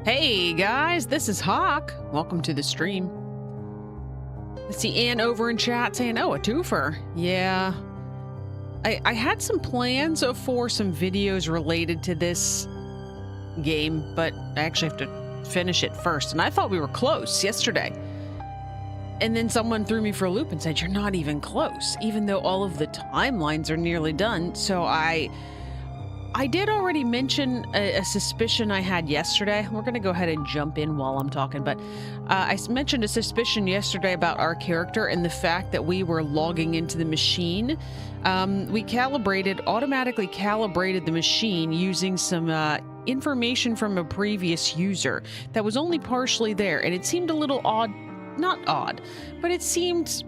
Hey guys, this is Hawk. Welcome to the stream. I see Ann over in chat saying, oh, a twofer. Yeah. I had some plans for some videos related to this game, but I actually have to finish it first. And I thought we were close yesterday. And then someone threw me for a loop and said, you're not even close, even though all of the timelines are nearly done. So I did already mention a suspicion I had yesterday. We're going to go ahead and jump in while I'm talking, but I mentioned a suspicion yesterday about our character and the fact that we were logging into the machine. We automatically calibrated the machine using some information from a previous user that was only partially there, and it seemed a little odd. Not odd, but it seemed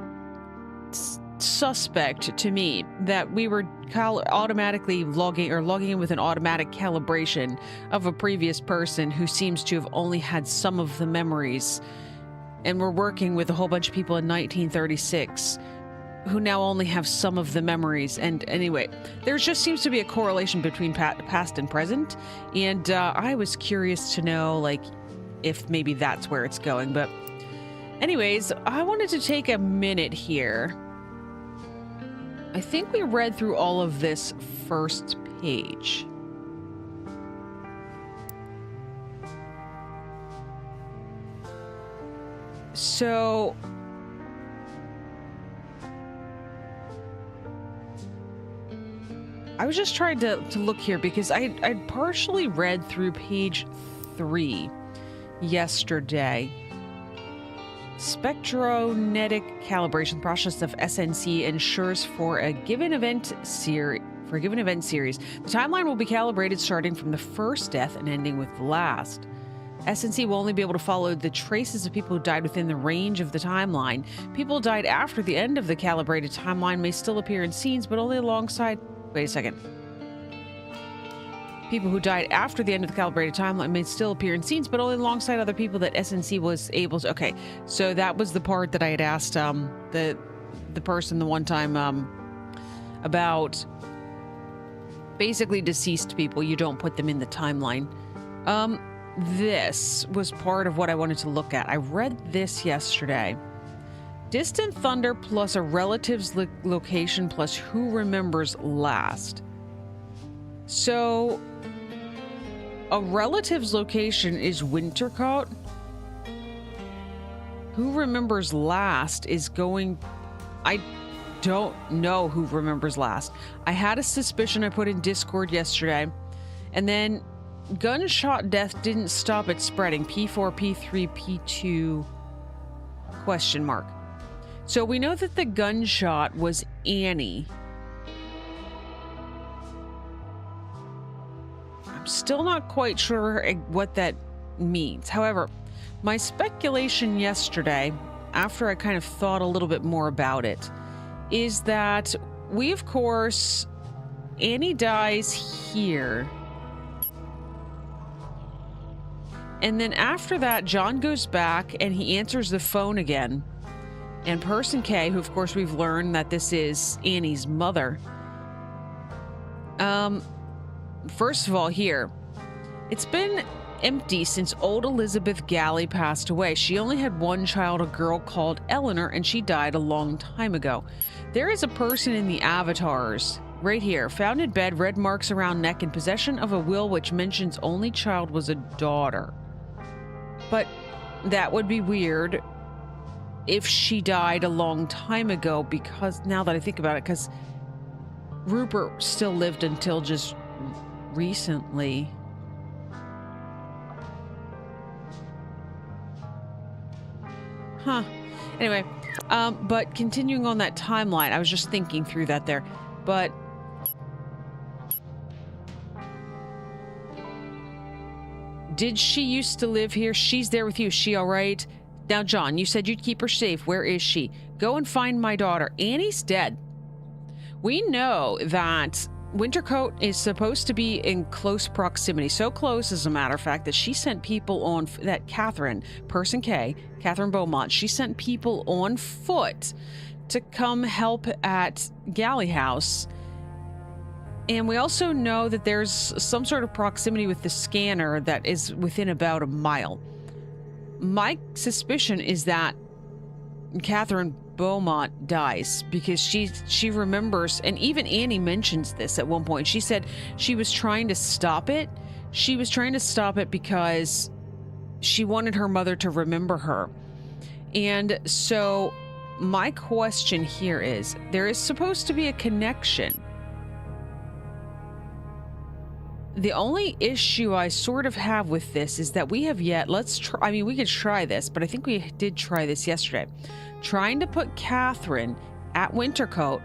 suspect to me that we were automatically logging in with an automatic calibration of a previous person who seems to have only had some of the memories, and we're working with a whole bunch of people in 1936 who now only have some of the memories. And anyway, there just seems to be a correlation between past and present, and I was curious to know, like, if maybe that's where it's going. But anyways, I wanted to take a minute here. I think we read through all of this first page. So I was just trying to look here because I'd partially read through page 3 yesterday. Spectronetic calibration process of SNC ensures for a given event series. The timeline will be calibrated starting from the first death and ending with the last. SNC will only be able to follow the traces of people who died within the range of the timeline. People who died after the end of the calibrated timeline may still appear in scenes, but only alongside... Wait a second. People who died after the end of the calibrated timeline may still appear in scenes, but only alongside other people that SNC was able to... Okay, so that was the part that I had asked the person the one time about basically deceased people. You don't put them in the timeline. This was part of what I wanted to look at. I read this yesterday. Distant thunder plus a relative's location plus who remembers last. So... a relative's location is Wintercoat. Who remembers last is going... I don't know who remembers last. I had a suspicion I put in Discord yesterday, and then gunshot death didn't stop it spreading. P4, P3, P2, question mark. So we know that the gunshot was Annie. I'm still not quite sure what that means. However, my speculation yesterday, after I kind of thought a little bit more about it, is that we, of course, Annie dies here. And then after that, John goes back and he answers the phone again. And Person K, who of course we've learned that this is Annie's mother. First of all, here, it's been empty since old Elizabeth Galley passed away. She only had one child, a girl called Eleanor, and she died a long time ago. There is a person in the avatars right here, found in bed, red marks around neck, in possession of a will which mentions only child was a daughter. But that would be weird if she died a long time ago, because now that I think about it, because Rupert still lived until just recently. Huh. Anyway, but continuing on that timeline, I was just thinking through that there, but did she used to live here? She's there with you. Is she all right? Now, John, you said you'd keep her safe. Where is she? Go and find my daughter. Annie's dead. We know that Wintercoat is supposed to be in close proximity. So close, as a matter of fact, that she sent people on... That Catherine, Person K, Catherine Beaumont, she sent people on foot to come help at Galley House And we also know that there's some sort of proximity with the scanner that is within about a mile. My suspicion is that Catherine Beaumont dies because she remembers, and even Annie mentions this at one point. She said she was trying to stop it. She was trying to stop it because she wanted her mother to remember her. And so my question here is, there is supposed to be a connection. The only issue I sort of have with this is that we have yet, let's try, I mean, we could try this, but I think we did try this yesterday. Trying to put Catherine at Wintercote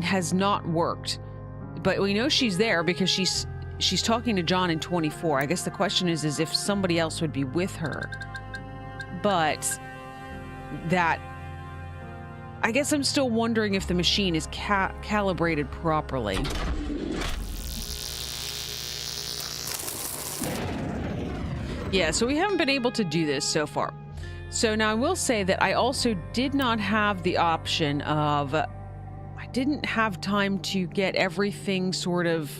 has not worked. But we know she's there because she's talking to John in 24. I guess the question is if somebody else would be with her. But that, I guess I'm still wondering if the machine is calibrated properly. Yeah, so we haven't been able to do this so far. So now I will say that I also did not have the option of, I didn't have time to get everything sort of,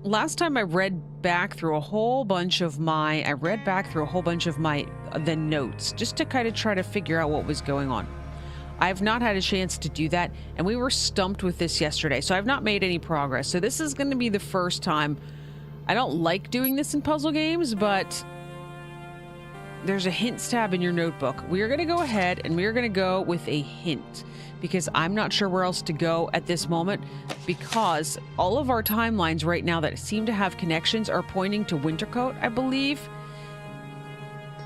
last time I read back through a whole bunch of my, the notes, just to kind of try to figure out what was going on. I've not had a chance to do that, and we were stumped with this yesterday, so I've not made any progress. So this is going to be the first time. I don't like doing this in puzzle games, but there's a hints tab in your notebook. We are going to go ahead and we are going to go with a hint because I'm not sure where else to go at this moment, because all of our timelines right now that seem to have connections are pointing to Wintercote, I believe.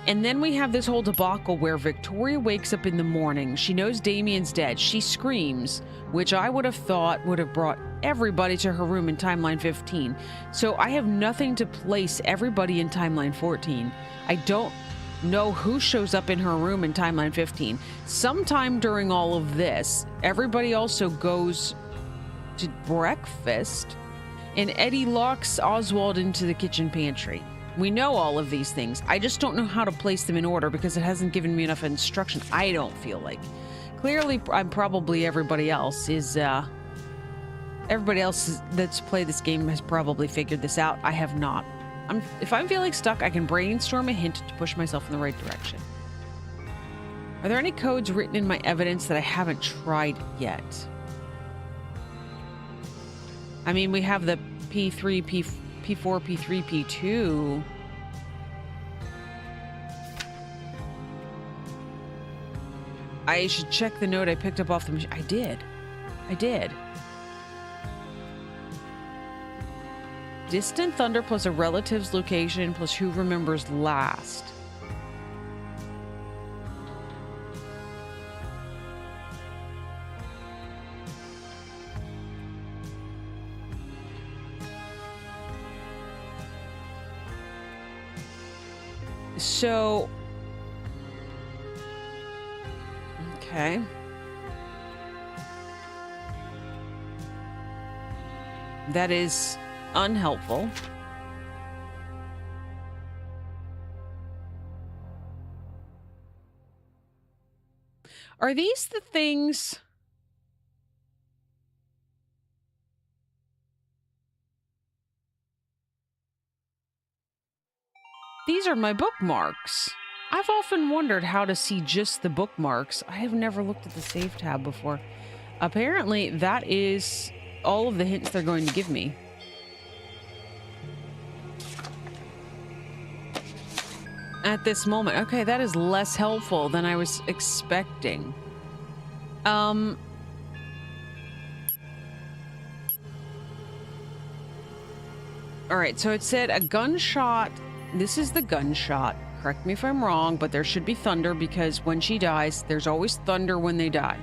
And then we have this whole debacle where Victoria wakes up in the morning. She knows Damien's dead. She screams, which I would have thought would have brought everybody to her room in timeline 15. So I have nothing to place everybody in timeline 14. I don't know who shows up in her room in timeline 15. Sometime during all of this, everybody also goes to breakfast, and Eddie locks Oswald into the kitchen pantry. We know all of these things. I just don't know how to place them in order because it hasn't given me enough instruction. I don't feel like. Clearly, I'm probably everybody else that's played this game has probably figured this out. I have not. If I'm feeling stuck, I can brainstorm a hint to push myself in the right direction. Are there any codes written in my evidence that I haven't tried yet? I mean, we have the P3, P4, P3, P2. I should check the note I picked up off the machine. I did. Distant thunder plus a relative's location plus who remembers last. So, okay. That is unhelpful. Are these the things? These are my bookmarks. I've often wondered how to see just the bookmarks. I have never looked at the save tab before. Apparently, that is all of the hints they're going to give me. At this moment. Okay, that is less helpful than I was expecting. All right, so it said a gunshot. This is the gunshot. Correct me if I'm wrong, but there should be thunder because when she dies, there's always thunder when they die.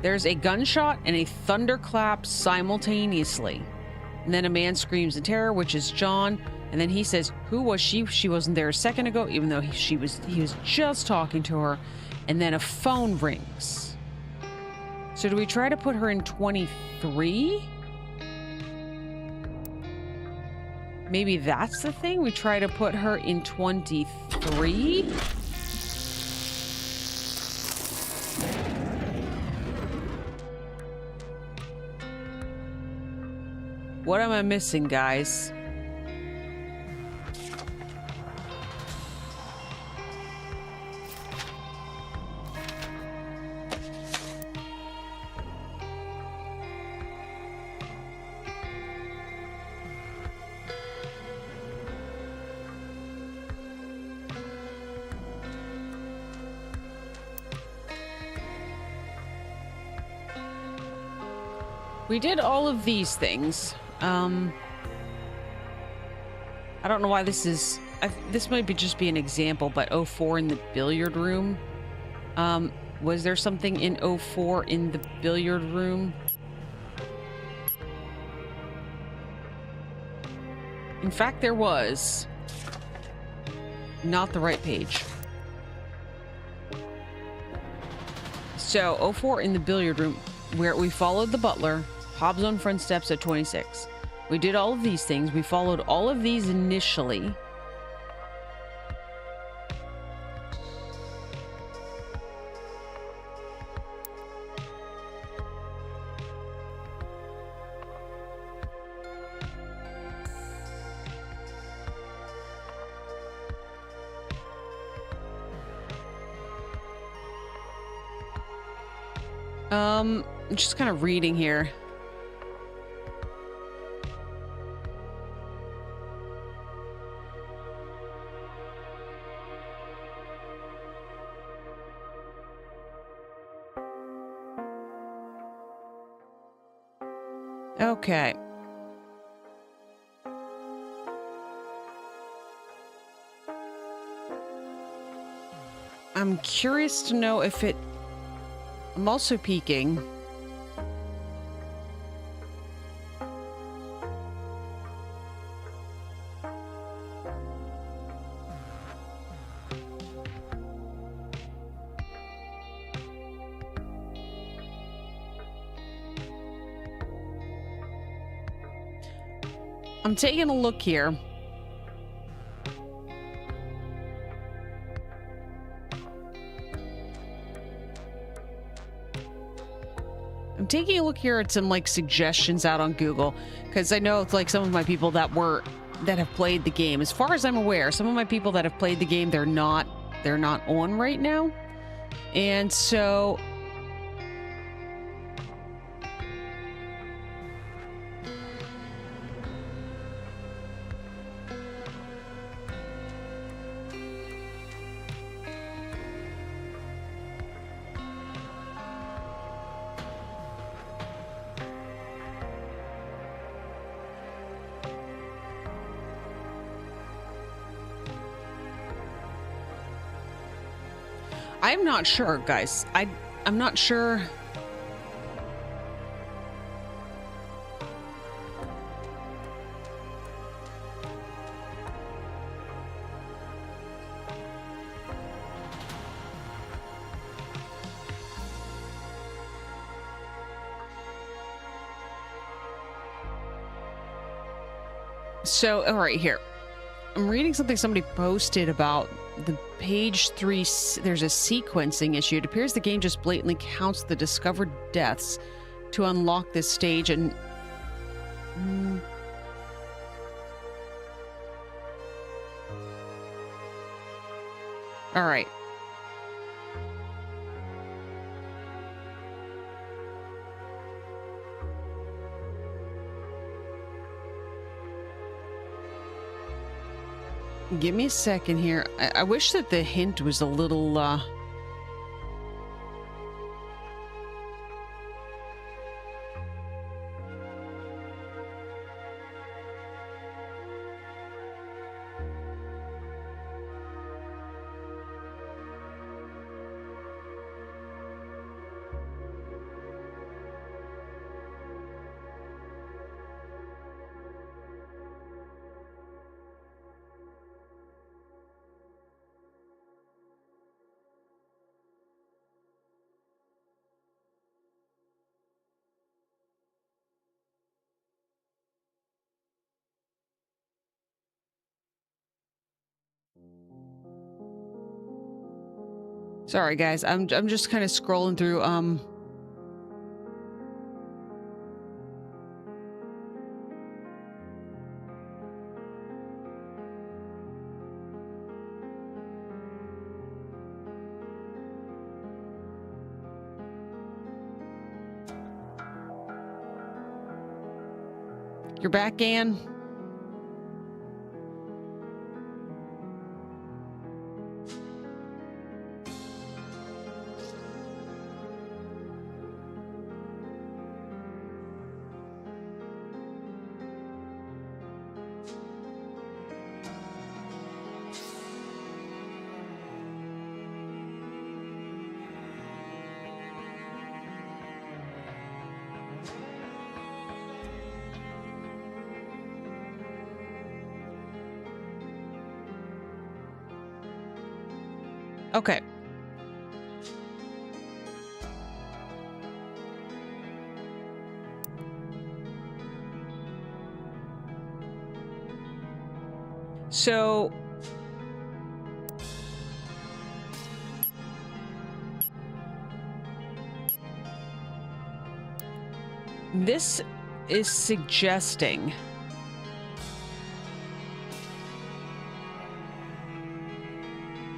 There's a gunshot and a thunderclap simultaneously. And then a man screams in terror, which is John. And then he says, who was she? She wasn't there a second ago, even though he was just talking to her. And then a phone rings. So do we try to put her in 23? Maybe that's the thing? We try to put her in 23? What am I missing, guys? We did all of these things. I don't know why this is... this might be just be an example, but 04 in the billiard room. Was there something in 04 in the billiard room? In fact, there was. Not the right page. So, 04 in the billiard room, where we followed the butler, Hobbs on front steps at 26. We did all of these things. We followed all of these initially. I'm just kind of reading here. Okay. I'm curious to know if it... I'm also peeking. I'm taking a look here. I'm taking a look here at some like suggestions out on Google, because I know it's like some of my people that have played the game. As far as I'm aware, some of my people that have played the game, they're not on right now. And so I'm not sure, guys. I'm not sure. So, all right, here. I'm reading something somebody posted about the page 3. There's a sequencing issue. It appears the game just blatantly counts the discovered deaths to unlock this stage, and all right. Give me a second here. I wish that the hint was a little, sorry, guys. I'm just kind of scrolling through. You're back, Anne? Okay. So this is suggesting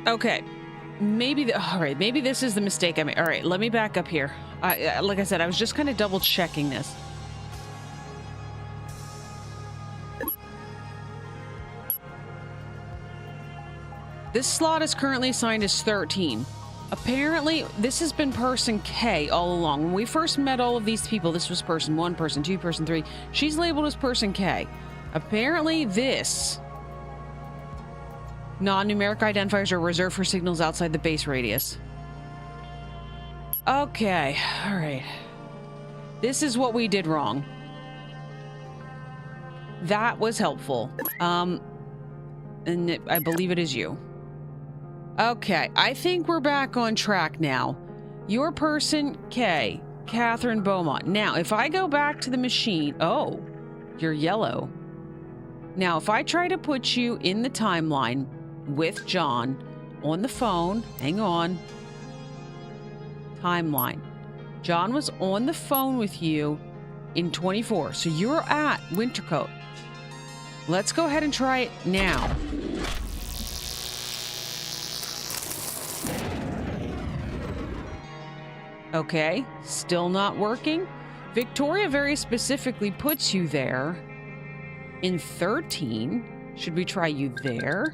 okay. Maybe all right, maybe this is the mistake I made. All right, let me back up here. Like I said, I was just kind of double checking this. This slot is currently assigned as 13. Apparently, this has been person K all along. When we first met all of these people, this was person 1, person 2, person 3. She's labeled as person K. Apparently, this non-numeric identifiers are reserved for signals outside the base radius. Okay, all right. This is what we did wrong. That was helpful. And I believe it is you. Okay, I think we're back on track now. Your person K, Catherine Beaumont. Now, if I go back to the machine, oh, you're yellow. Now, if I try to put you in the timeline with John on the phone, hang on. Timeline. John was on the phone with you in 24, so you're at Wintercoat. Let's go ahead and try it now. Okay, still not working. Victoria very specifically puts you there in 13. Should we try you there?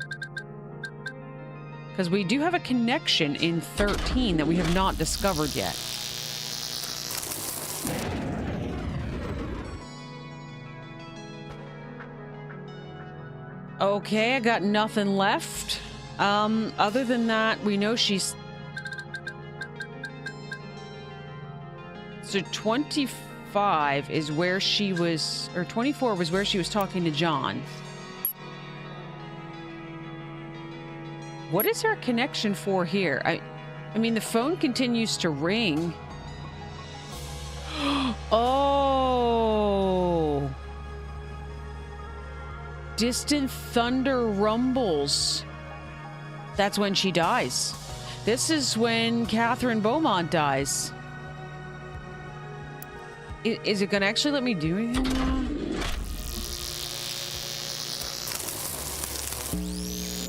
Because we do have a connection in 13 that we have not discovered yet. Okay, I got nothing left. Other than that, we know she's... So 25 is where she was... Or 24 was where she was talking to John. What is her connection for here? I mean, the phone continues to ring. Oh. Distant thunder rumbles. That's when she dies. This is when Catherine Beaumont dies. Is it going to actually let me do anything now?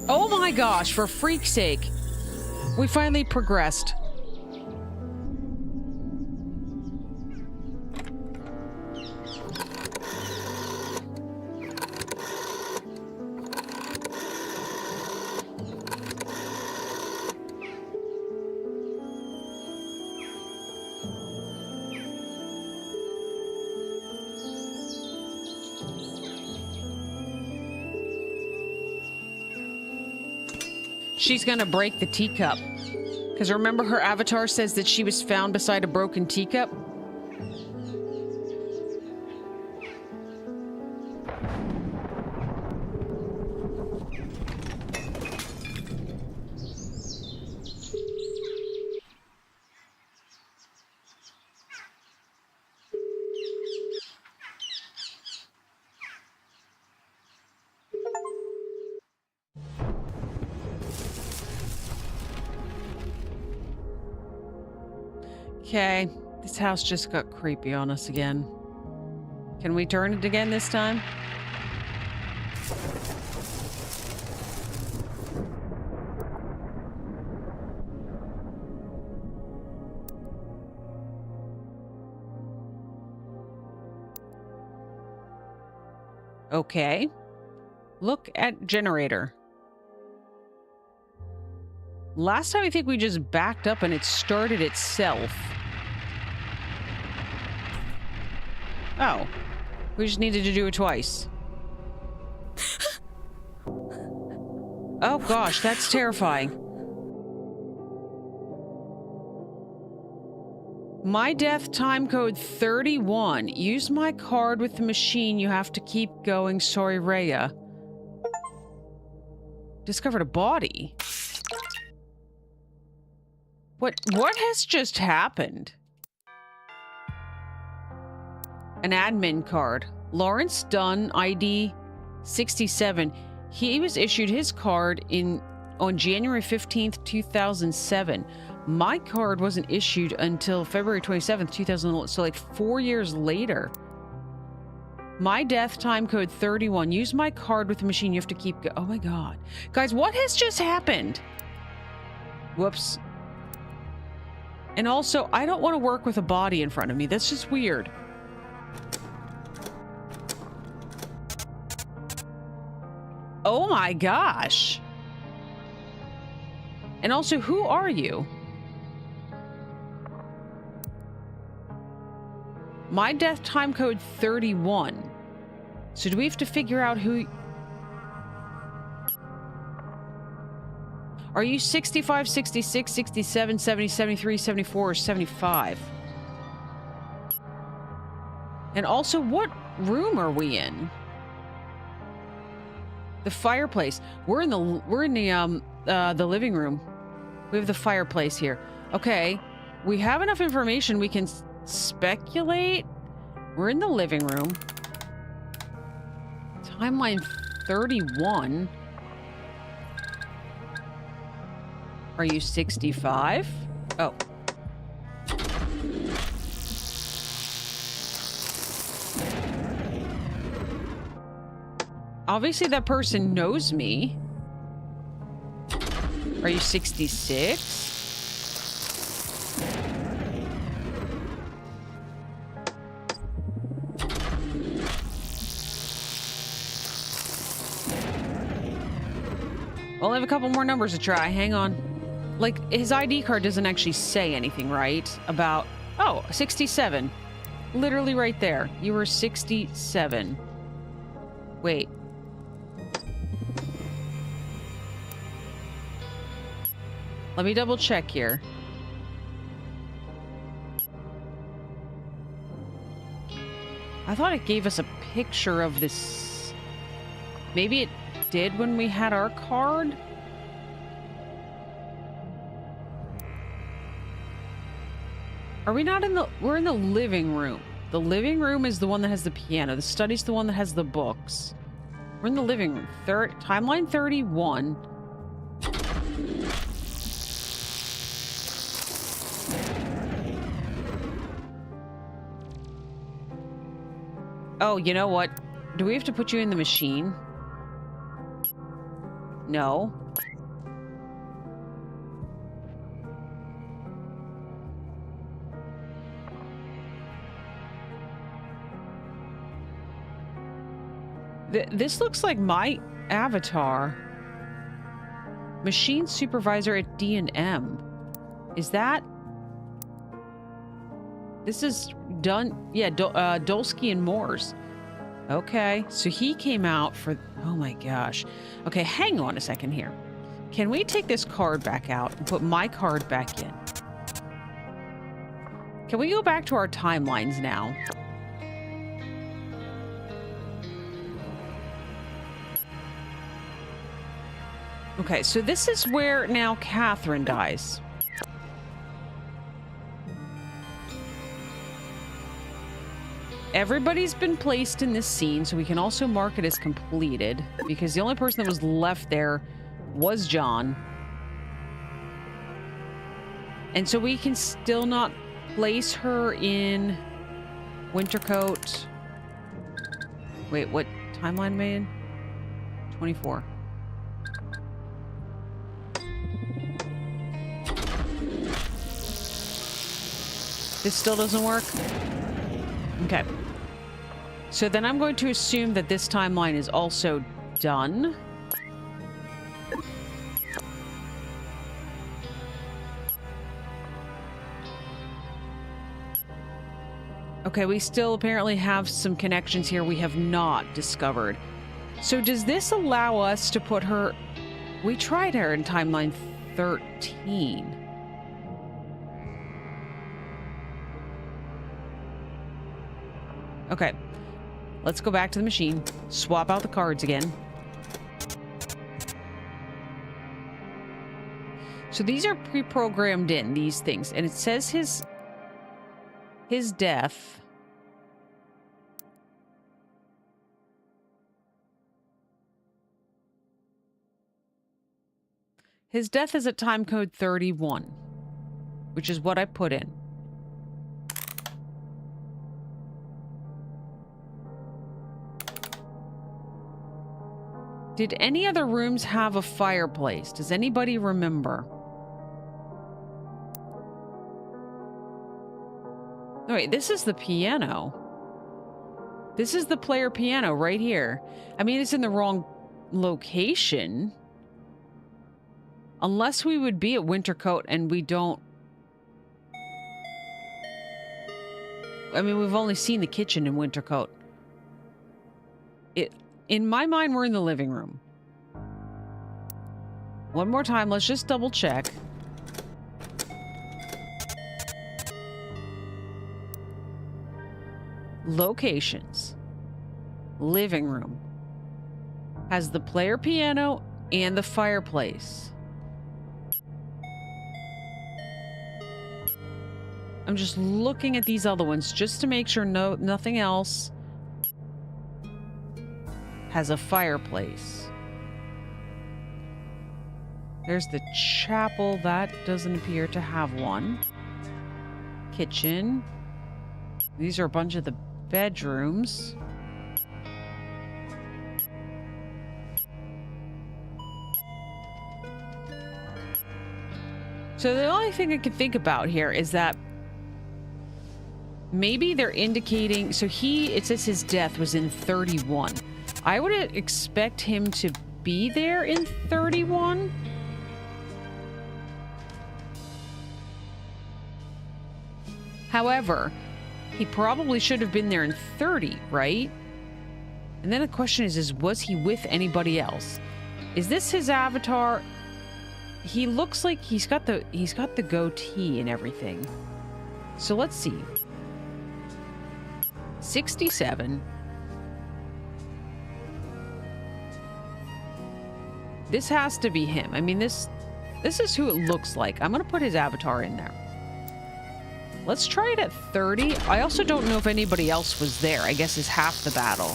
Oh my gosh, for freak's sake. We finally progressed. She's gonna break the teacup. Because remember her avatar says that she was found beside a broken teacup? Okay, this house just got creepy on us again. Can we turn it again this time? Okay. Look at generator. Last time I think we just backed up and it started itself. Oh. We just needed to do it twice. Oh gosh, that's terrifying. My death time code 31. Use my card with the machine. You have to keep going. Sorry, Rhea. Discovered a body. What has just happened? An admin card. Lawrence Dunn, ID 67. He was issued his card on January 15th, 2007. My card wasn't issued until February 27th, 2011, so like 4 years later. My death time code 31. Use my card with the machine. You have to keep oh my god. Guys, what has just happened? Whoops. And also, I don't want to work with a body in front of me. That's just weird. Oh my gosh. And also, who are you? My death time code 31. So do we have to figure out who... Are you 65, 66, 67, 70, 73, 74, or 75? And also, what room are we in? The fireplace. We're in the living room. We have the fireplace here. Okay. We have enough information we can speculate. We're in the living room. Timeline 31. Are you 65? Oh. Obviously that person knows me. Are you 66? Well, I have a couple more numbers to try. Hang on. Like, his ID card doesn't actually say anything, right? About... Oh, 67. Literally right there. You were 67. Wait. Let me double check here. I thought it gave us a picture of this. Maybe it did when we had our card? Are we not in the... We're in the living room. The living room is the one that has the piano. The study's the one that has the books. We're in the living room. Timeline 31. Oh, you know what? Do we have to put you in the machine? No. This looks like my avatar. Machine supervisor at D&M. Is that... This is done... Yeah, Dolsky and Moores. Okay, so he came out for... Oh my gosh. Okay, hang on a second here. Can we take this card back out and put my card back in? Can we go back to our timelines now? Okay, so this is where now Catherine dies. Everybody's been placed in this scene, so we can also mark it as completed, because the only person that was left there was John. And so we can still not place her in Wintercoat. Wait, what timeline am I in? 24. This still doesn't work? Okay. So then I'm going to assume that this timeline is also done. Okay, we still apparently have some connections here we have not discovered. So does this allow us to put her... We tried her in timeline 13. Okay, let's go back to the machine, swap out the cards again. So these are pre-programmed in, these things, and it says his death. His death is at time code 31, which is what I put in. Did any other rooms have a fireplace? Does anybody remember? Oh, wait, this is the piano. This is the player piano right here. I mean, it's in the wrong location. Unless we would be at Wintercote and we don't... I mean, we've only seen the kitchen in Wintercote. In my mind, we're in the living room. One more time, let's just double check. Locations. Living room. Has the player piano and the fireplace. I'm just looking at these other ones just to make sure nothing else has a fireplace. There's the chapel. That doesn't appear to have one. Kitchen. These are a bunch of the bedrooms. So the only thing I can think about here is that maybe they're indicating... So it says his death was in 31. I would expect him to be there in 31. However, he probably should have been there in 30, right? And then the question is was he with anybody else? Is this his avatar? He looks like he's got the goatee and everything. So let's see. 67. This has to be him. I mean, this is who it looks like. I'm going to put his avatar in there. Let's try it at 30. I also don't know if anybody else was there. I guess is half the battle.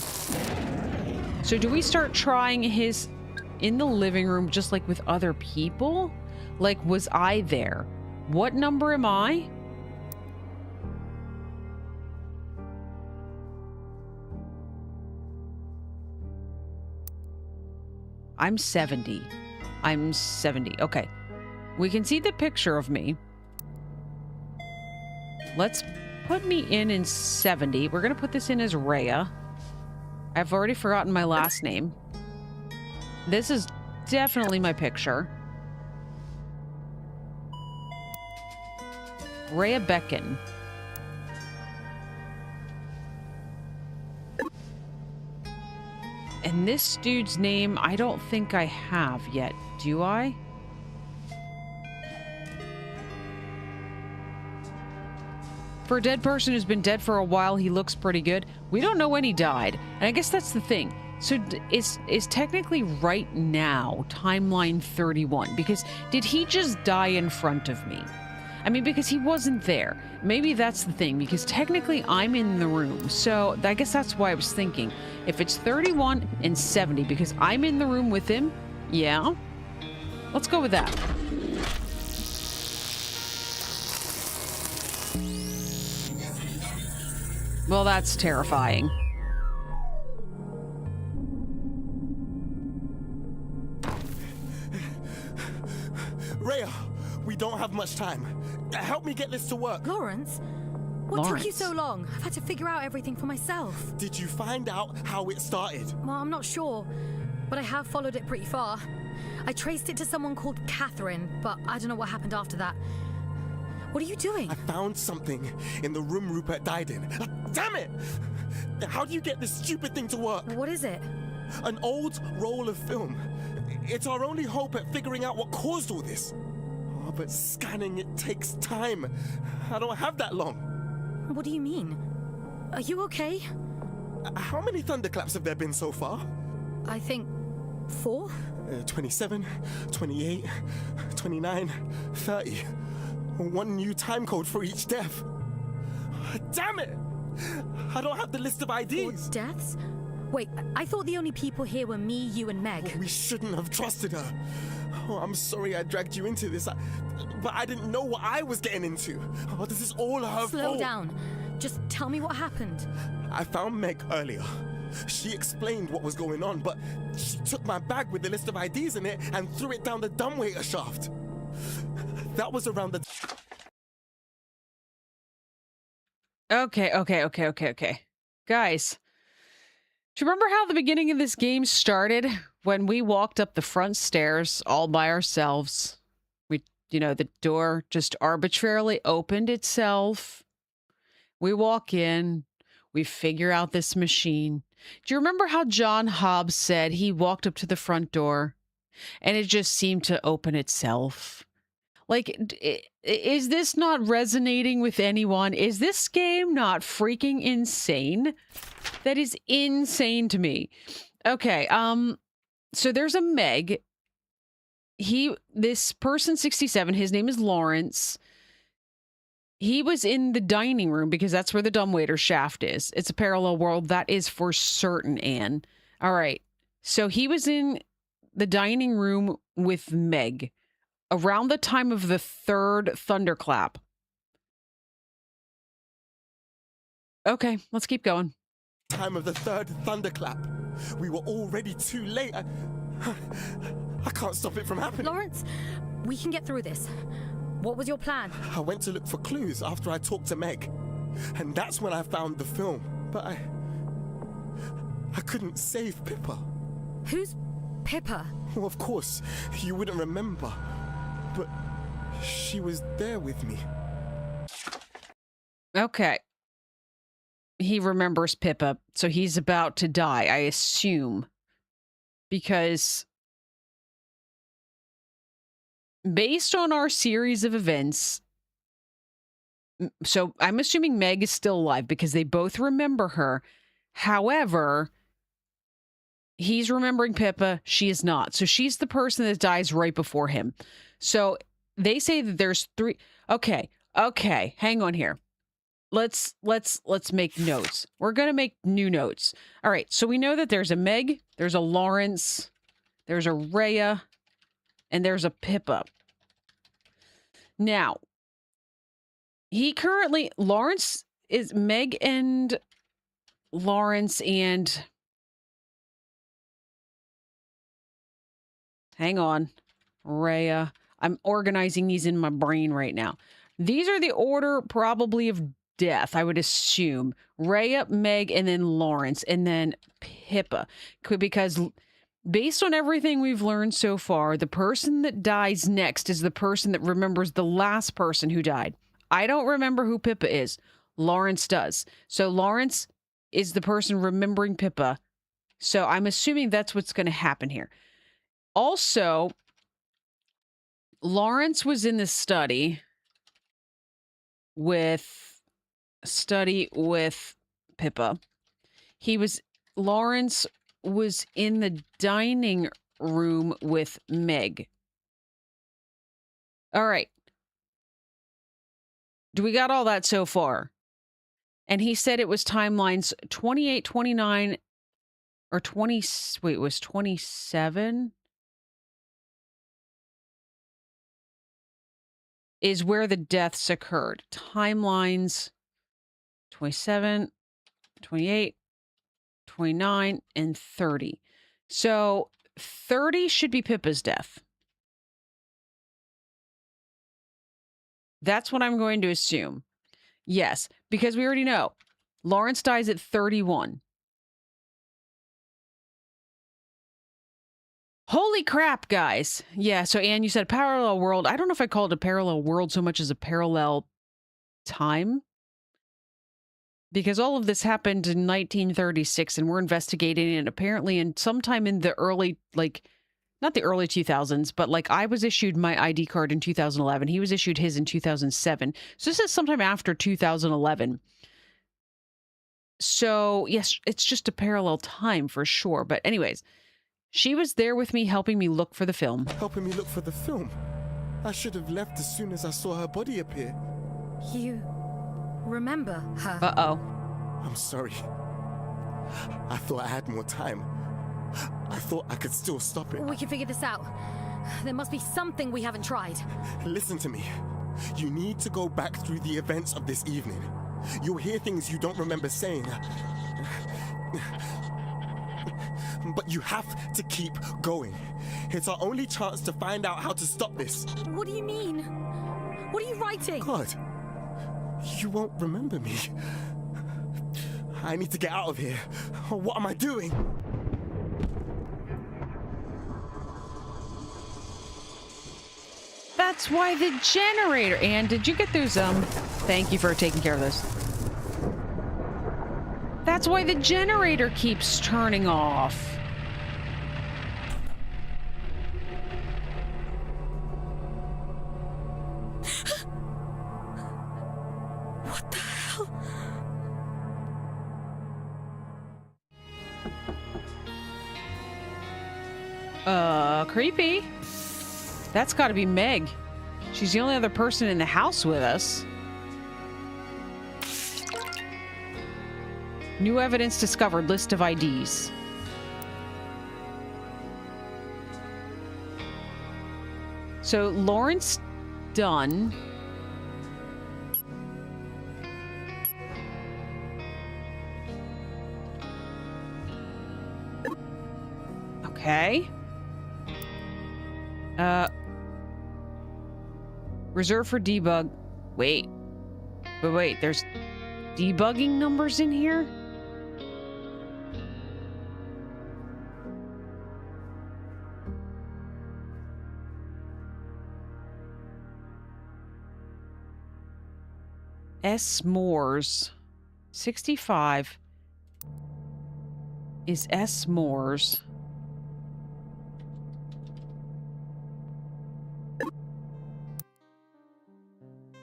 So do we start trying his in the living room just like with other people? Like, was I there? What number am I? I'm 70. I'm 70. Okay. We can see the picture of me. Let's put me in 70. We're going to put this in as Rhea. I've already forgotten my last name. This is definitely my picture. Rhea Becken. And this dude's name, I don't think I have yet. Do I? For a dead person who's been dead for a while, he looks pretty good. We don't know when he died. And I guess that's the thing. So is technically right now timeline 31? Because did he just die in front of me? I mean, because he wasn't there. Maybe that's the thing, because technically I'm in the room. So I guess that's why I was thinking. If it's 31 and 70, because I'm in the room with him, yeah. Let's go with that. Well, that's terrifying. Rhea, we don't have much time. Help me get this to work. Lawrence, What Lawrence. took you so long? I've had to figure out everything for myself. Did you find out how it started? Well, I'm not sure, but I have followed it pretty far. I traced it to someone called Catherine, but I don't know what happened after that. What are you doing? I found something in the room Rupert died in. Damn it! How do you get this stupid thing to work? What is it? An old roll of film. It's our only hope at figuring out what caused all this. Oh, but scanning it takes time. I don't have that long. What do you mean? Are you okay? How many thunderclaps have there been so far? I think 4? 27, 28, 29, 30. One new time code for each death. Damn it! I don't have the list of 4 IDs. deaths? Wait, I thought the only people here were me, you, and Meg. We shouldn't have trusted her. Oh, I'm sorry I dragged you into this, but I didn't know what I was getting into. Oh, this is all her fault. Slow down. Just tell me what happened. I found Meg earlier. She explained what was going on, but she took my bag with the list of IDs in it and threw it down the dumbwaiter shaft. That was around the... Okay. Guys, do you remember how the beginning of this game started? When we walked up the front stairs all by ourselves. The door just arbitrarily opened itself. We walk in. We figure out this machine. Do you remember how John Hobbs said he walked up to the front door and it just seemed to open itself? Like, is this not resonating with anyone? Is this game not freaking insane? That is insane to me. Okay, so there's a Meg. This person 67, his name is Lawrence. He was in the dining room because that's where the dumbwaiter shaft is. It's a parallel world. That is for certain, Anne. All right. So he was in the dining room with Meg around the time of the 3rd thunderclap. Okay, let's keep going. Time of the 3rd thunderclap. We were already too late. I can't stop it from happening. Lawrence, we can get through this. What was your plan? I went to look for clues after I talked to Meg. And that's when I found the film. But I couldn't save Pippa. Who's Pippa? Well, of course, you wouldn't remember. But she was there with me. Okay. He remembers Pippa, so he's about to die, I assume. Because based on our series of events, so I'm assuming Meg is still alive because they both remember her. However, he's remembering Pippa. She is not. So she's the person that dies right before him. So they say that there's 3. Okay. Hang on here. Let's make notes. We're going to make new notes. All right. So we know that there's a Meg, there's a Lawrence, there's a Rhea, and there's a Pippa. Now, Lawrence is Meg and Lawrence and hang on, Rhea. I'm organizing these in my brain right now. These are the order probably of death, I would assume. Rhea, Meg, and then Lawrence, and then Pippa. Because based on everything we've learned so far, the person that dies next is the person that remembers the last person who died. I don't remember who Pippa is. Lawrence does. So Lawrence is the person remembering Pippa. So I'm assuming that's what's going to happen here. Also, Lawrence was in the study with Pippa. Lawrence was in the dining room with Meg. All right. Do we got all that so far? And he said it was timelines 28, 29, or 20. Wait, it was 27? Is where the deaths occurred. Timelines 27, 28, 29, and 30. So 30 should be Pippa's death. That's what I'm going to assume. Yes, because we already know. Lawrence dies at 31. Holy crap, guys. Yeah, so Anne, you said parallel world. I don't know if I call it a parallel world so much as a parallel time. Because all of this happened in 1936 and we're investigating it apparently in sometime in the early, like, not the early 2000s, but like I was issued my ID card in 2011. He was issued his in 2007. So this is sometime after 2011. So yes, it's just a parallel time for sure. But anyways, she was there with me, helping me look for the film. Helping me look for the film? I should have left as soon as I saw her body appear. You remember her? Uh-oh. I'm sorry. I thought I had more time. I thought I could still stop it. We can figure this out. There must be something we haven't tried. Listen to me. You need to go back through the events of this evening. You'll hear things you don't remember saying. But you have to keep going. It's our only chance to find out how to stop this. What do you mean? What are you writing? God, you won't remember me. I need to get out of here. What am I doing? That's why the generator. Anne, did you get those? Thank you for taking care of those. That's why the generator keeps turning off. What the hell? Creepy. That's got to be Meg. She's the only other person in the house with us. New evidence discovered. List of IDs. So Lawrence done. Okay. Reserve for debug. Wait. Wait, there's debugging numbers in here? S. Moores. 65 is S. Moores.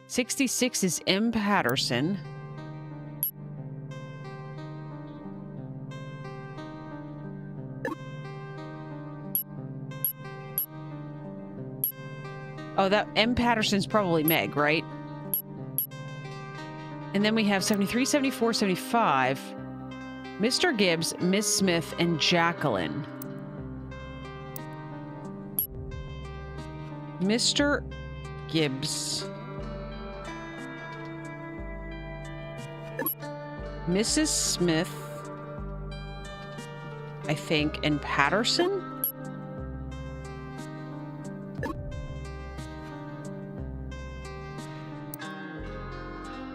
$66 is M. Patterson. Oh, that M. Patterson's probably Meg, right? And then we have 73, 74, 75. Mr. Gibbs, Miss Smith, and Jacqueline. Mr. Gibbs. Mrs. Smith, I think, and Patterson?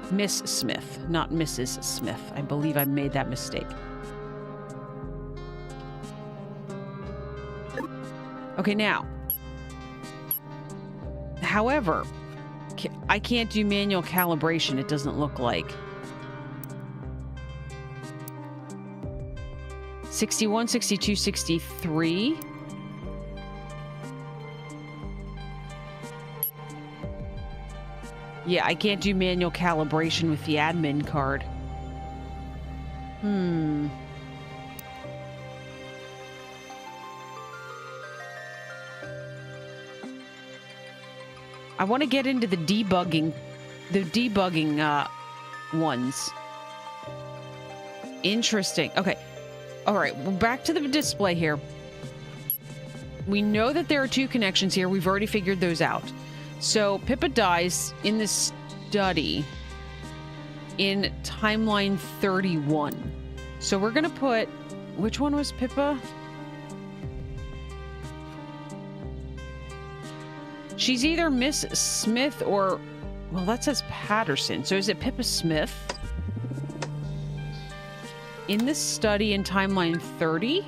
Miss Smith, not Mrs. Smith. I believe I made that mistake. Okay, now. However, I can't do manual calibration, it doesn't look like. 61, 62, 63. Yeah, I can't do manual calibration with the admin card. I want to get into the debugging ones. Interesting. Okay. All right, well, back to the display here. We know that there are two connections here. We've already figured those out. So Pippa dies in the study in timeline 31. So we're going to put... Which one was Pippa? She's either Miss Smith or Well, that says Patterson. So is it Pippa Smith? In this study in timeline 30?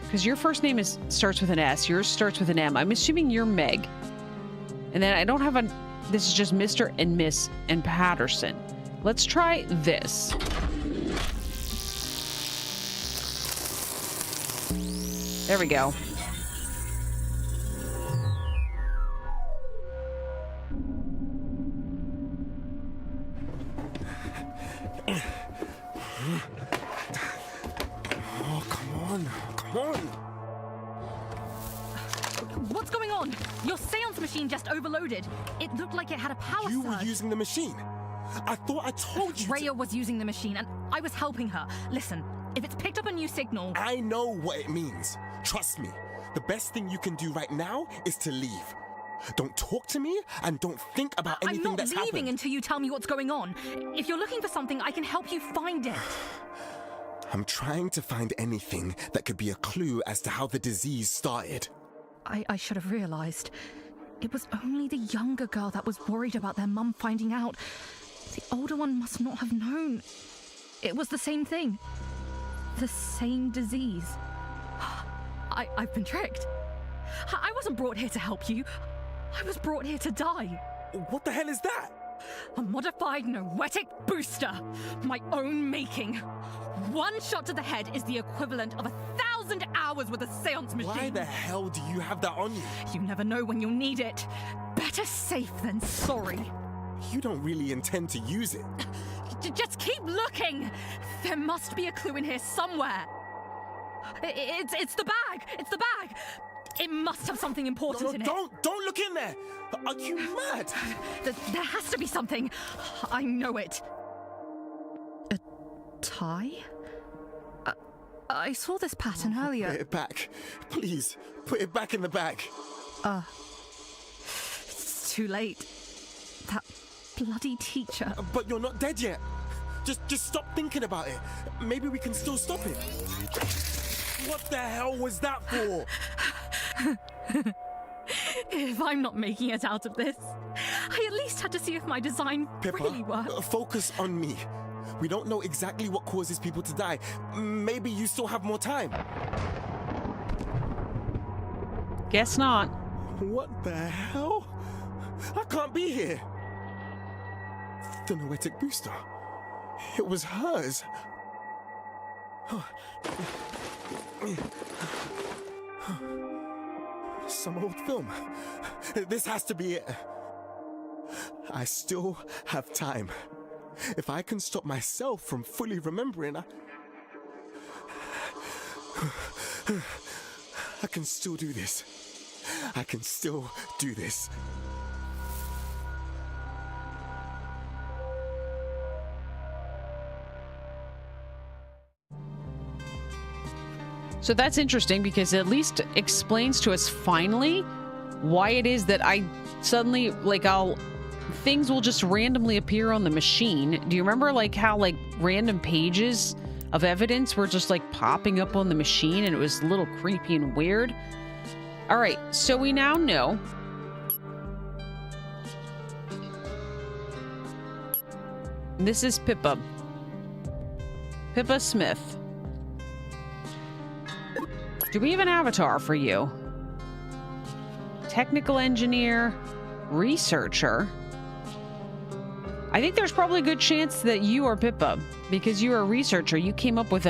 Because your first name starts with an S. Yours starts with an M. I'm assuming you're Meg. And then I don't have a... This is just Mr. and Miss and Patterson. Let's try this. There we go. Oh, come on. What's going on? Your seance machine just overloaded. It looked like it had a power You were surge. using the machine. I thought I told you. Rhea was using the machine, and I was helping her. Listen, if it's picked up a new signal... I know what it means. Trust me. The best thing you can do right now is to leave. Don't talk to me, and don't think about anything that's happened. I'm not leaving until you tell me what's going on. If you're looking for something, I can help you find it. I'm trying to find anything that could be a clue as to how the disease started. I should have realized. It was only the younger girl that was worried about their mum finding out. The older one must not have known. It was the same thing. The same disease. I've been tricked. I wasn't brought here to help you. I was brought here to die. What the hell is that? A modified noetic booster. My own making. One shot to the head is the equivalent of 1,000 hours with a seance machine. Why the hell do you have that on you? You never know when you'll need it. Better safe than sorry. You don't really intend to use it. Just keep looking. There must be a clue in here somewhere. It's the bag. It's the bag. It must have something important in it. Don't look in there. Are you mad? There has to be something. I know it. A tie? I saw this pattern earlier. Put it back. Please, put it back in the bag. It's too late. That bloody teacher. But you're not dead yet. Just stop thinking about it. Maybe we can still stop it. What the hell was that for? If I'm not making it out of this, I at least had to see if my design Pippa, really worked. Focus on me. We don't know exactly what causes people to die. Maybe you still have more time. Guess not. What the hell? I can't be here. The noetic booster. It was hers. Some old film. This has to be it. I still have time. If I can stop myself from fully remembering, I can still do this. I can still do this. So that's interesting because it at least explains to us finally why it is that I suddenly, things will just randomly appear on the machine. Do you remember how random pages of evidence were just popping up on the machine and it was a little creepy and weird? All right, so we now know. This is Pippa. Pippa Smith. Do we have an avatar for you? Technical engineer, researcher. I think there's probably a good chance that you are Pippa because you are a researcher. You came up with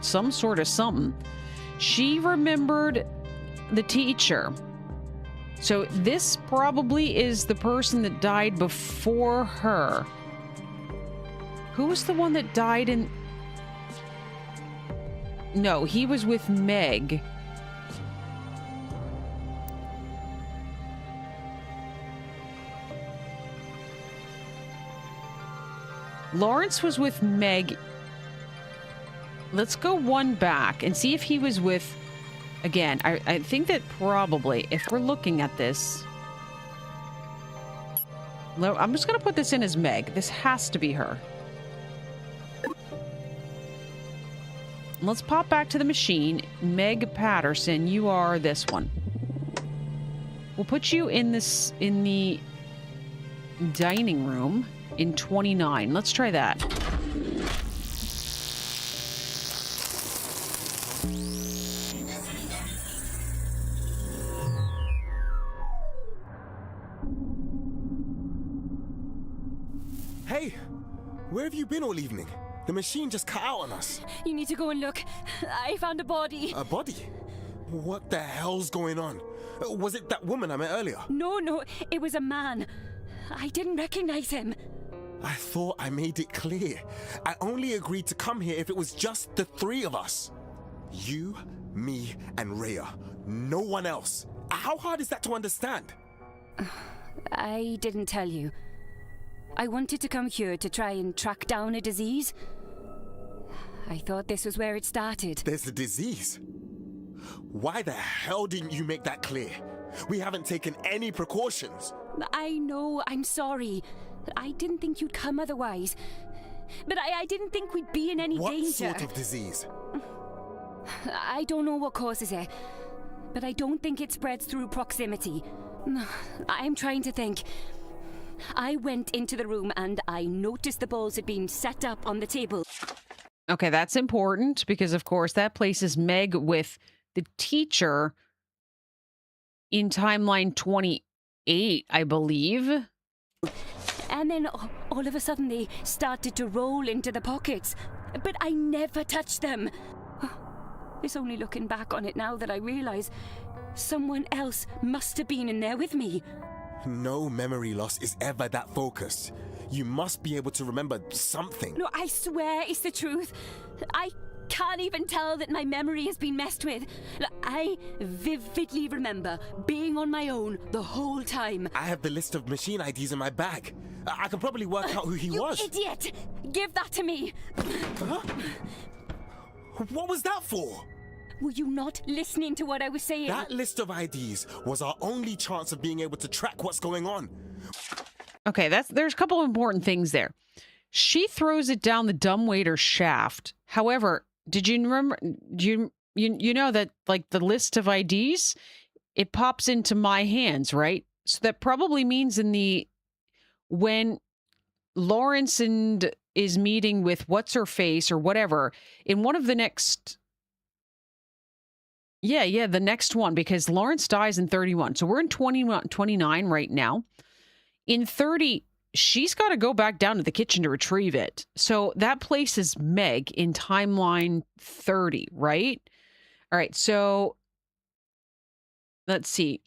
some sort of something. She remembered the teacher. So this probably is the person that died before her. Who was the one that died in... No, he was with Meg. Lawrence was with Meg. Let's go one back and see if he was with... Again, I think that probably, if we're looking at this... I'm just going to put this in as Meg. This has to be her. Let's pop back to the machine. Meg Patterson, you are this one. We'll put you in the dining room in 29. Let's try that. Hey, where have you been all evening? The machine just cut out on us. You need to go and look. I found a body. A body? What the hell's going on? Was it that woman I met earlier? No, it was a man. I didn't recognize him. I thought I made it clear. I only agreed to come here if it was just the three of us. You, me, and Rhea. No one else. How hard is that to understand? I didn't tell you. I wanted to come here to try and track down a disease. I thought this was where it started. There's a disease? Why the hell didn't you make that clear? We haven't taken any precautions. I know, I'm sorry. I didn't think you'd come otherwise. But I didn't think we'd be in any danger. What sort of disease? I don't know what causes it, but I don't think it spreads through proximity. I'm trying to think. I went into the room and I noticed the balls had been set up on the table. Okay, that's important because, of course, that places Meg with the teacher in timeline 28, I believe. And then all of a sudden they started to roll into the pockets. But I never touched them. It's only looking back on it now that I realise someone else must have been in there with me. No memory loss is ever that focused. You must be able to remember something. No, I swear it's the truth. I can't even tell that my memory has been messed with. I vividly remember being on my own the whole time. I have the list of machine IDs in my bag. I can probably work out who he was. You idiot! Give that to me! Huh? What was that for? Were you not listening to what I was saying? That list of IDs was our only chance of being able to track what's going on. Okay, there's a couple of important things there. She throws it down the dumbwaiter shaft. However, did you remember? You know that like the list of IDs, it pops into my hands, right? So that probably means when Lawrence is meeting with what's her face or whatever in one of the next. Yeah, the next one, because Lawrence dies in 31. So we're in 29 right now. In 30, she's got to go back down to the kitchen to retrieve it. So that places Meg in timeline 30, right? All right, so let's see.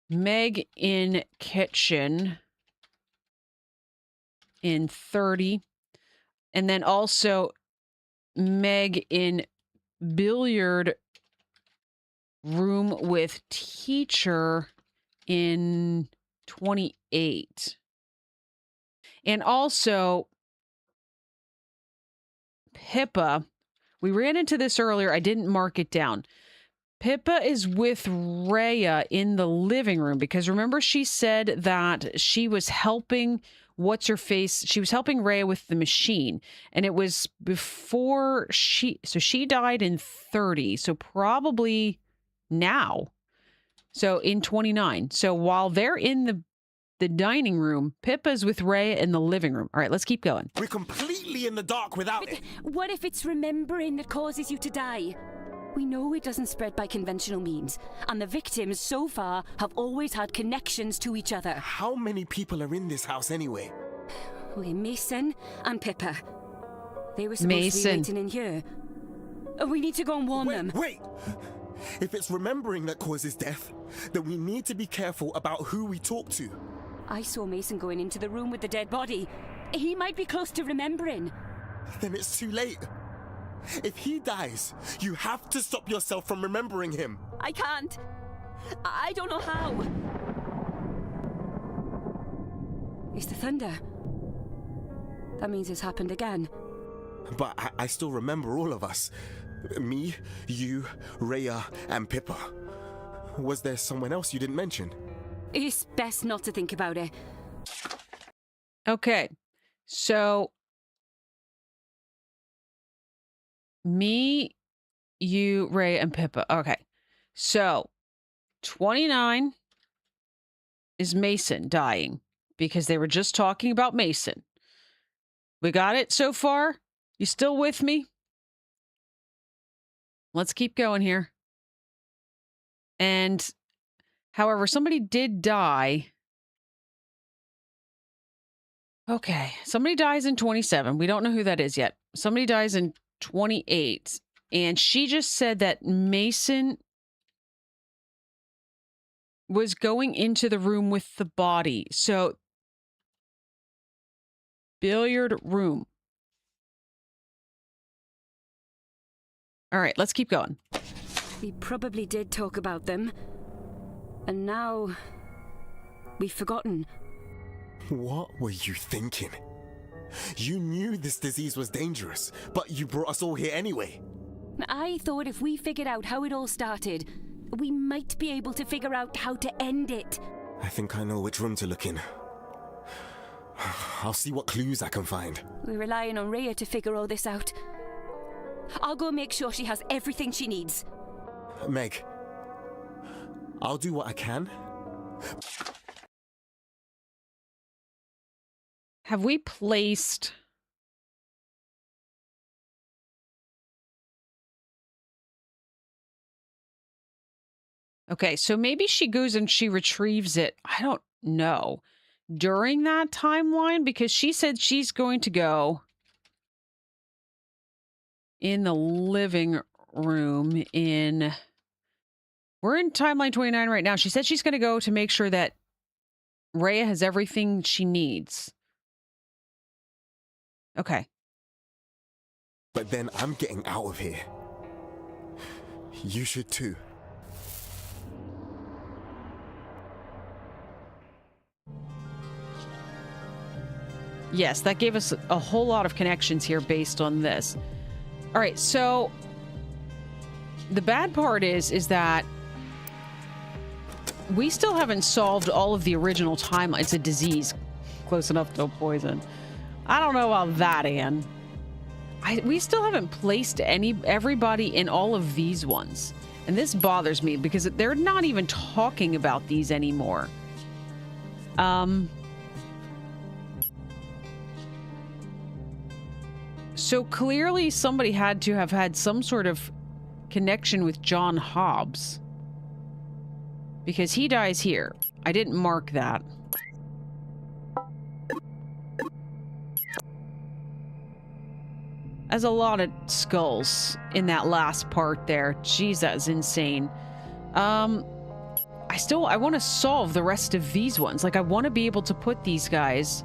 Meg in kitchen in 30. And then also Meg in billiard room with teacher in 28. And also Pippa, we ran into this earlier. I didn't mark it down. Pippa is with Rhea in the living room because remember she said that she was helping she was helping Rhea with the machine, and it was before she died in 30, so probably now. So in 29. So while they're in the dining room, Pippa's with Rhea in the living room. All right, let's keep going. We're completely in the dark without it. What if it's remembering that causes you to die? We know it doesn't spread by conventional means, and the victims so far have always had connections to each other. How many people are in this house anyway? We're Mason and Pippa. They were supposed to be waiting in here. We need to go and warn them. Wait! If it's remembering that causes death, then we need to be careful about who we talk to. I saw Mason going into the room with the dead body. He might be close to remembering. Then it's too late. If he dies, you have to stop yourself from remembering him. I can't. I don't know how. It's the thunder. That means it's happened again. But I still remember all of us. Me, you, Rhea, and Pippa. Was there someone else you didn't mention? It's best not to think about it. Okay, so me, you, Rhea, and Pippa. Okay, so 29, is Mason dying, because they were just talking about Mason. We got it so far? You still with me? Let's keep going here. And, however, somebody did die. Okay, somebody dies in 27. We don't know who that is yet. Somebody dies in 28. And she just said that Mason was going into the room with the body. So, billiard room. All right, let's keep going. We probably did talk about them. And now we've forgotten. What were you thinking? You knew this disease was dangerous, but you brought us all here anyway. I thought if we figured out how it all started, we might be able to figure out how to end it. I think I know which room to look in. I'll see what clues I can find. We're relying on Rhea to figure all this out. I'll go make sure she has everything she needs. Meg, I'll do what I can. Have we placed... Okay, so maybe she goes and she retrieves it. I don't know. During that timeline, because she said she's going to go in the living room in... We're in timeline 29 right now. She said she's going to go to make sure that Rhea has everything she needs. Okay. But then I'm getting out of here. You should too. Yes, that gave us a whole lot of connections here based on this. All right, so the bad part is that we still haven't solved all of the original timeline. It's a disease. Close enough, no poison. I don't know about that, Anne. We still haven't placed everybody in all of these ones. And this bothers me because they're not even talking about these anymore. So clearly somebody had to have had some sort of connection with John Hobbs. Because he dies here. I didn't mark that. There's a lot of skulls in that last part there. Jeez, that's insane. I want to solve the rest of these ones. Like, I want to be able to put these guys.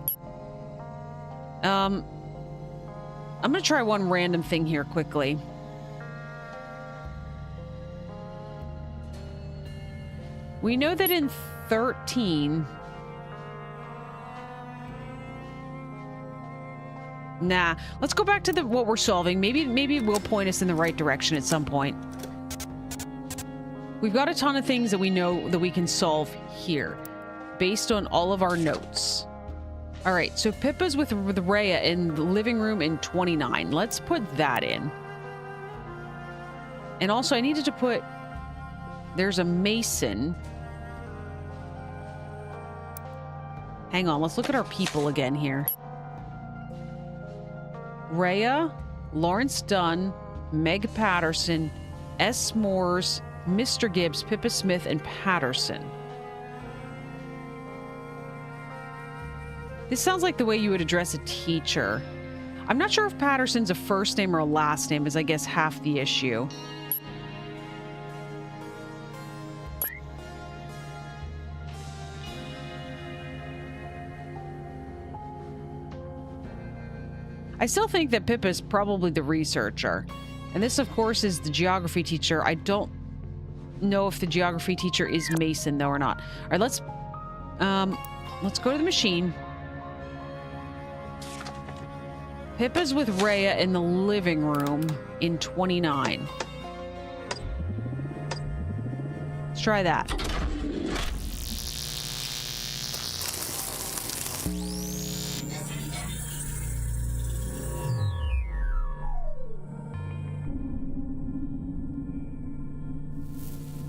I'm going to try one random thing here quickly. We know that in 13... Nah, let's go back to what we're solving. Maybe it will point us in the right direction at some point. We've got a ton of things that we know that we can solve here, based on all of our notes. All right, so Pippa's with Rhea in the living room in 29. Let's put that in. And also, I needed to put... There's a Mason. Hang on, let's look at our people again here. Rhea, Lawrence Dunn, Meg Patterson, S. Moores, Mr. Gibbs, Pippa Smith, and Patterson. This sounds like the way you would address a teacher. I'm not sure if Patterson's a first name or a last name, is I guess half the issue. I still think that Pippa's probably the researcher. And this, of course, is the geography teacher. I don't know if the geography teacher is Mason, though, or not. All right, let's go to the machine. Pippa's with Rhea in the living room in 29. Let's try that.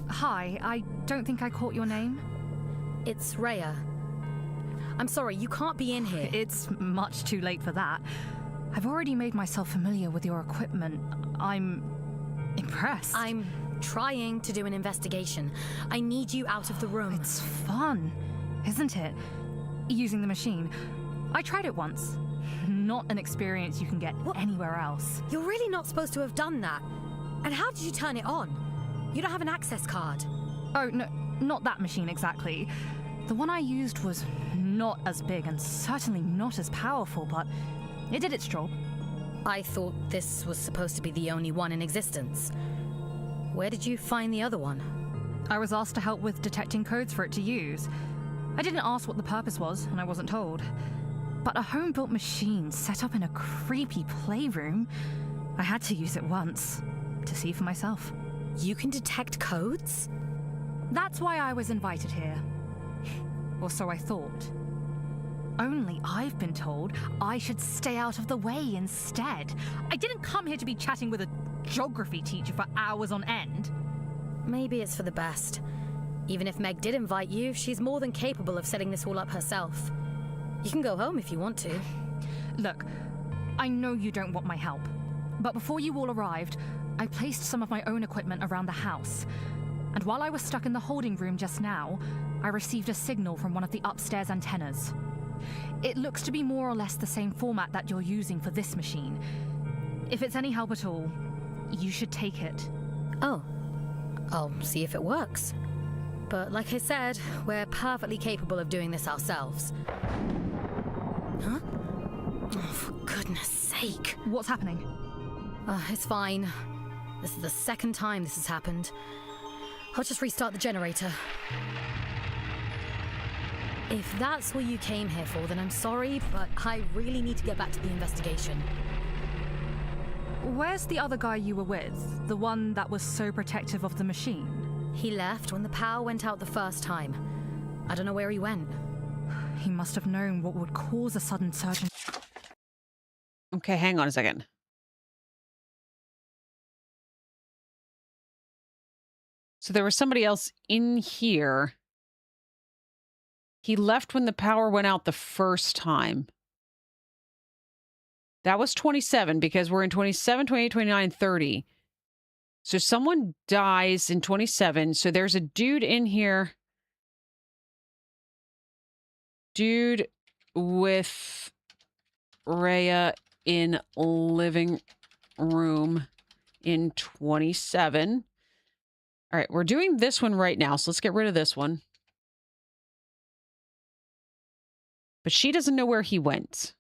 Hi, I don't think I caught your name. It's Rhea. I'm sorry, you can't be in here. It's much too late for that. I've already made myself familiar with your equipment. I'm impressed. I'm trying to do an investigation. I need you out of the room. It's fun, isn't it? Using the machine. I tried it once. Not an experience you can get anywhere else. You're really not supposed to have done that. And how did you turn it on? You don't have an access card. Oh, no, not that machine exactly. The one I used was not as big and certainly not as powerful, but it did its job. I thought this was supposed to be the only one in existence. Where did you find the other one? I was asked to help with detecting codes for it to use. I didn't ask what the purpose was, and I wasn't told. But a home-built machine set up in a creepy playroom, I had to use it once, to see for myself. You can detect codes? That's why I was invited here. Or so I thought. Only I've been told I should stay out of the way instead. I didn't come here to be chatting with a geography teacher for hours on end. Maybe it's for the best. Even if Meg did invite you, she's more than capable of setting this all up herself. You can go home if you want to. Look, I know you don't want my help, but before you all arrived, I placed some of my own equipment around the house. And while I was stuck in the holding room just now, I received a signal from one of the upstairs antennas. It looks to be more or less the same format that you're using for this machine. If it's any help at all, you should take it. Oh, I'll see if it works. But like I said, we're perfectly capable of doing this ourselves. Huh? Oh, for goodness sake. What's happening? It's fine. This is the second time this has happened. I'll just restart the generator. If that's what you came here for, then I'm sorry, but I really need to get back to the investigation. Where's the other guy you were with? The one that was so protective of the machine? He left when the power went out the first time. I don't know where he went. He must have known what would cause a sudden surge in... Okay, hang on a second. So there was somebody else in here. He left when the power went out the first time. That was 27 because we're in 27, 28, 29, 30. So someone dies in 27. So there's a dude in here. Dude with Rhea in living room in 27. All right, we're doing this one right now. So let's get rid of this one. But she doesn't know where he went.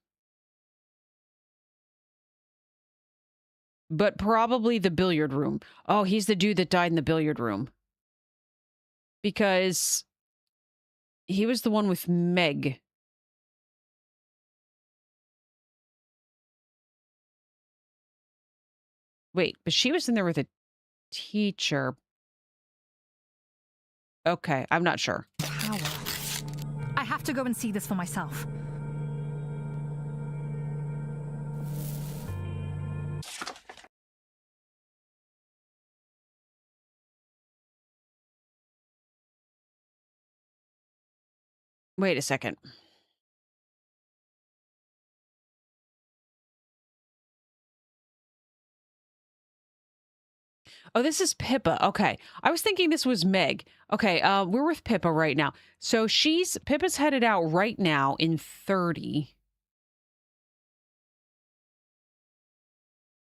But probably the billiard room. Oh, he's the dude that died in the billiard room. Because he was the one with Meg. Wait, but she was in there with a teacher. Okay, I'm not sure. Power. I have to go and see this for myself. Wait a second. Oh, this is Pippa. Okay. I was thinking this was Meg. Okay, we're with Pippa right now. So Pippa's headed out right now in 30.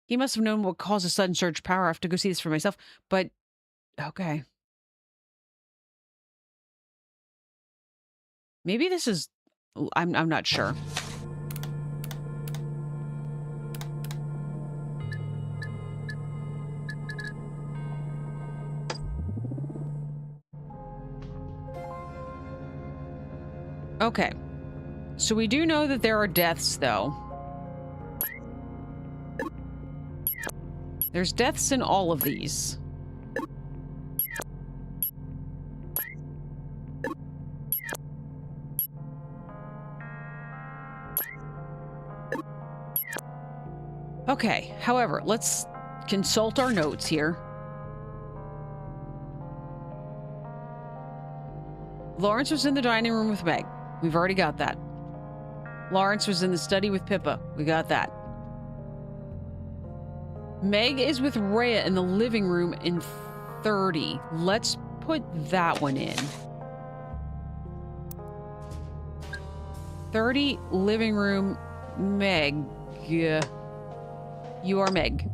He must have known what caused a sudden surge of power. I have to go see this for myself. But, okay. Maybe this is... I'm not sure. Okay. So we do know that there are deaths, though. There's deaths in all of these. Okay, however, let's consult our notes here. Lawrence was in the dining room with Meg. We've already got that. Lawrence was in the study with Pippa. We got that. Meg is with Rhea in the living room in 30. Let's put that one in. 30, living room, Meg. Yeah. You are Meg.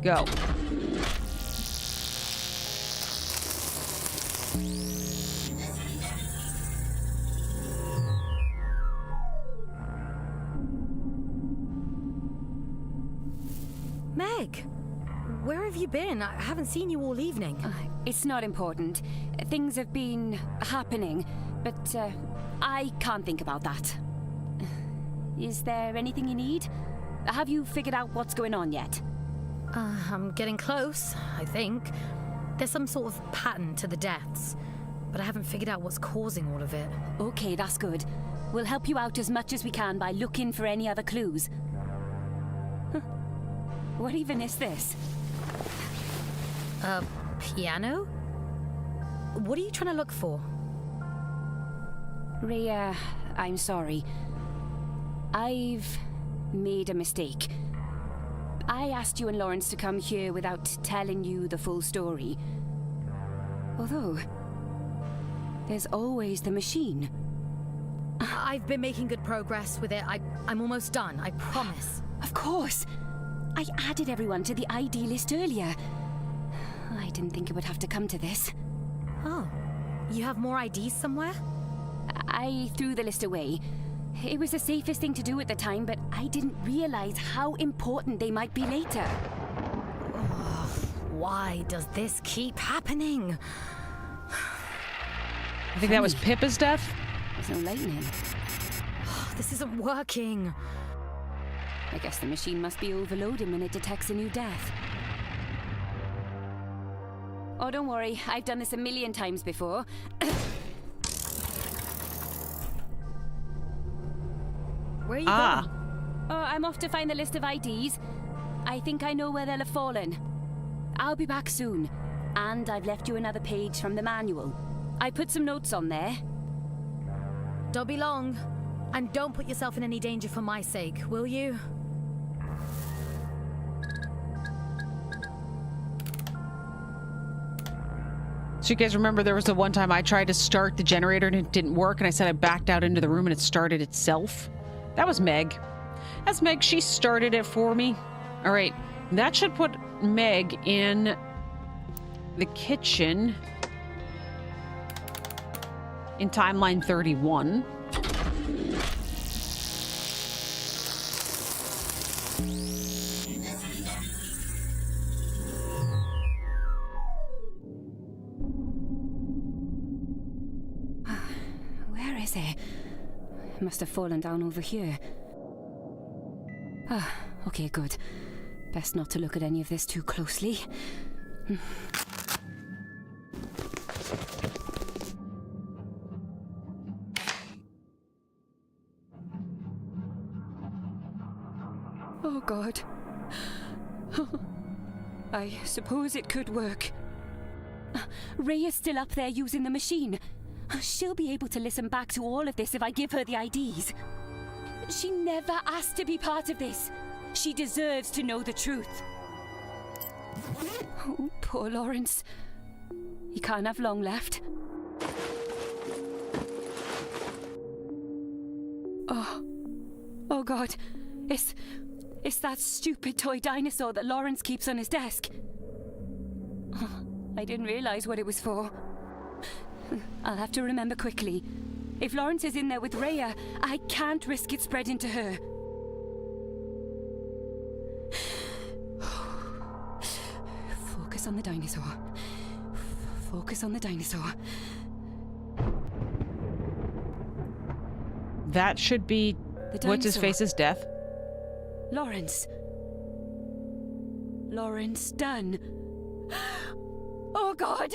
Go. Meg, where have you been? I haven't seen you all evening. It's not important. Things have been happening, but I can't think about that. Is there anything you need? Have you figured out what's going on yet? I'm getting close, I think. There's some sort of pattern to the deaths, but I haven't figured out what's causing all of it. Okay, that's good. We'll help you out as much as we can by looking for any other clues. Huh. What even is this? A piano? What are you trying to look for? Rhea, I'm sorry. I've made a mistake. I asked you and Lawrence to come here without telling you the full story. Although, there's always the machine. I've been making good progress with it. I'm almost done, I promise. Of course! I added everyone to the ID list earlier. I didn't think it would have to come to this. Oh, you have more IDs somewhere? I threw the list away. It was the safest thing to do at the time, but I didn't realize how important they might be later. Oh, why does this keep happening? I think that was Pippa's death? There's no lightning. This isn't working. I guess the machine must be overloading when it detects a new death. Oh, don't worry. I've done this a million times before. Where are you going? Oh, I'm off to find the list of IDs. I think I know where they'll have fallen. I'll be back soon. And I've left you another page from the manual. I put some notes on there. Don't be long. And don't put yourself in any danger for my sake, will you? So you guys remember there was the one time I tried to start the generator and it didn't work, and I said I backed out into the room and it started itself? That was Meg. That's Meg. She started it for me. All right. That should put Meg in the kitchen in timeline 31. Where is it? It must have fallen down over here. Ah, okay, good. Best not to look at any of this too closely. Oh, God. I suppose it could work. Ray is still up there using the machine. She'll be able to listen back to all of this if I give her the IDs. She never asked to be part of this. She deserves to know the truth. Oh, poor Lawrence. He can't have long left. Oh God. It's that stupid toy dinosaur that Lawrence keeps on his desk. I didn't realize what it was for. I'll have to remember quickly. If Lawrence is in there with Rhea, I can't risk it spreading to her. Focus on the dinosaur. Focus on the dinosaur. That should be what's his face's death. Lawrence. Lawrence Dunn. Oh God!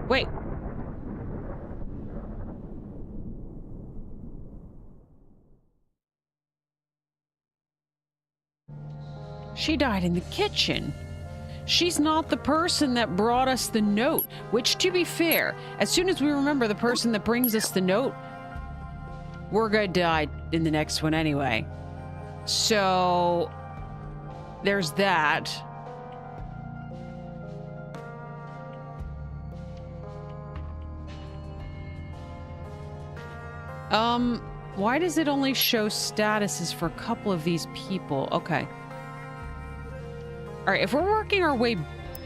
Wait. She died in the kitchen. she's not the person that brought us the note, which, to be fair, as soon as we remember the person that brings us the note, we're gonna die in the next one anyway. So, there's that. Why does it only show statuses for a couple of these people? Okay. All right, if we're working our way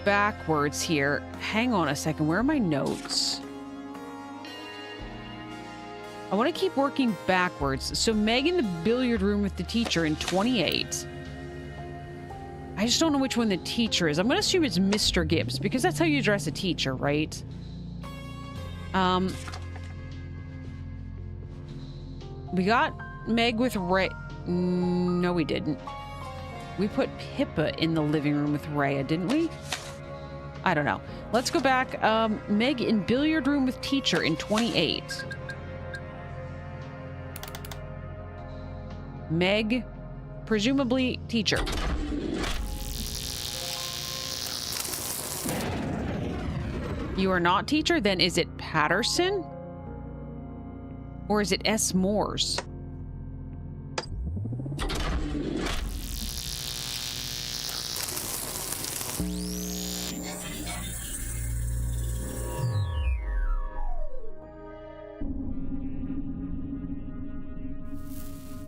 backwards here, hang on a second. Where are my notes? I want to keep working backwards. So Meg in the billiard room with the teacher in 28. I just don't know which one the teacher is. I'm going to assume it's Mr. Gibbs because that's how you address a teacher, right? We got Meg with Ray. No, we didn't. We put Pippa in the living room with Rhea, didn't we? I don't know. Let's go back. Meg in billiard room with teacher in 28. Meg, presumably teacher. You are not teacher? Then is it Patterson? Or is it S. Moores?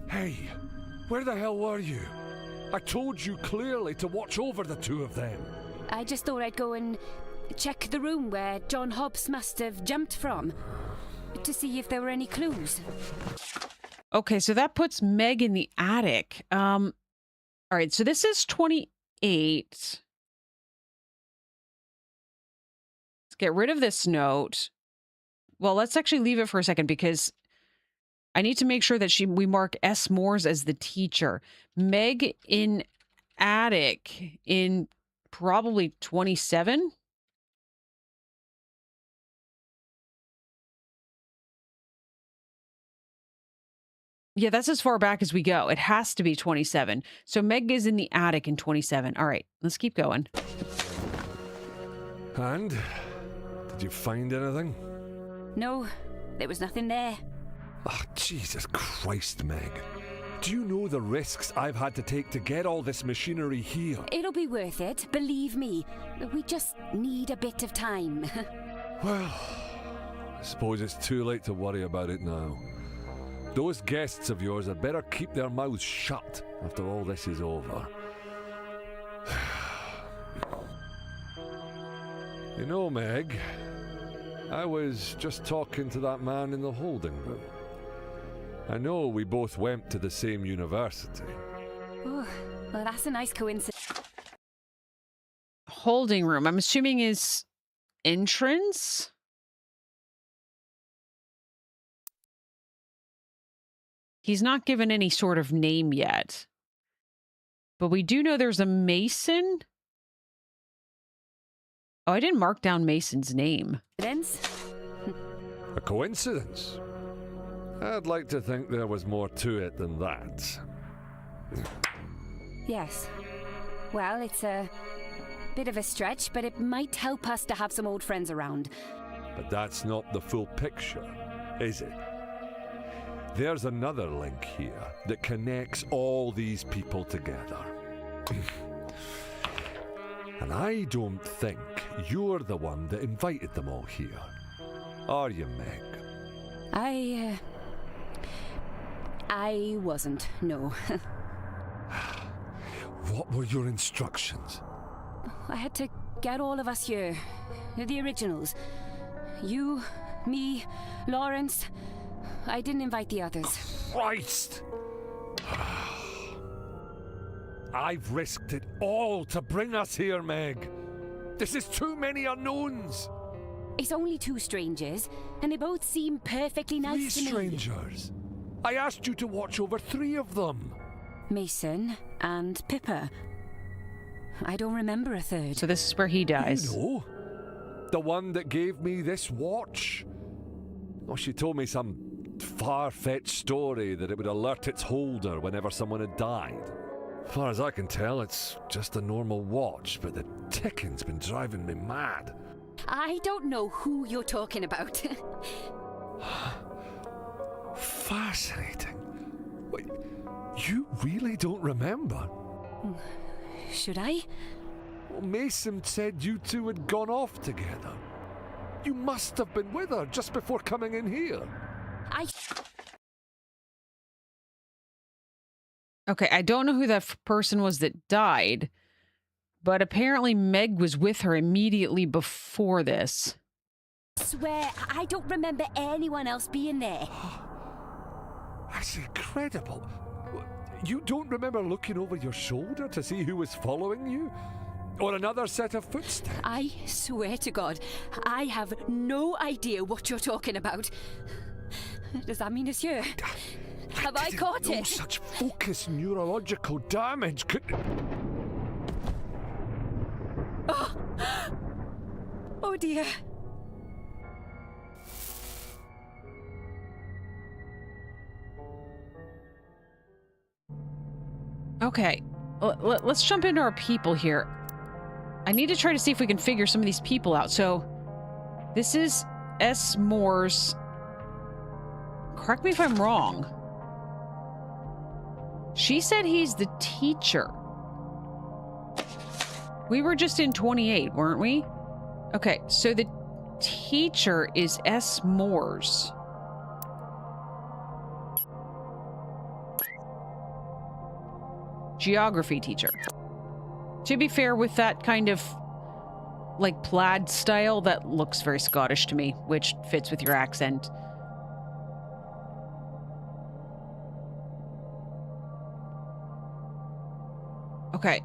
Hey, where the hell were you? I told you clearly to watch over the two of them. I just thought I'd go and check the room where John Hobbs must have jumped from, to see if there were any clues. Okay, so that puts Meg in the attic. All right, so this is 28. Let's get rid of this note. Well, let's actually leave it for a second because I need to make sure that we mark S. Moores as the teacher. Meg in attic in probably 27. Yeah, that's as far back as we go. It has to be 27. So Meg is in the attic in 27. All right, let's keep going. And? Did you find anything? No, there was nothing there. Oh, Jesus Christ, Meg. Do you know the risks I've had to take to get all this machinery here? It'll be worth it, believe me. We just need a bit of time. Well, I suppose it's too late to worry about it now. Those guests of yours had better keep their mouths shut after all this is over. You know, Meg, I was just talking to that man in the holding room. I know we both went to the same university. Oh, well, that's a nice coincidence. Holding room, I'm assuming is entrance? He's not given any sort of name yet. But we do know there's a Mason. Oh, I didn't mark down Mason's name. A coincidence? I'd like to think there was more to it than that. Yes. Well, it's a bit of a stretch, but it might help us to have some old friends around. But that's not the full picture, is it? There's another link here that connects all these people together. And I don't think you're the one that invited them all here. Are you, Meg? I wasn't, no. What were your instructions? I had to get all of us here. The originals. You, me, Lawrence. I didn't invite the others. Christ! I've risked it all to bring us here, Meg. This is too many unknowns. It's only two strangers, and they both seem perfectly nice to me. 3 strangers? I asked you to watch over 3 of them. Mason and Pippa. I don't remember a third. So this is where he dies. You know? The one that gave me this watch. Oh, she told me some far-fetched story that it would alert its holder whenever someone had died. As far as I can tell, it's just a normal watch, but the ticking's been driving me mad. I don't know who you're talking about. Fascinating. Wait, you really don't remember? Should I? Well, Mason said you two had gone off together. You must have been with her just before coming in here. Okay, I don't know who that person was that died, but apparently Meg was with her immediately before this. Swear, I don't remember anyone else being there. That's incredible. You don't remember looking over your shoulder to see who was following you? Or another set of footsteps? I swear to God, I have no idea what you're talking about. Does that mean it's you? Have I caught no it? Such focused neurological damage could... Oh dear. Okay, let's jump into our people here. I need to try to see if we can figure some of these people out. So, this is S. Moore's... Correct me if I'm wrong. She said he's the teacher. We were just in 28, weren't we? Okay, so the teacher is S. Moore's. Geography teacher. To be fair, with that kind of like plaid style, that looks very Scottish to me, which fits with your accent. Okay.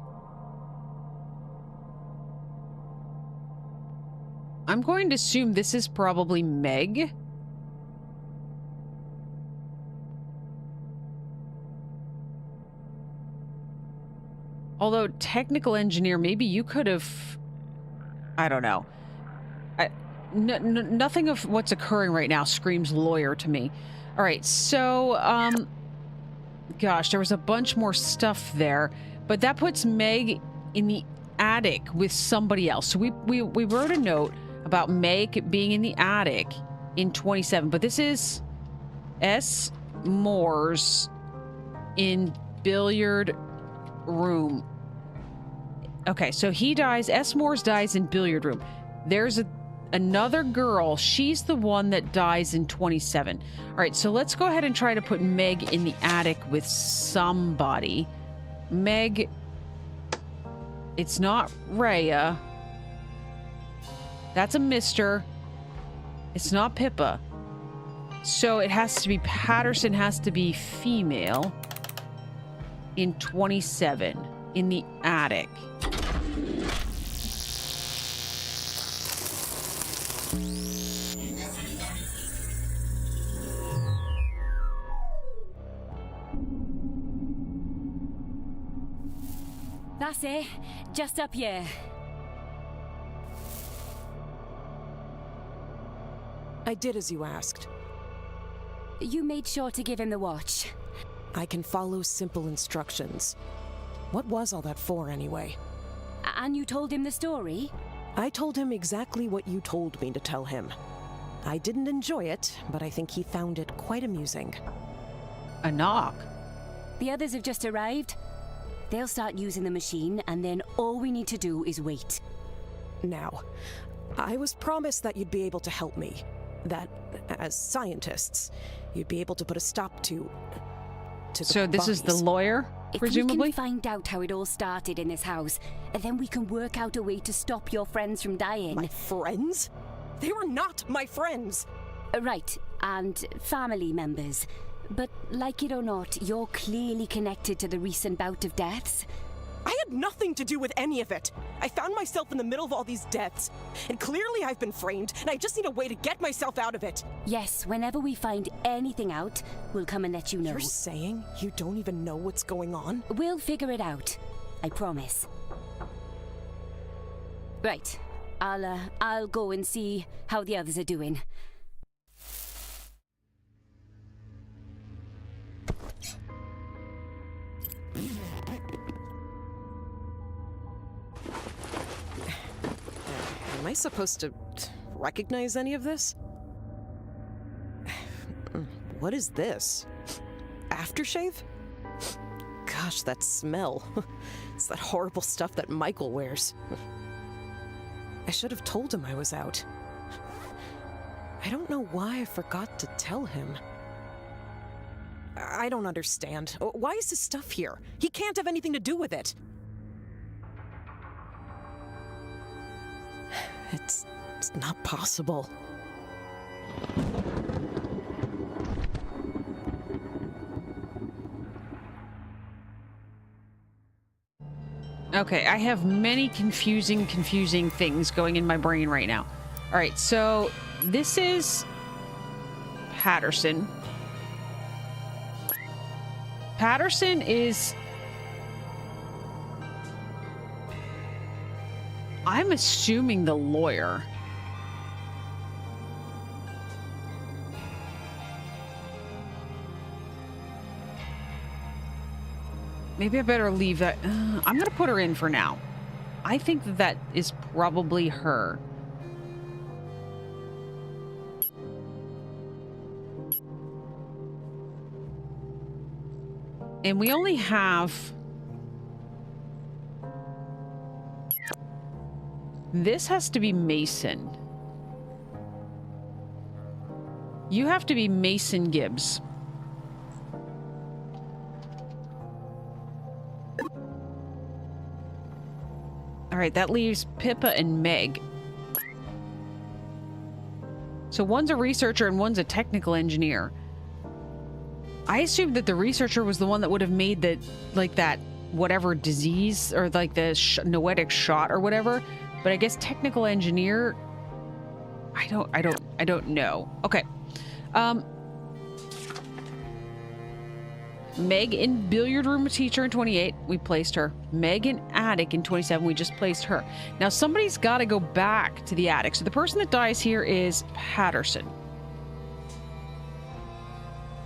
I'm going to assume this is probably Meg. Although, technical engineer, maybe you could have... I don't know. Nothing of what's occurring right now screams lawyer to me. All right, so, gosh, there was a bunch more stuff there. But that puts Meg in the attic with somebody else. So we wrote a note about Meg being in the attic in 27. But this is S. Moore's in billiard room. Okay, so he dies. S. Moore's dies in billiard room. There's another girl. She's the one that dies in 27. All right, so let's go ahead and try to put Meg in the attic with somebody. Meg. It's not Rhea. That's a Mr. It's not Pippa. So it has to be Patterson, has to be female in 27 in the attic. That's it. Just up here. I did as you asked. You made sure to give him the watch. I can follow simple instructions. What was all that for, anyway? And you told him the story? I told him exactly what you told me to tell him. I didn't enjoy it, but I think he found it quite amusing. A knock. The others have just arrived. They'll start using the machine, and then all we need to do is wait. Now, I was promised that you'd be able to help me. That, as scientists, you'd be able to put a stop to the So this is the bodies. lawyer, presumably? If we can find out how it all started in this house, then we can work out a way to stop your friends from dying. My friends? They were not my friends! Right, and family members. But like it or not, you're clearly connected to the recent bout of deaths. I had nothing to do with any of it. I found myself in the middle of all these deaths. And clearly I've been framed, and I just need a way to get myself out of it. Yes, whenever we find anything out, we'll come and let you know. You're saying you don't even know what's going on? We'll figure it out. I promise. Right. I'll go and see how the others are doing. I supposed to recognize any of this? What is this? Aftershave? Gosh, that smell. It's that horrible stuff that Michael wears. I should have told him I was out. I don't know why I forgot to tell him. I don't understand. Why is his stuff here? He can't have anything to do with it. It's not possible. Okay, I have many confusing things going in my brain right now. All right, so this is Patterson. Patterson is... I'm assuming the lawyer. Maybe I better leave that. I'm going to put her in for now. I think that is probably her. And we only have... This has to be Mason. You have to be Mason Gibbs. All right, that leaves Pippa and Meg. So one's a researcher and one's a technical engineer. I assumed that the researcher was the one that would have made the, like, that whatever disease or like the noetic shot or whatever. But I guess technical engineer, I don't know. Okay. Meg in billiard room teacher in 28, we placed her. Meg in attic in 27, we just placed her. Now somebody's got to go back to the attic. So the person that dies here is Patterson.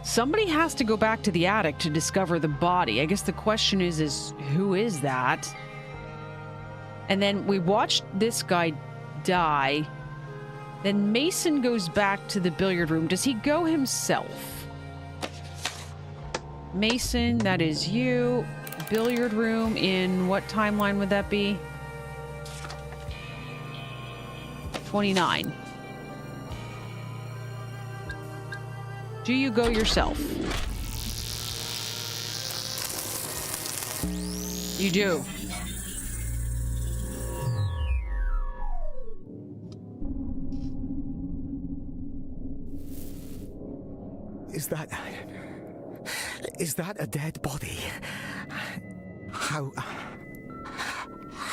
Somebody has to go back to the attic to discover the body. I guess the question is who is that? And then we watched this guy die. Then Mason goes back to the billiard room. Does he go himself? Mason, that is you. Billiard room in what timeline would that be? 29. Do you go yourself? You do. Is that a dead body? How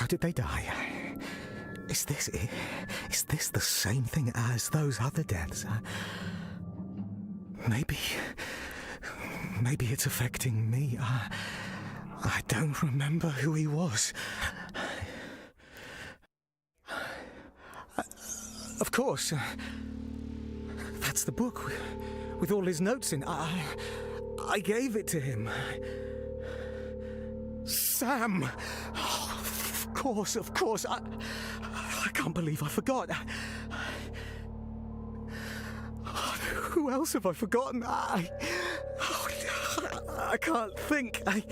did they die? Is this the same thing as those other deaths? Maybe it's affecting me. I don't remember who he was. Of course. That's the book with all his notes in. I gave it to him. Sam! Oh, of course. I can't believe I forgot. Who else have I forgotten? I can't think. I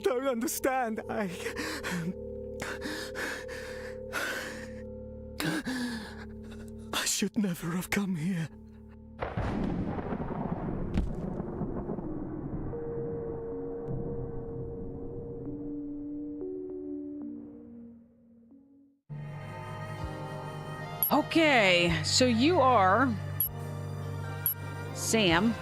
don't understand. I should never have come here. Okay, so you are Sam.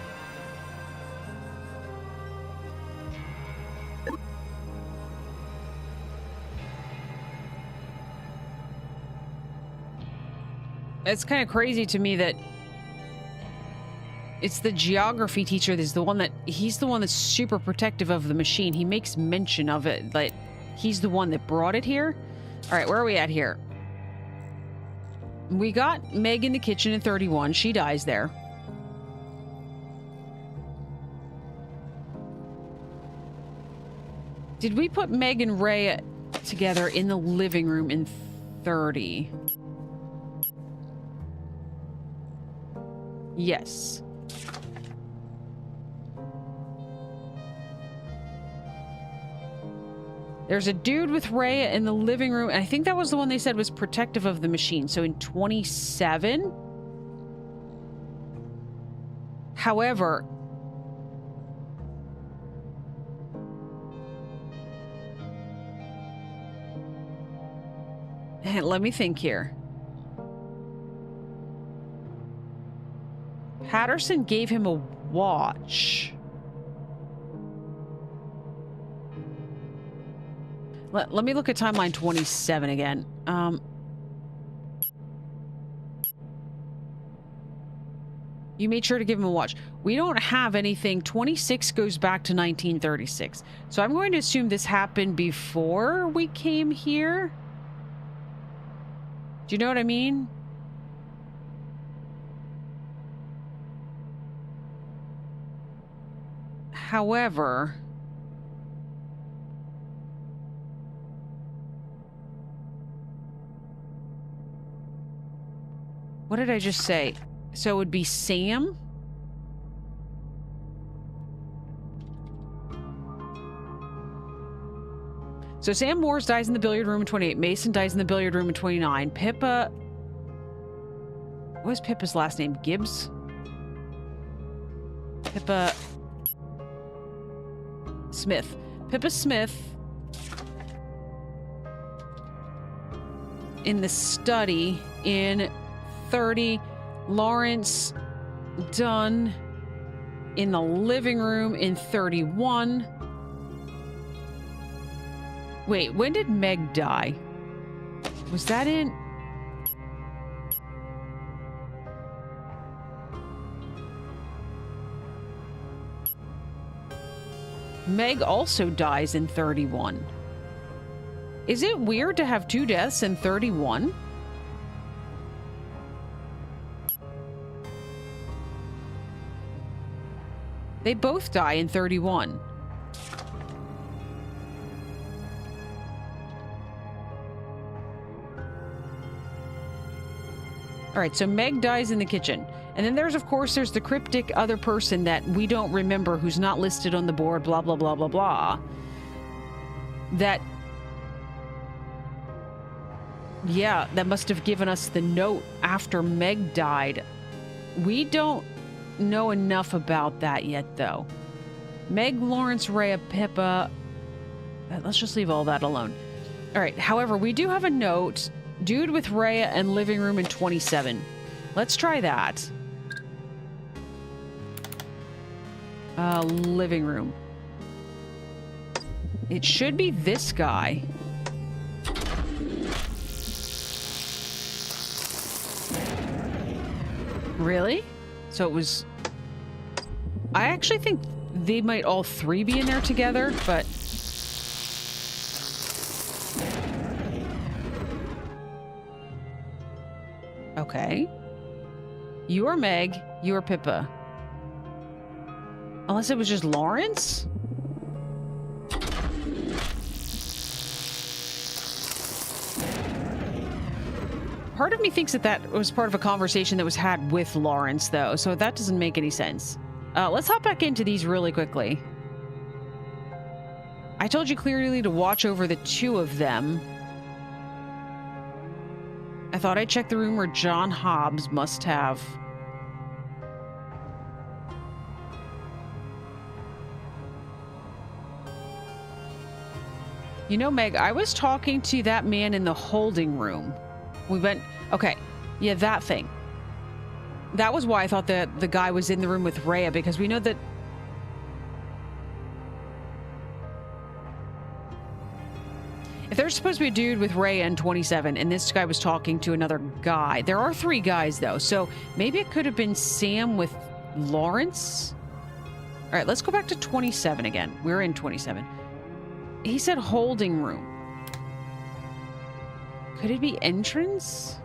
It's kind of crazy to me that it's the geography teacher he's the one that's super protective of the machine. He makes mention of it, like he's the one that brought it here. All right, where are we at here? We got Meg in the kitchen in 31. She dies there. Did we put Meg and Rhea together in the living room in 30? Yes. There's a dude with Rhea in the living room, and I think that was the one they said was protective of the machine. So in 27. However, let me think here. Patterson gave him a watch. Let me look at timeline 27 again. You made sure to give him a watch. We don't have anything. 26 goes back to 1936. So I'm going to assume this happened before we came here. Do you know what I mean? However, what did I just say? So it would be Sam? So Sam Moores dies in the billiard room in 28. Mason dies in the billiard room in 29. Pippa... What was Pippa's last name? Gibbs? Pippa... Smith. Pippa Smith... in the study in 30. Lawrence Dunn in the living room in 31. Wait, when did Meg die? Was that in... Meg also dies in 31. Is it weird to have 2 deaths in 31? They both die in 31. All right, so Meg dies in the kitchen. And then there's, of course, there's the cryptic other person that we don't remember who's not listed on the board, blah, blah, blah, blah, blah. That, yeah, that must have given us the note after Meg died. We don't know enough about that yet, though. Meg, Lawrence, Rhea, Pippa. Let's just leave all that alone. All right, however, we do have a note. Dude with Rhea and living room in 27. Let's try that. Living room. It should be this guy. Really? So it was... I actually think they might all 3 be in there together, but... Okay. You are Meg, you are Pippa. Unless it was just Lawrence? Part of me thinks that that was part of a conversation that was had with Lawrence, though, so that doesn't make any sense. Let's hop back into these really quickly. I told you clearly to watch over the 2 of them. I thought I'd check the room where John Hobbs must have... You know, Meg, I was talking to that man in the holding room. We went... Okay. Yeah, that thing. That was why I thought that the guy was in the room with Rhea, because we know that... If there's supposed to be a dude with Rhea in 27, and this guy was talking to another guy... There are 3 guys, though, so maybe it could have been Sam with Lawrence? All right, let's go back to 27 again. We're in 27. He said holding room. Could it be entrance?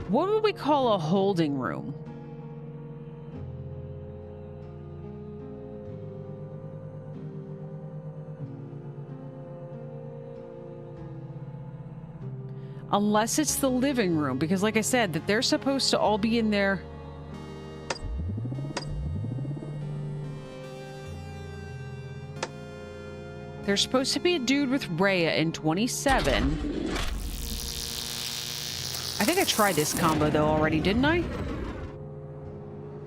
What would we call a holding room? Unless it's the living room, because like I said, that they're supposed to all be in there. There's supposed to be a dude with Rhea in 27. I think I tried this combo though already, didn't I?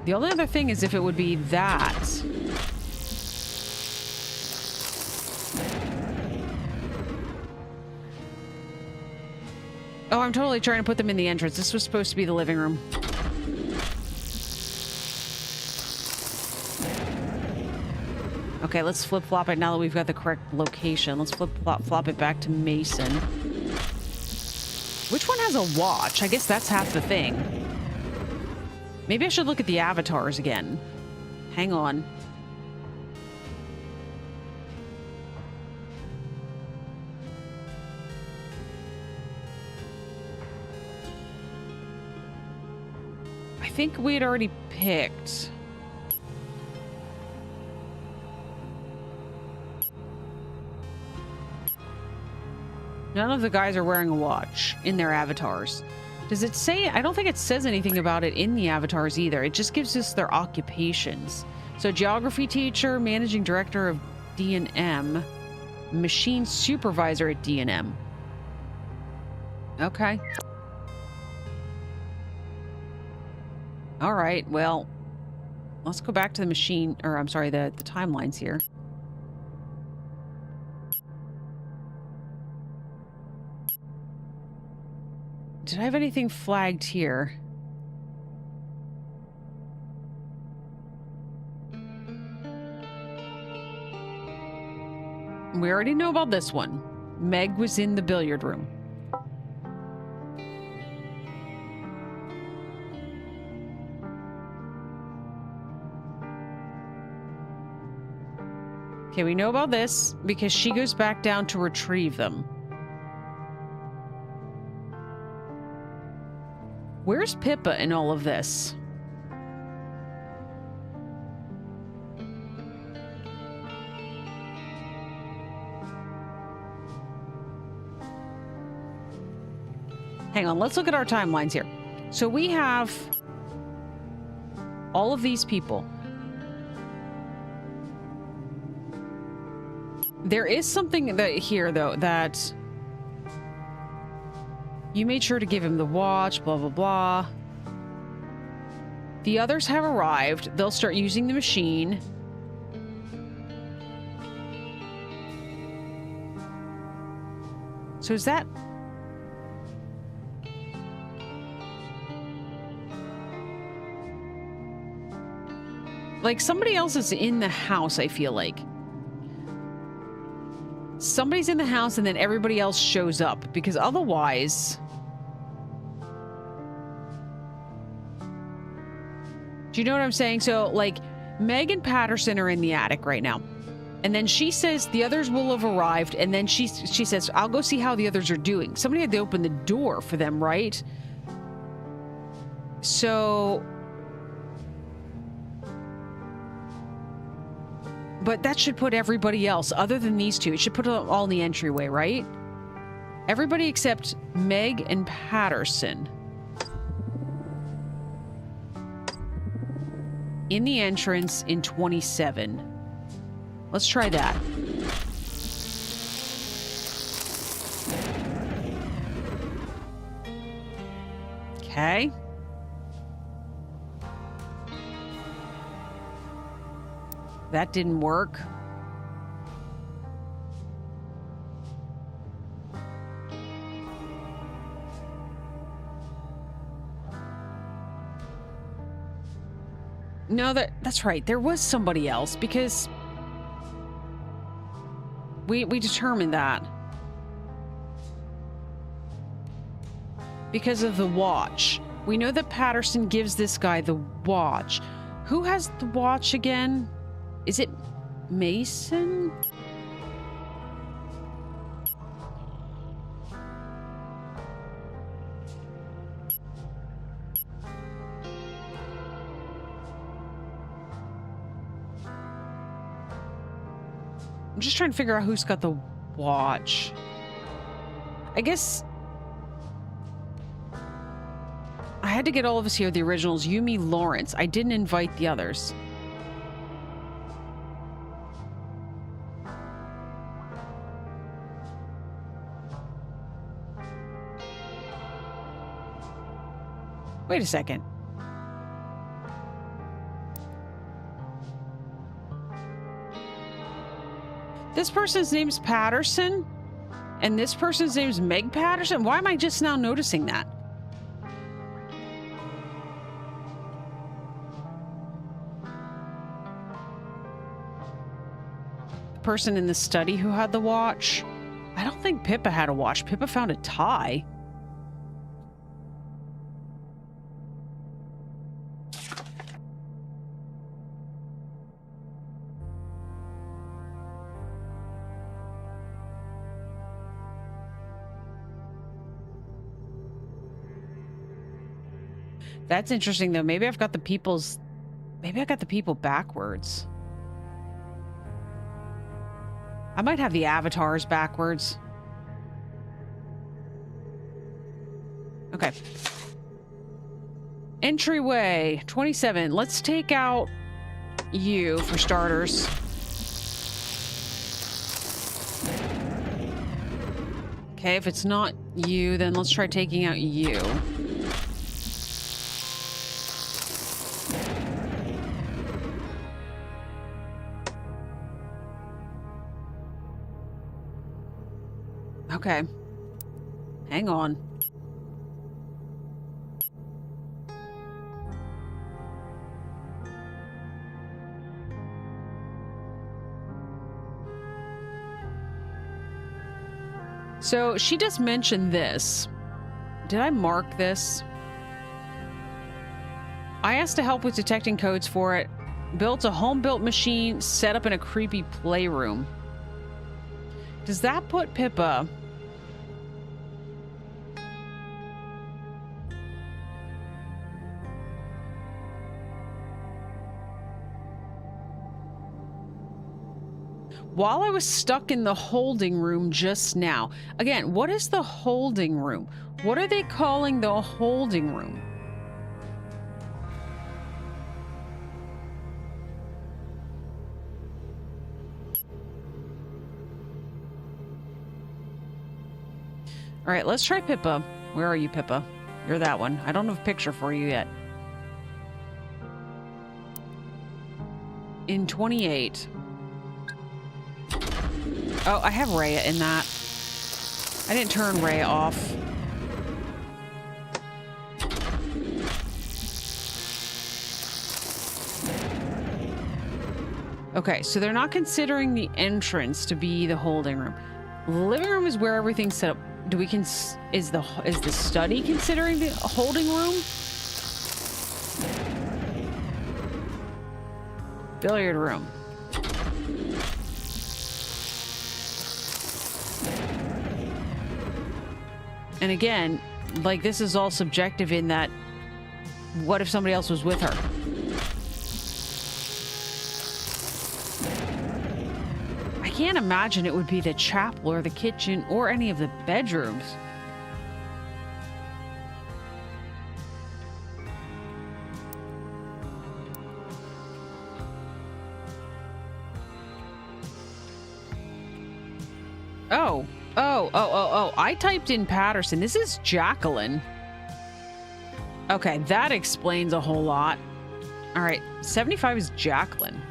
The only other thing is if it would be that. Oh, I'm totally trying to put them in the entrance. This was supposed to be the living room. Okay, let's flip-flop it now that we've got the correct location. Let's flip-flop it back to Mason. Which one has a watch? I guess that's half the thing. Maybe I should look at the avatars again. Hang on. I think we had already picked. None of the guys are wearing a watch in their avatars. Does it say? I don't think it says anything about it in the avatars either. It just gives us their occupations. So geography teacher, managing director of D&M, machine supervisor at D&M. Okay. All right, well, let's go back to the machine, or I'm sorry, the timelines here. Did I have anything flagged here? We already know about this one. Meg was in the billiard room. Okay, we know about this because she goes back down to retrieve them. Where's Pippa in all of this? Hang on, let's look at our timelines here. So we have all of these people. There is something that here, though, that you made sure to give him the watch, blah, blah, blah. The others have arrived. They'll start using the machine. So is that... like, somebody else is in the house, I feel like. Somebody's in the house and then everybody else shows up, because otherwise... do you know what I'm saying? So, like, Meg and Patterson are in the attic right now. And then she says the others will have arrived, and then she says, I'll go see how the others are doing. Somebody had to open the door for them, right? So... but that should put everybody else, other than these two, it should put them all in the entryway, right? Everybody except Meg and Patterson. In the entrance in 27. Let's try that. Okay. That didn't work. No, that's right. There was somebody else, because we determined that. Because of the watch. We know that Patterson gives this guy the watch. Who has the watch again? Is it Mason? I'm just trying to figure out who's got the watch. I guess had to get all of us here, the originals. Yumi, Lawrence. I didn't invite the others. Wait a second. This person's name's Patterson, and this person's name's Meg Patterson. Why am I just now noticing that? The person in the study who had the watch. I don't think Pippa had a watch. Pippa found a tie. That's interesting, though. Maybe I've got the people's... Maybe I got the people backwards. I might have the avatars backwards. Okay. Entryway, 27. Let's take out you, for starters. Okay, if it's not you, then let's try taking out you. Okay. Hang on. So she just mentioned this. Did I mark this? I asked to help with detecting codes for it. Built a home-built machine set up in a creepy playroom. Does that put Pippa... While I was stuck in the holding room just now. Again, what is the holding room? What are they calling the holding room? All right, let's try Pippa. Where are you, Pippa? You're that one. I don't have a picture for you yet. In 28. Oh, I have Rhea in that. I didn't turn Rhea off. Okay, so they're not considering the entrance to be the holding room. The living room is where everything's set up. Do we is the study considering the holding room? Billiard room. And again, like, this is all subjective in that, what if somebody else was with her? I can't imagine it would be the chapel or the kitchen or any of the bedrooms. Oh, I typed in Patterson. This is Jacqueline. Okay, that explains a whole lot. All right, 75 is Jacqueline.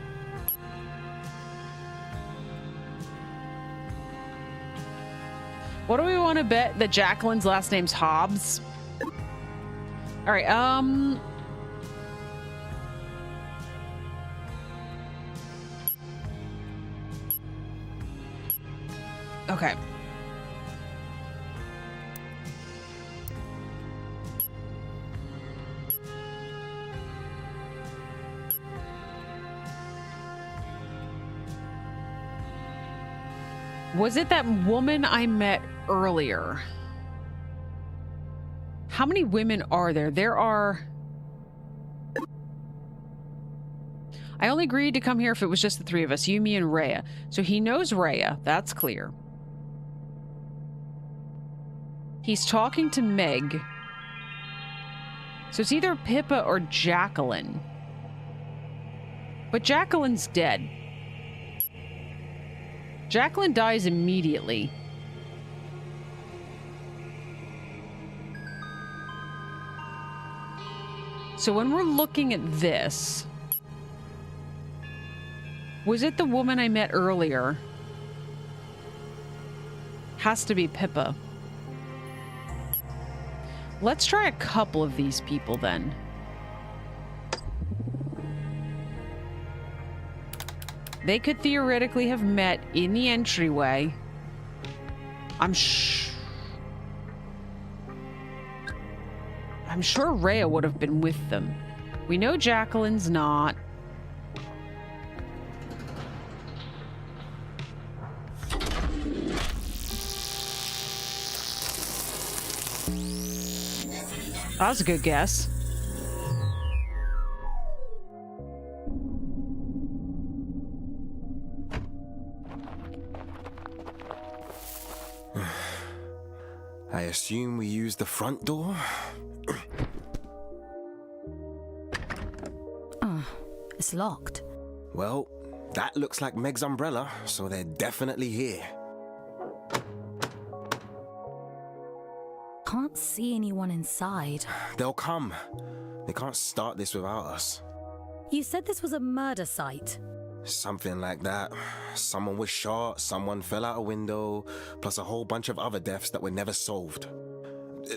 What do we want to bet that Jacqueline's last name's Hobbs? All right, okay. Was it that woman I met earlier? How many women are there? There are... I only agreed to come here if it was just the three of us, Yumi and Rhea. So he knows Rhea, that's clear. He's talking to Meg. So it's either Pippa or Jacqueline. But Jacqueline's dead. Jacqueline dies immediately. So when we're looking at this, was it the woman I met earlier? Has to be Pippa. Let's try a couple of these people then. They could theoretically have met in the entryway. I'm sure Rhea would have been with them. We know Jacqueline's not. That was a good guess. I assume we use the front door? It's locked. Well, that looks like Meg's umbrella, so they're definitely here. Can't see anyone inside. They'll come. They can't start this without us. You said this was a murder site. Something like that. Someone was shot, someone fell out a window, plus a whole bunch of other deaths that were never solved.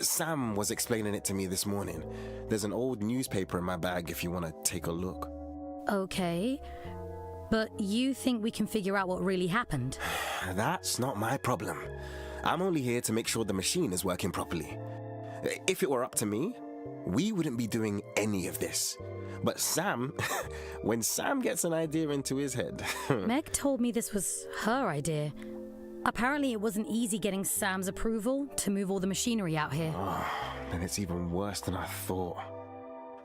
Sam was explaining it to me this morning. There's an old newspaper in my bag if you want to take a look. Okay, but you think we can figure out what really happened? That's not my problem. I'm only here to make sure the machine is working properly. If it were up to me, we wouldn't be doing any of this. But Sam, when Sam gets an idea into his head... Meg told me this was her idea. Apparently it wasn't easy getting Sam's approval to move all the machinery out here. Oh, and it's even worse than I thought.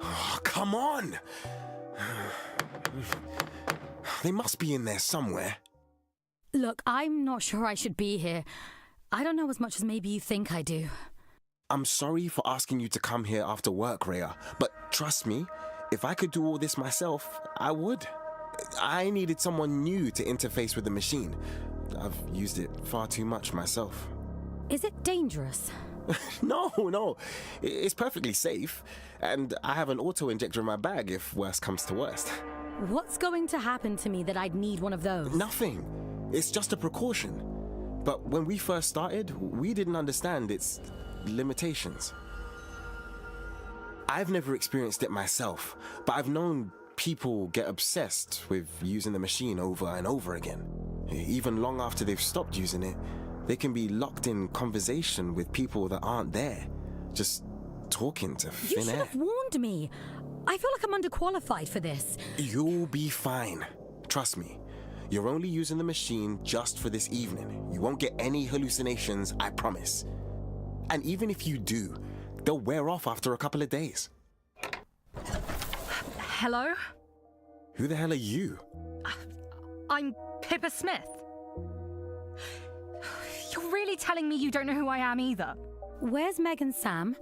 Oh, come on! They must be in there somewhere. Look, I'm not sure I should be here. I don't know as much as maybe you think I do. I'm sorry for asking you to come here after work, Rhea, but trust me, if I could do all this myself, I would. I needed someone new to interface with the machine. I've used it far too much myself. Is it dangerous? No. It's perfectly safe. And I have an auto-injector in my bag if worst comes to worst. What's going to happen to me that I'd need one of those? Nothing. It's just a precaution. But when we first started, we didn't understand its limitations. I've never experienced it myself, but I've known people get obsessed with using the machine over and over again. Even long after they've stopped using it, they can be locked in conversation with people that aren't there, just talking to thin air. You should have warned me. I feel like I'm underqualified for this. You'll be fine. Trust me. You're only using the machine just for this evening. You won't get any hallucinations, I promise. And even if you do, they'll wear off after a couple of days. Hello? Who the hell are you? I'm Pippa Smith. You're really telling me you don't know who I am either? Where's Meg and Sam?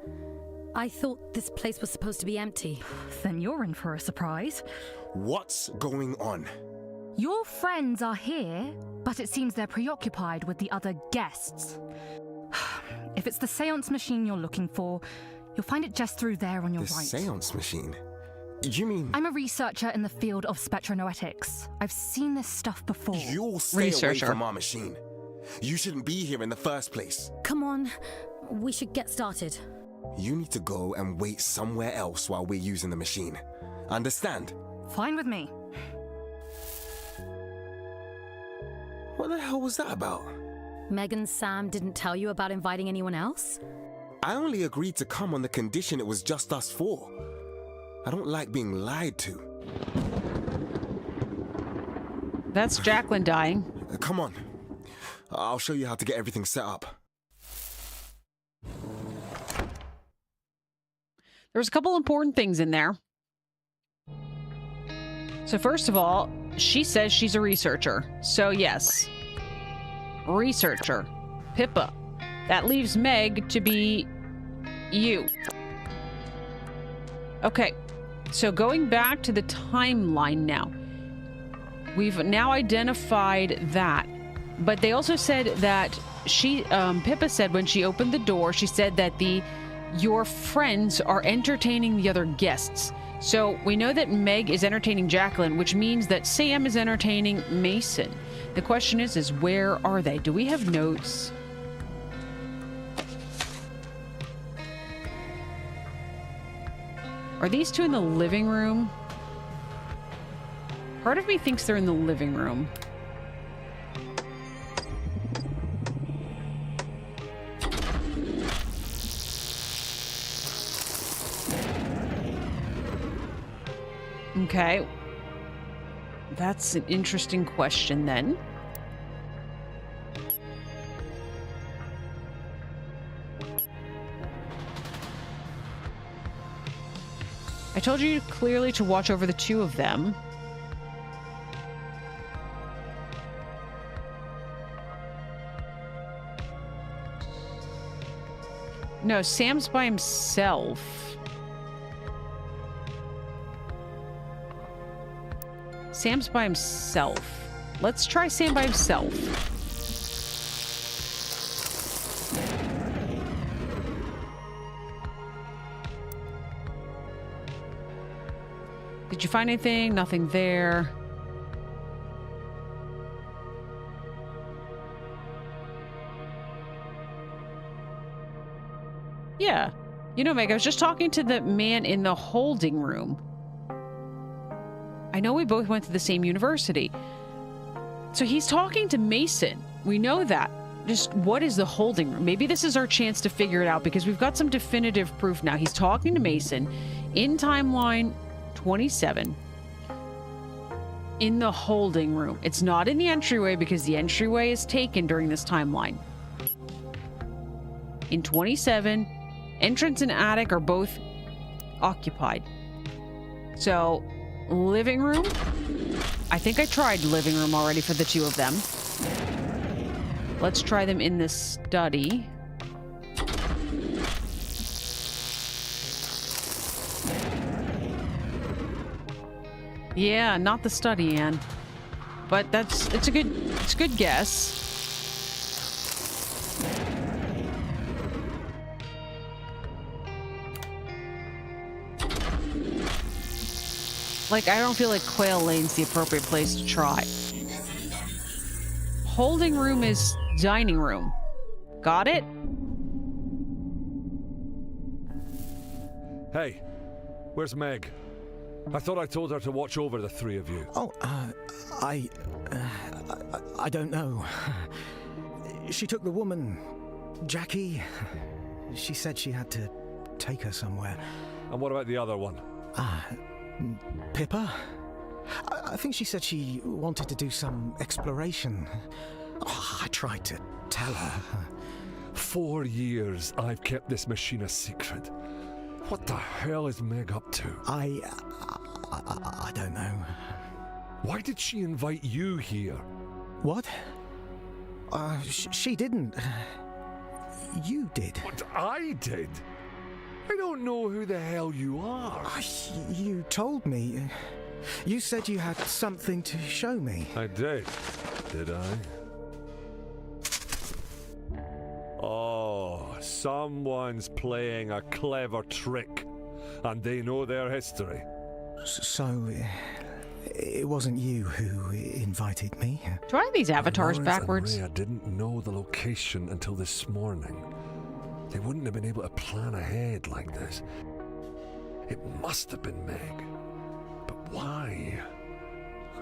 I thought this place was supposed to be empty. Then you're in for a surprise. What's going on? Your friends are here, but it seems they're preoccupied with the other guests. If it's the seance machine you're looking for, you'll find it just through there on your The right. seance machine? You mean... I'm a researcher in the field of spectronoetics. I've seen this stuff before. You'll stay Researcher. away from our machine. You shouldn't be here in the first place. Come on, we should get started. You need to go and wait somewhere else while we're using the machine. Understand? Fine with me. What the hell was that about? Meg and Sam didn't tell you about inviting anyone else? I only agreed to come on the condition it was just us four. I don't like being lied to. That's Jacqueline dying. Come on. I'll show you how to get everything set up. There's a couple important things in there. So first of all, she says she's a researcher. So yes, researcher, Pippa. That leaves Meg to be you. Okay, so going back to the timeline now. We've now identified that. But they also said that Pippa said when she opened the door, she said that your friends are entertaining the other guests. So we know that Meg is entertaining Jacqueline, which means that Sam is entertaining Mason. The question is where are they? Do we have notes? Are these two in the living room? Part of me thinks they're in the living room. Okay. That's an interesting question then. I told you clearly to watch over the two of them. No, Sam's by himself. Sam's by himself. Let's try Sam by himself. Did you find anything? Nothing there. Yeah. You know, Meg, I was just talking to the man in the holding room. I know we both went to the same university. So he's talking to Mason. We know that. Just what is the holding room? Maybe this is our chance to figure it out because we've got some definitive proof now. He's talking to Mason in timeline 27 in the holding room. It's not in the entryway because the entryway is taken during this timeline. In 27, entrance and attic are both occupied. So, living room? I think I tried living room already for the two of them. Let's try them in the study. Yeah, not the study, Anne. But it's a good guess. Like, I don't feel like Quail Lane's the appropriate place to try. Holding room is dining room. Got it? Hey, where's Meg? I thought I told her to watch over the three of you. Oh, I don't know. She took the woman, Jackie. She said she had to take her somewhere. And what about the other one? Pippa? I think she said she wanted to do some exploration. Oh, I tried to tell her. 4 years I've kept this machine a secret. What the hell is Meg up to? I don't know. Why did she invite you here? What? She didn't. You did. What, I did? I don't know who the hell you are. You told me. You said you had something to show me. I did I? Oh, someone's playing a clever trick, and they know their history. So, it wasn't you who invited me? Try these avatars Lawrence backwards. And Rhea didn't know the location until this morning. They wouldn't have been able to plan ahead like this. It must have been Meg. But why?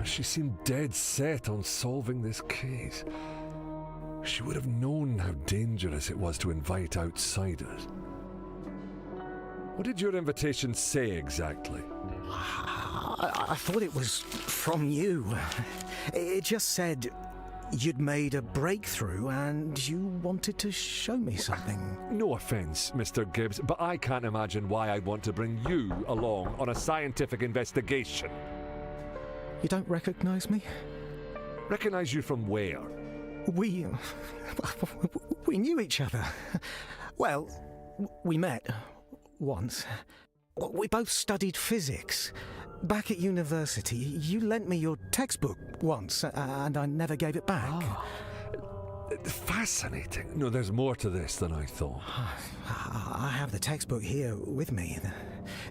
She seemed dead set on solving this case. She would have known how dangerous it was to invite outsiders. What did your invitation say exactly? I thought it was from you. It just said you'd made a breakthrough and you wanted to show me something. No offense, Mr. Gibbs, but I can't imagine why I'd want to bring you along on a scientific investigation. You don't recognize me? Recognize you from where? We knew each other. Well, we met once. We both studied physics. Back at university, you lent me your textbook once, and I never gave it back. Ah, fascinating. No, there's more to this than I thought. I have the textbook here with me.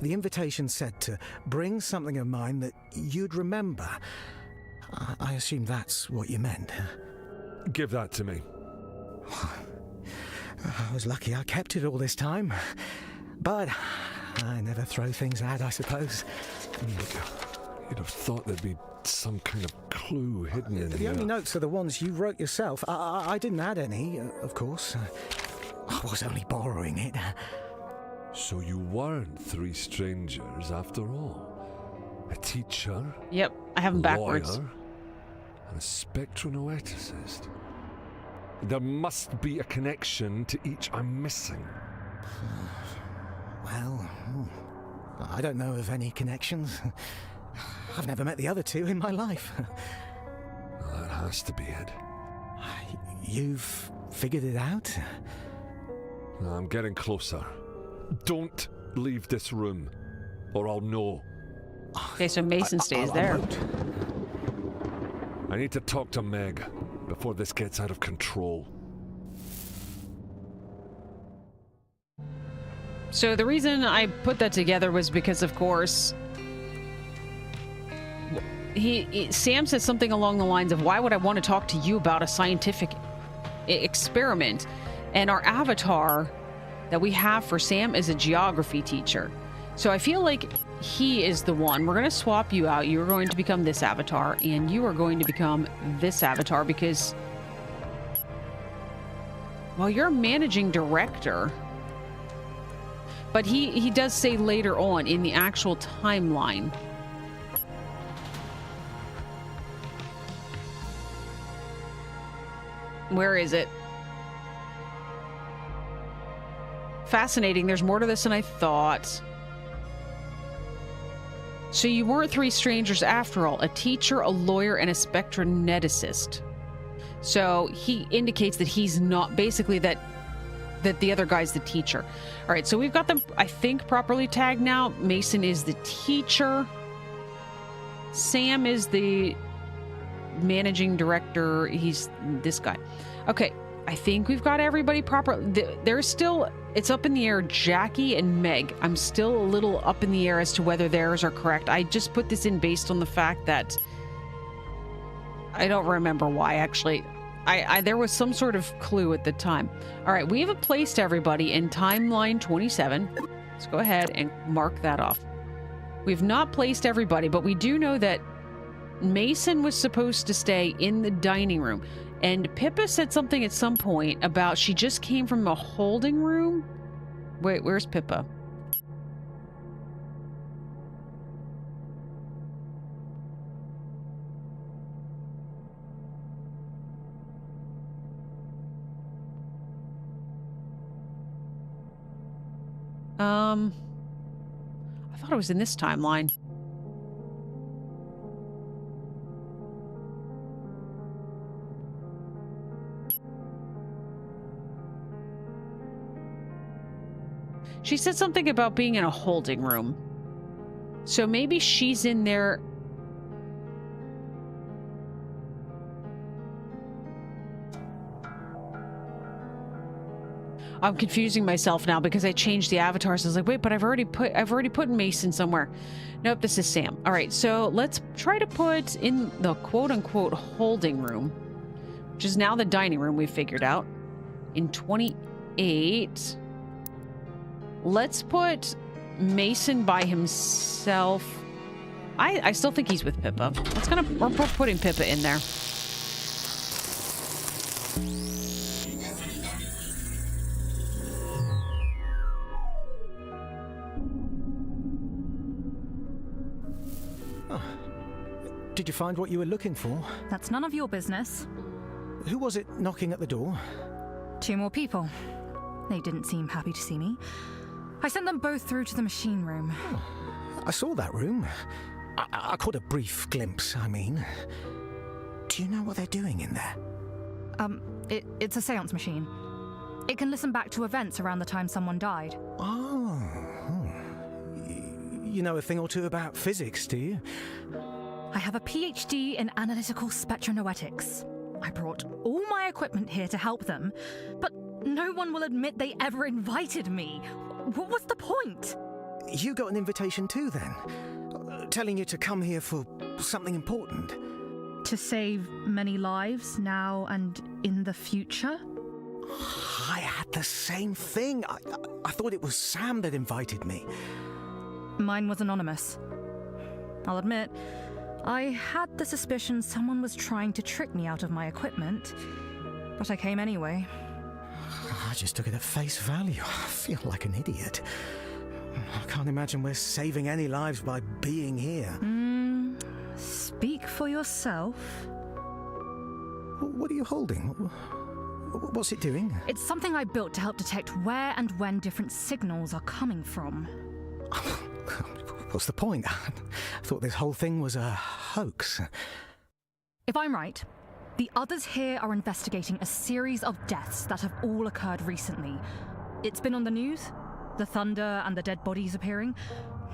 The invitation said to bring something of mine that you'd remember. I assume that's what you meant. Give that to me. I was lucky I kept it all this time. But I never throw things out, I suppose. You'd have thought there'd be some kind of clue hidden in The here. only notes are the ones you wrote yourself. I didn't add any, of course. I was only borrowing it. So you weren't three strangers after all. A teacher, Yep, I have them backwards. lawyer, and a spectronoeticist. There must be a connection to each I'm missing. Well, I don't know of any connections. I've never met the other two in my life. Well, that has to be it. You've figured it out? I'm getting closer. Don't leave this room, or I'll know. Okay, so Mason stays I there. won't. I need to talk to Meg before this gets out of control. So the reason I put that together was because, of course, Sam said something along the lines of, why would I want to talk to you about a scientific experiment? And our avatar that we have for Sam is a geography teacher. So I feel like he is the one. We're going to swap you out. You're going to become this avatar, and you are going to become this avatar because, well, you're a managing director. But he does say later on in the actual timeline. Where is it? Fascinating. There's more to this than I thought. So you weren't three strangers after all. A teacher, a lawyer, and a spectroneticist. So he indicates that he's not, basically that the other guy's the teacher. All right, so we've got them, I think, properly tagged now. Mason is the teacher. Sam is the managing director. He's this guy. Okay, I think we've got everybody proper. There's still, it's up in the air, Jackie and Meg. I'm still a little up in the air as to whether theirs are correct. I just put this in based on the fact that I don't remember why, actually. There was some sort of clue at the time. All right, we have placed everybody in timeline 27. Let's go ahead and mark that off. We've not placed everybody, but we do know that Mason was supposed to stay in the dining room. And Pippa said something at some point about she just came from a holding room. Wait, where's Pippa? I thought it was in this timeline. She said something about being in a holding room. So maybe she's in there. I'm confusing myself now because I changed the avatars. I was like, wait, but I've already put Mason somewhere. Nope, this is Sam. All right, so let's try to put in the quote-unquote holding room, which is now the dining room we figured out. In 28, let's put Mason by himself. I still think he's with Pippa. We're putting Pippa in there. Did you find what you were looking for? That's none of your business. Who was it knocking at the door? 2 more people. They didn't seem happy to see me. I sent them both through to the machine room. I saw that room. I caught a brief glimpse, I mean. Do you know what they're doing in there? It's a seance machine. It can listen back to events around the time someone died. Oh. you know a thing or two about physics, do you? I have a PhD in analytical spectronoetics. I brought all my equipment here to help them, but no one will admit they ever invited me. What was the point? You got an invitation too, then? Telling you to come here for something important. To save many lives now and in the future? I had the same thing. I thought it was Sam that invited me. Mine was anonymous. I'll admit, I had the suspicion someone was trying to trick me out of my equipment, but I came anyway. I just took it at face value. I feel like an idiot. I can't imagine we're saving any lives by being here. Speak for yourself. What are you holding? What's it doing? It's something I built to help detect where and when different signals are coming from. What's the point? I thought this whole thing was a hoax. If I'm right, the others here are investigating a series of deaths that have all occurred recently. It's been on the news, the thunder and the dead bodies appearing.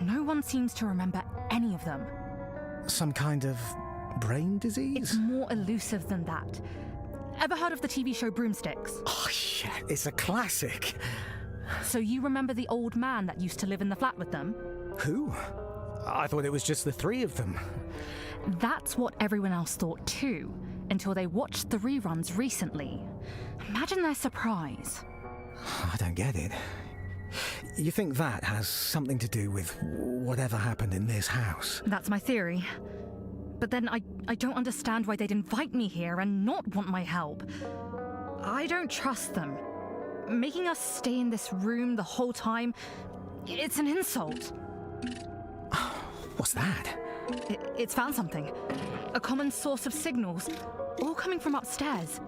No one seems to remember any of them. Some kind of brain disease? It's more elusive than that. Ever heard of the TV show Broomsticks? Oh, yeah, it's a classic. So you remember the old man that used to live in the flat with them? Who? I thought it was just the three of them. That's what everyone else thought too, until they watched the reruns recently. Imagine their surprise. I don't get it. You think that has something to do with whatever happened in this house? That's my theory. But then I don't understand why they'd invite me here and not want my help. I don't trust them. Making us stay in this room the whole time, it's an insult. What's that? It's found something. A common source of signals, all coming from upstairs.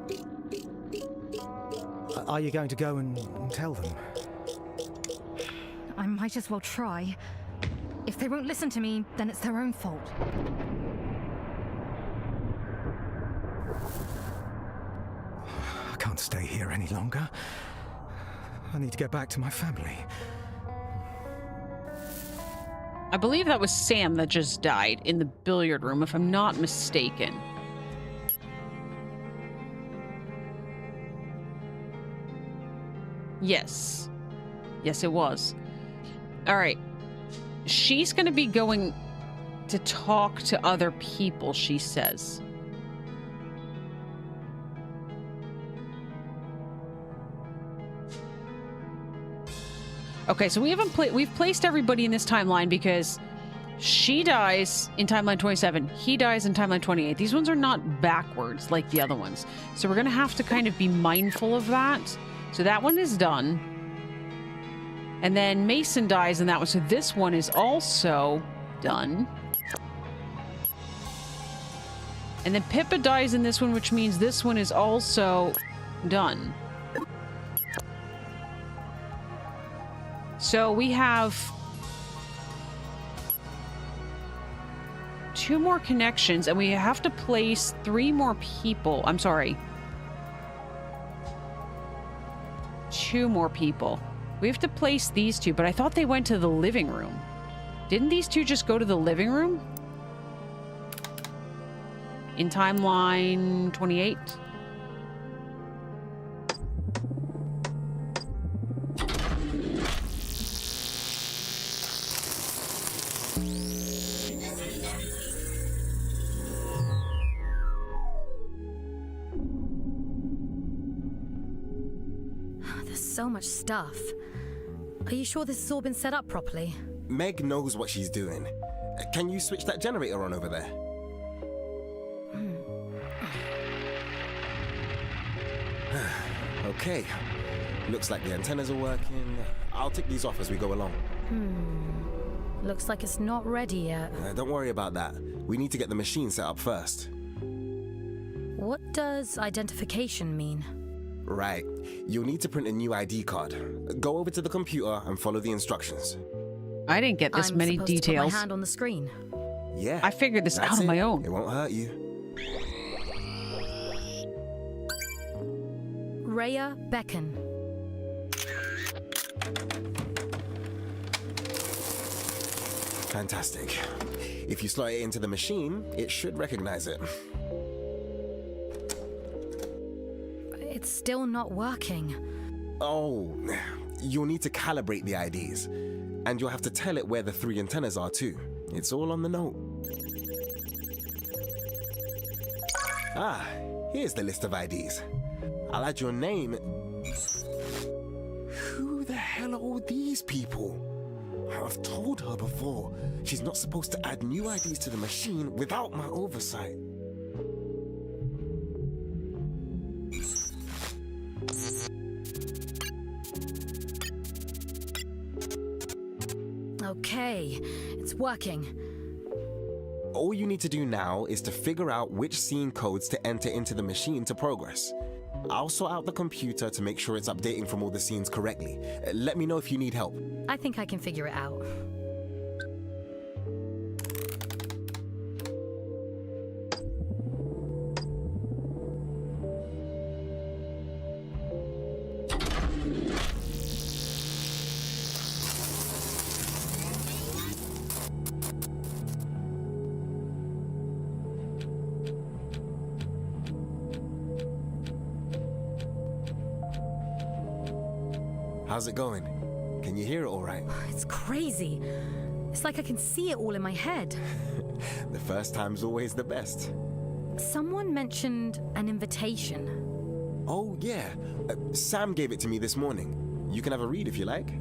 Are you going to go and tell them? I might as well try. If they won't listen to me, then it's their own fault. I can't stay here any longer. I need to get back to my family. I believe that was Sam that just died in the billiard room, if I'm not mistaken. Yes. Yes, it was. All right. She's going to be going to talk to other people, she says. Okay, so we've placed everybody in this timeline because she dies in timeline 27. He dies in timeline 28. These ones are not backwards like the other ones. So we're going to have to kind of be mindful of that. So that one is done. And then Mason dies in that one. So this one is also done. And then Pippa dies in this one, which means this one is also done. So we have 2 more connections, and we have to place 3 more people. I'm sorry. 2 more people. We have to place these 2, but I thought they went to the living room. Didn't these 2 just go to the living room? In timeline 28? So much stuff. Are you sure this has all been set up properly? Meg knows what she's doing. Can you switch that generator on over there? Okay. Looks like the antennas are working. I'll take these off as we go along. Looks like it's not ready yet. Don't worry about that. We need to get the machine set up first. What does identification mean? Right. You'll need to print a new ID card. Go over to the computer and follow the instructions. I didn't get this many supposed details. to put my hand on the screen. Yeah. I figured this that's out on my own. It won't hurt you. Rhea beckon. Fantastic. If you slot it into the machine, it should recognize it. It's still not working. Oh, you'll need to calibrate the IDs. And you'll have to tell it where the 3 antennas are too. It's all on the note. Ah, here's the list of IDs. I'll add your name. Who the hell are all these people? I've told her before. She's not supposed to add new IDs to the machine without my oversight. Okay, it's working. All you need to do now is to figure out which scene codes to enter into the machine to progress. I'll sort out the computer to make sure it's updating from all the scenes correctly. Let me know if you need help. I think I can figure it out. How's it going? Can you hear it all right? It's crazy. It's like I can see it all in my head. The first time's always the best. Someone mentioned an invitation. Oh, yeah. Sam gave it to me this morning. You can have a read if you like.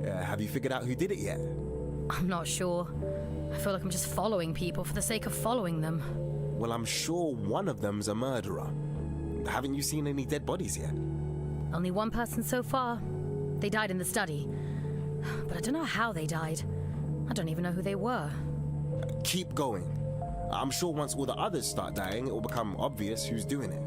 Have you figured out who did it yet? I'm not sure. I feel like I'm just following people for the sake of following them. Well, I'm sure one of them's a murderer. Haven't you seen any dead bodies yet? Only one person so far. They died in the study. But I don't know how they died. I don't even know who they were. Keep going. I'm sure once all the others start dying, it will become obvious who's doing it.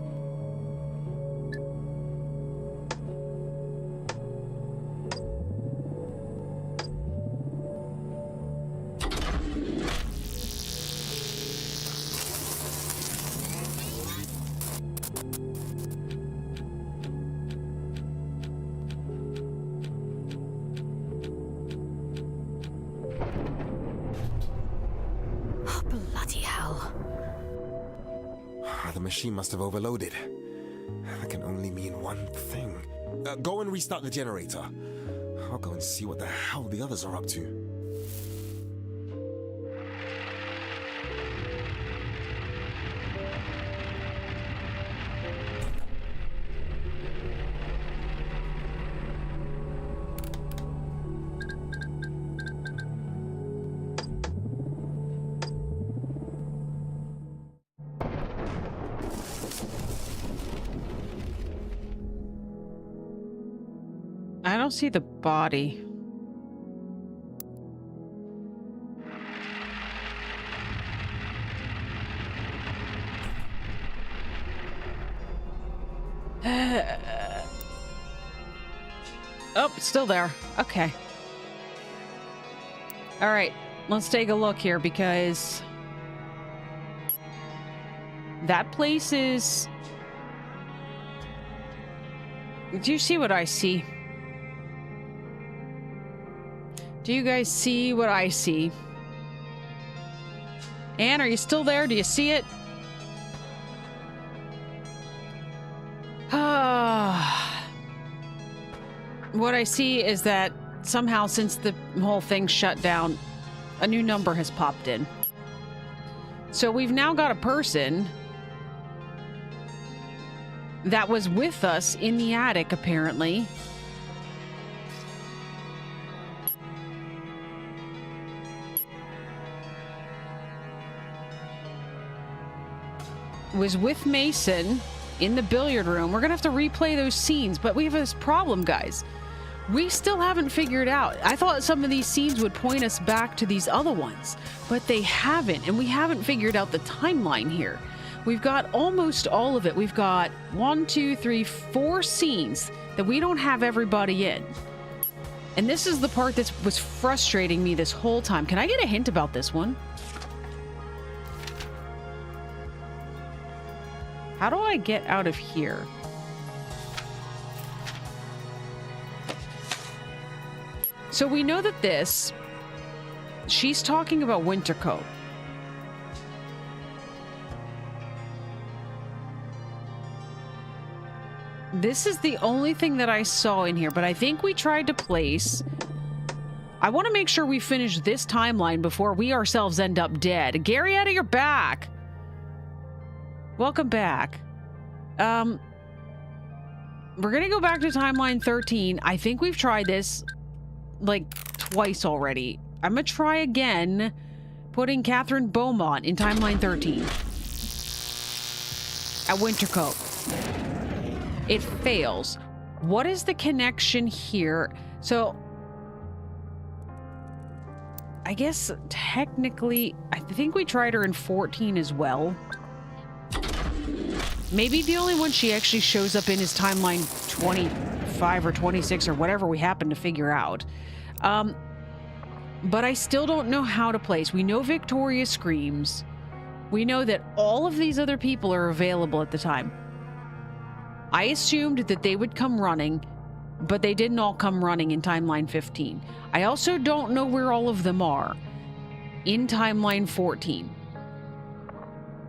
The machine must have overloaded. That can only mean one thing. Go and restart the generator. I'll go and see what the hell the others are up to. I don't see the body. Oh, it's still there. Okay. All right, let's take a look here because that place is... Do you see what I see? Do you guys see what I see? Anne, are you still there? Do you see it? What I see is that somehow since the whole thing shut down, a new number has popped in. So we've now got a person that was with us in the attic, apparently. Was with Mason in the billiard room. We're gonna have to replay those scenes, but we have this problem, guys. We still haven't figured out. I thought some of these scenes would point us back to these other ones, but they haven't, and we haven't figured out the timeline here. We've got almost all of it. We've got 1, 2, 3, 4 scenes that we don't have everybody in. And this is the part that was frustrating me this whole time. Can I get a hint about this one? How do I get out of here? So we know that she's talking about Wintercoat. This is the only thing that I saw in here, but I think we tried to place... I want to make sure we finish this timeline before we ourselves end up dead. Gary, out of your back! Welcome back. We're gonna go back to timeline 13. I think we've tried this, like, twice already. I'm gonna try again, putting Catherine Beaumont in timeline 13. At Wintercoat. It fails. What is the connection here? So, I guess technically, I think we tried her in 14 as well. Maybe the only one she actually shows up in is timeline 25 or 26 or whatever we happen to figure out. But I still don't know how to place. We know Victoria screams. We know that all of these other people are available at the time. I assumed that they would come running, but they didn't all come running in timeline 15. I also don't know where all of them are in timeline 14.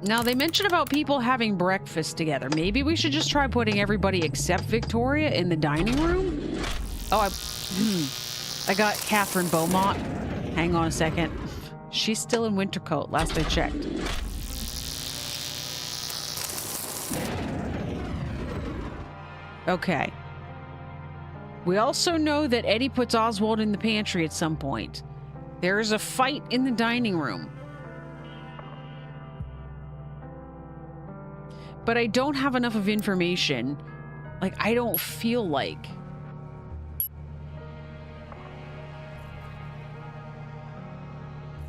Now, they mentioned about people having breakfast together. Maybe we should just try putting everybody except Victoria in the dining room? Oh, I got Catherine Beaumont. Hang on a second. She's still in Wintercoat, last I checked. Okay. We also know that Eddie puts Oswald in the pantry at some point. There is a fight in the dining room. But I don't have enough of information. Like, I don't feel like.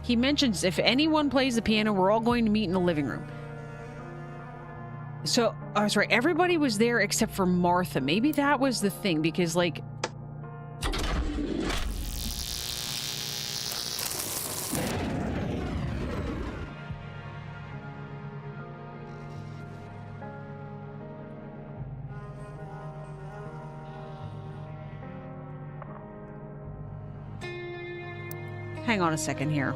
He mentions if anyone plays the piano, we're all going to meet in the living room. So, I was right. Everybody was there except for Martha. Maybe that was the thing, because, like... Hang on a second here.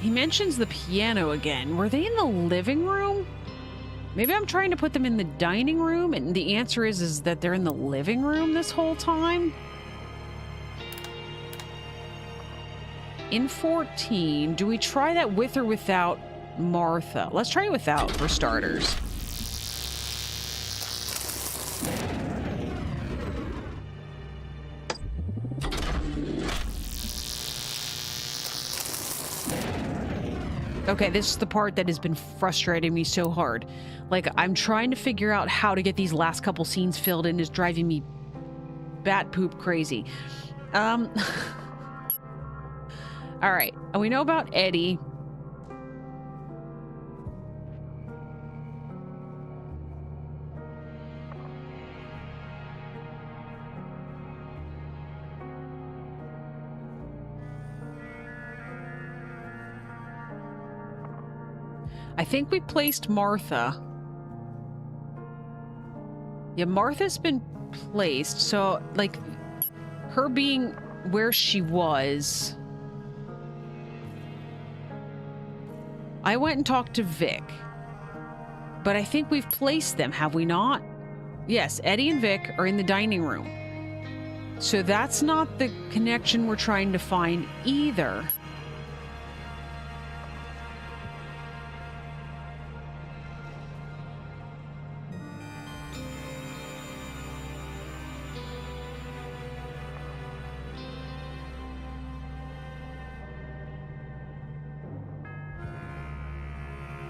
He mentions the piano again. Were they in the living room? Maybe I'm trying to put them in the dining room, and the answer is that they're in the living room this whole time? In 14, do we try that with or without Martha? Let's try it without, for starters. Okay, this is the part that has been frustrating me so hard. Like, I'm trying to figure out how to get these last couple scenes filled in is driving me bat poop crazy. All right, and we know about Eddie. I think we placed Martha. Yeah, Martha's been placed, so, like, her being where she was... I went and talked to Vic. But I think we've placed them, have we not? Yes, Eddie and Vic are in the dining room. So that's not the connection we're trying to find either.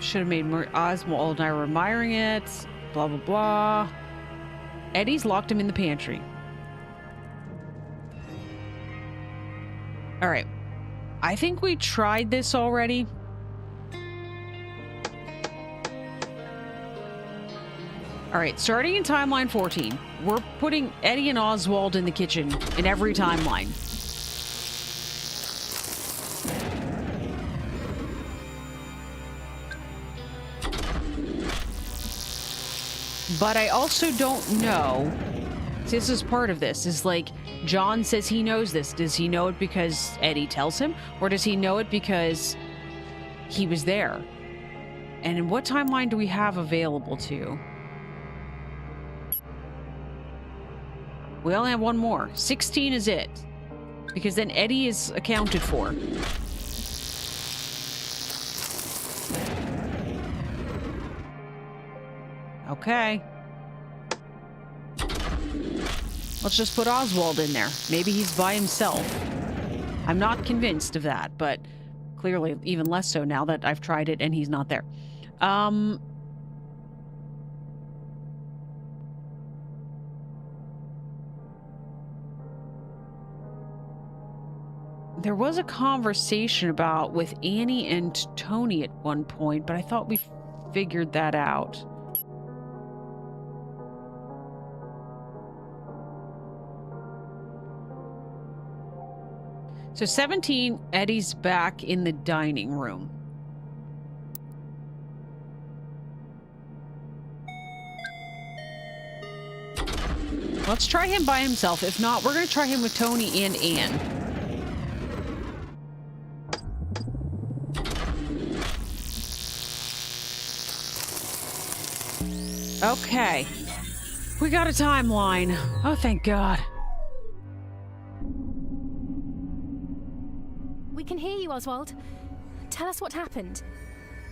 Should have made Oswald and I were admiring it. Blah, blah, blah. Eddie's locked him in the pantry. All right. I think we tried this already. All right, starting in timeline 14, we're putting Eddie and Oswald in the kitchen in every timeline. But I also don't know. This is part of this. Is like, John says he knows this. Does he know it because Eddie tells him? Or does he know it because he was there? And in what timeline do we have available to? We only have one more. 16 is it. Because then Eddie is accounted for. Okay. Let's just put Oswald in there. Maybe he's by himself. I'm not convinced of that, but clearly even less so now that I've tried it and he's not there. There was a conversation about with Annie and Tony at one point, but I thought we figured that out. So 17, Eddie's back in the dining room. Let's try him by himself. If not, we're going to try him with Tony and Anne. Okay. We got a timeline. Oh, thank God. We can hear you, Oswald. Tell us what happened.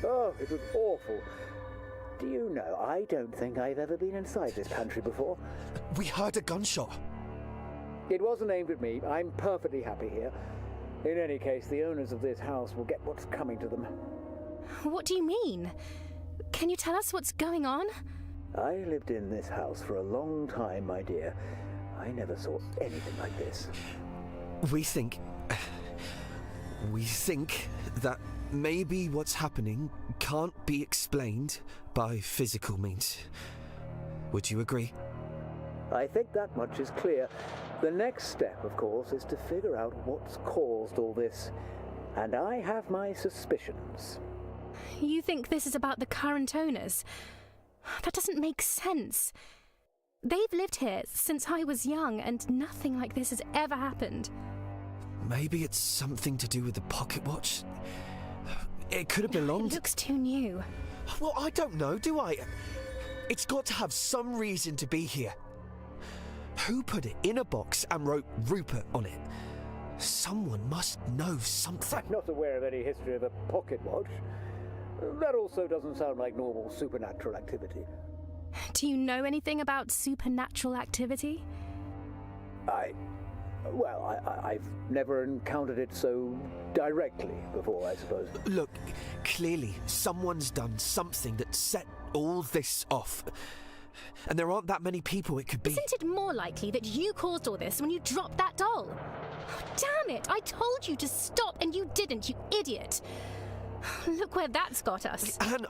Oh, it was awful. Do you know, I don't think I've ever been inside this pantry before. We heard a gunshot. It wasn't aimed at me. I'm perfectly happy here. In any case, the owners of this house will get what's coming to them. What do you mean? Can you tell us what's going on? I lived in this house for a long time, my dear. I never saw anything like this. We think that maybe what's happening can't be explained by physical means. Would you agree? I think that much is clear. The next step, of course, is to figure out what's caused all this. And I have my suspicions. You think this is about the current owners? That doesn't make sense. They've lived here since I was young, and nothing like this has ever happened. Maybe it's something to do with the pocket watch. It could have belonged... It looks too new. Well, I don't know, do I? It's got to have some reason to be here. Who put it in a box and wrote Rupert on it? Someone must know something. I'm not aware of any history of a pocket watch. That also doesn't sound like normal supernatural activity. Do you know anything about supernatural activity? I've never encountered it so directly before, I suppose. Look, clearly someone's done something that set all this off. And there aren't that many people it could be. Isn't it more likely that you caused all this when you dropped that doll? Oh, damn it! I told you to stop and you didn't, you idiot! Look where that's got us. Anne,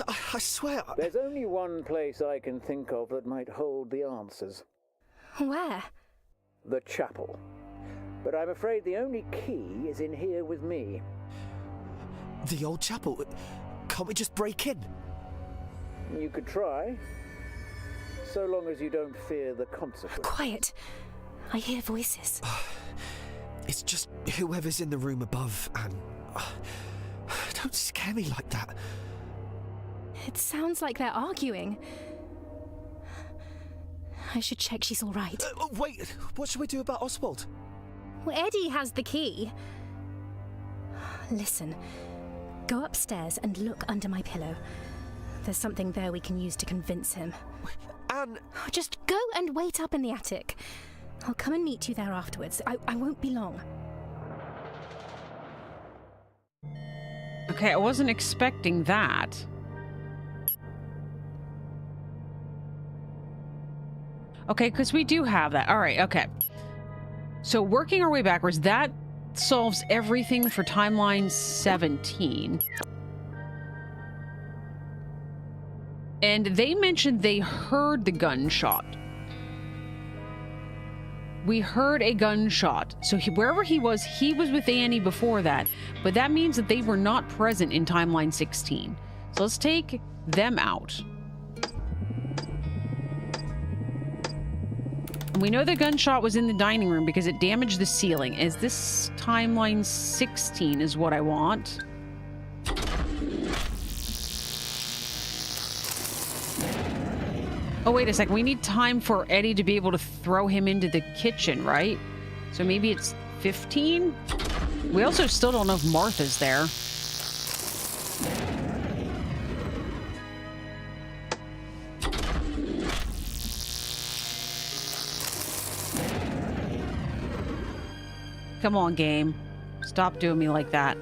I swear... There's only one place I can think of that might hold the answers. Where? The chapel. But I'm afraid the only key is in here with me. The old chapel? Can't we just break in? You could try. So long as you don't fear the consequences. Quiet. I hear voices. It's just whoever's in the room above, Anne. Don't scare me like that. It sounds like they're arguing. I should check she's all right. Wait, what should we do about Oswald? Well, Eddie has the key. Listen, go upstairs and look under my pillow. There's something there we can use to convince him. Anne... Just go and wait up in the attic. I'll come and meet you there afterwards. I won't be long. Okay, I wasn't expecting that. Okay, because we do have that. All right, okay. So working our way backwards, that solves everything for timeline 17. And they mentioned they heard the gunshot. We heard a gunshot. So wherever he was with Annie before that. But that means that they were not present in timeline 16. So let's take them out. And we know the gunshot was in the dining room because it damaged the ceiling. Is this timeline 16 is what I want? Oh, wait a second. We need time for Eddie to be able to throw him into the kitchen, right? So maybe it's 15? We also still don't know if Martha's there. Come on, game. Stop doing me like that.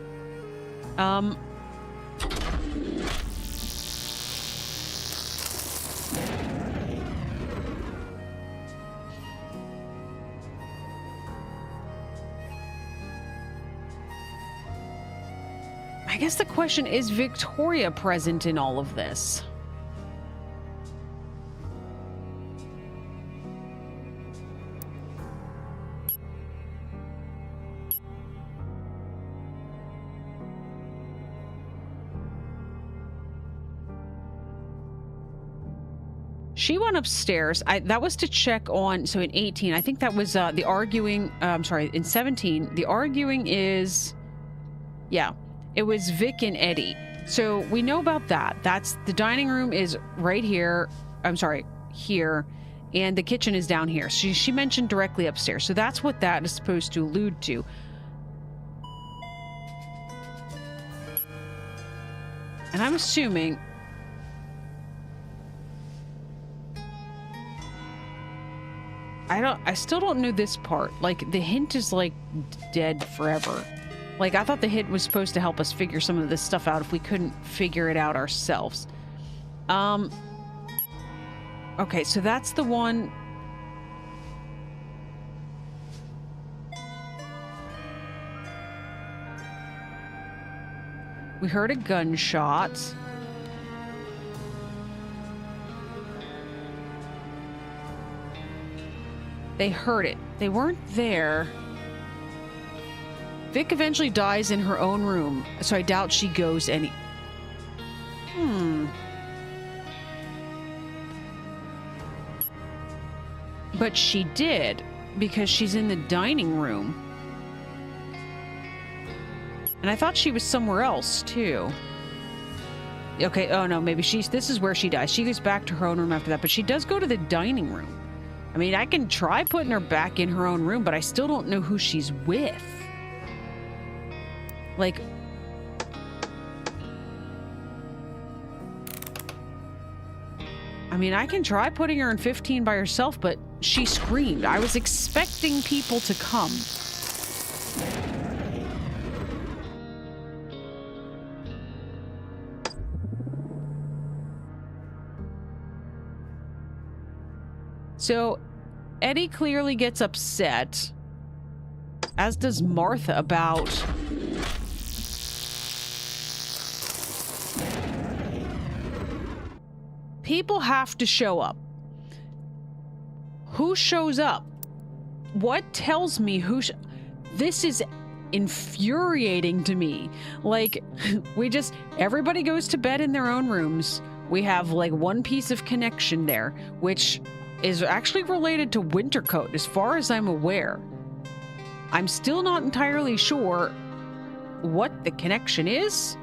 I guess the question is Victoria present in all of this? She went upstairs. That was to check on, so in 18, I think that was the arguing, I'm sorry, in 17, the arguing is, yeah, it was Vic and Eddie. So we know about that. That's, the dining room is right here, I'm sorry, here, and the kitchen is down here. She mentioned directly upstairs. So that's what that is supposed to allude to. And I'm assuming... I still don't know this part. Like, the hint is, like, dead forever. Like, I thought the hint was supposed to help us figure some of this stuff out if we couldn't figure it out ourselves. Okay, so that's the one... We heard a gunshot. They heard it. They weren't there. Vic eventually dies in her own room, so I doubt she goes any... But she did, because she's in the dining room. And I thought she was somewhere else, too. Okay, oh no, maybe this is where she dies. She goes back to her own room after that, but she does go to the dining room. I mean, I can try putting her back in her own room, but I still don't know who she's with. Like... I mean, I can try putting her in 15 by herself, but she screamed. I was expecting people to come. So, Eddie clearly gets upset, as does Martha, about... People have to show up. Who shows up? What tells me who... This is infuriating to me. Like, everybody goes to bed in their own rooms. We have, like, one piece of connection there, which... is actually related to Wintercoat, as far as I'm aware. I'm still not entirely sure what the connection is,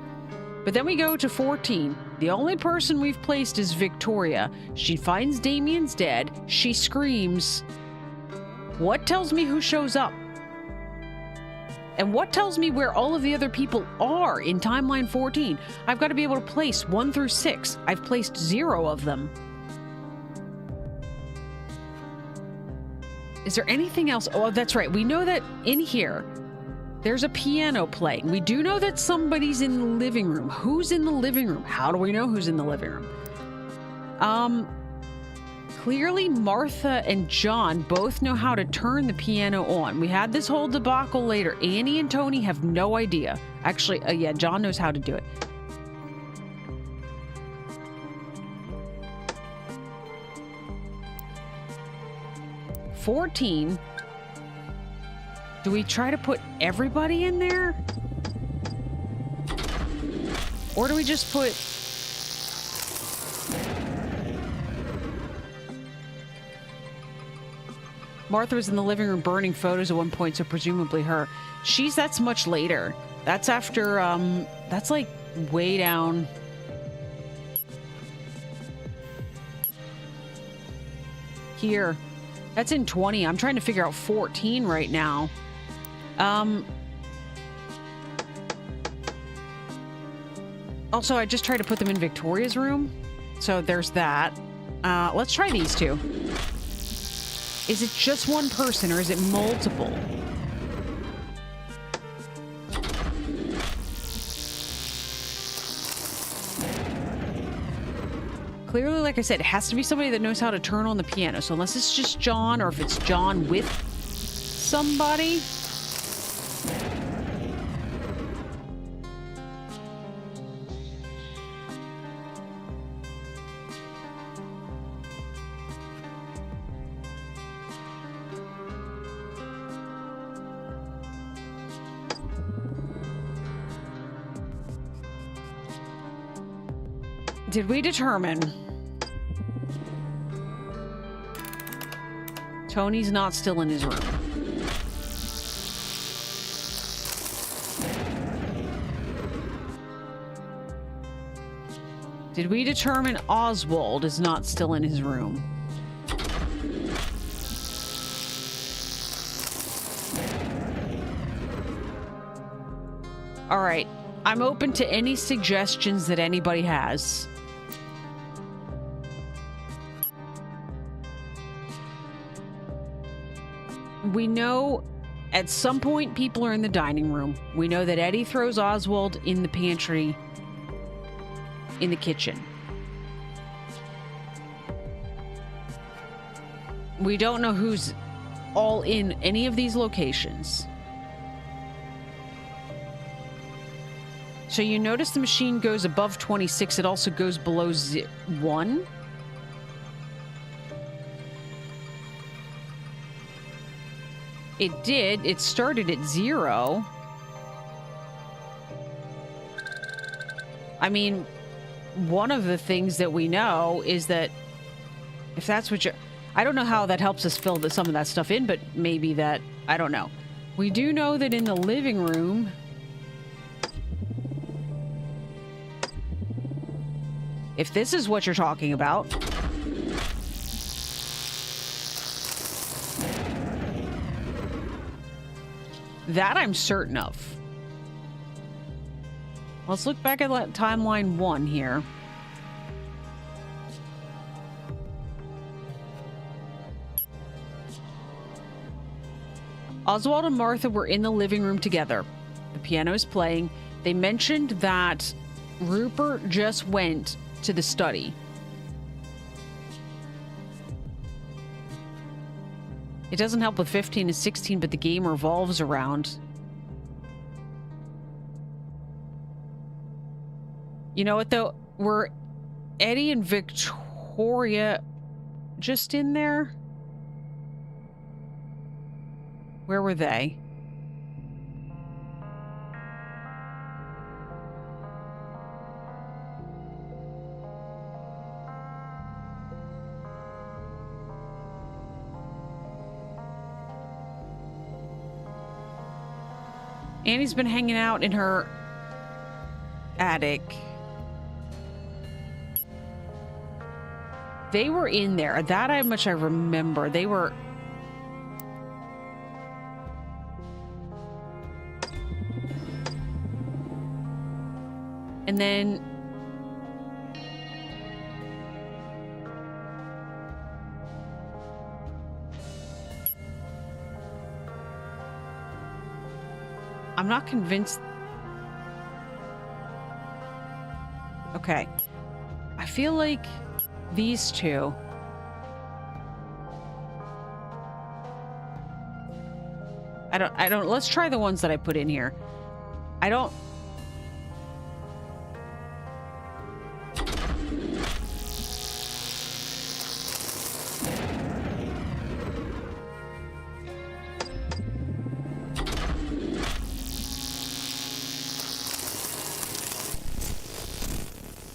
but then we go to 14. The only person we've placed is Victoria. She finds Damien's dead. She screams. What tells me who shows up? And what tells me where all of the other people are in timeline 14? I've got to be able to place 1 through 6. I've placed 0 of them. Is there anything else? Oh, that's right. We know that in here, there's a piano playing. We do know that somebody's in the living room. Who's in the living room? How do we know who's in the living room? Clearly, Martha and John both know how to turn the piano on. We had this whole debacle later. Annie and Tony have no idea. Actually, yeah, John knows how to do it. $14. Do we try to put everybody in there? Or do we just put... Martha was in the living room burning photos at one point, so presumably her. That's much later. That's after, that's like way down. Here. That's in 20. I'm trying to figure out 14 right now. Also, I just tried to put them in Victoria's room. So there's that. Let's try these two. Is it just one person or is it multiple? Clearly, like I said, it has to be somebody that knows how to turn on the piano. So unless it's just John or if it's John with somebody. Did we determine Tony's not still in his room? Did we determine Oswald is not still in his room? All right. I'm open to any suggestions that anybody has. We know at some point people are in the dining room. We know that Eddie throws Oswald in the pantry, in the kitchen. We don't know who's all in any of these locations. So you notice the machine goes above 26. It also goes below 1. It did. It started at 0. I mean, one of the things that we know is that if that's what you're... I don't know how that helps us fill some of that stuff in, but maybe that... I don't know. We do know that in the living room... If this is what you're talking about... That I'm certain of. Let's look back at timeline 1 here. Oswald and Martha were in the living room together. The piano is playing. They mentioned that Rupert just went to the study. It doesn't help with 15 and 16, but the game revolves around. You know what, though? Were Eddie and Victoria just in there? Where were they? Annie's been hanging out in her attic. They were in there. That I much I remember. They were... And then... I'm not convinced. Okay. I feel like these two. I don't, let's try the ones that I put in here. I don't.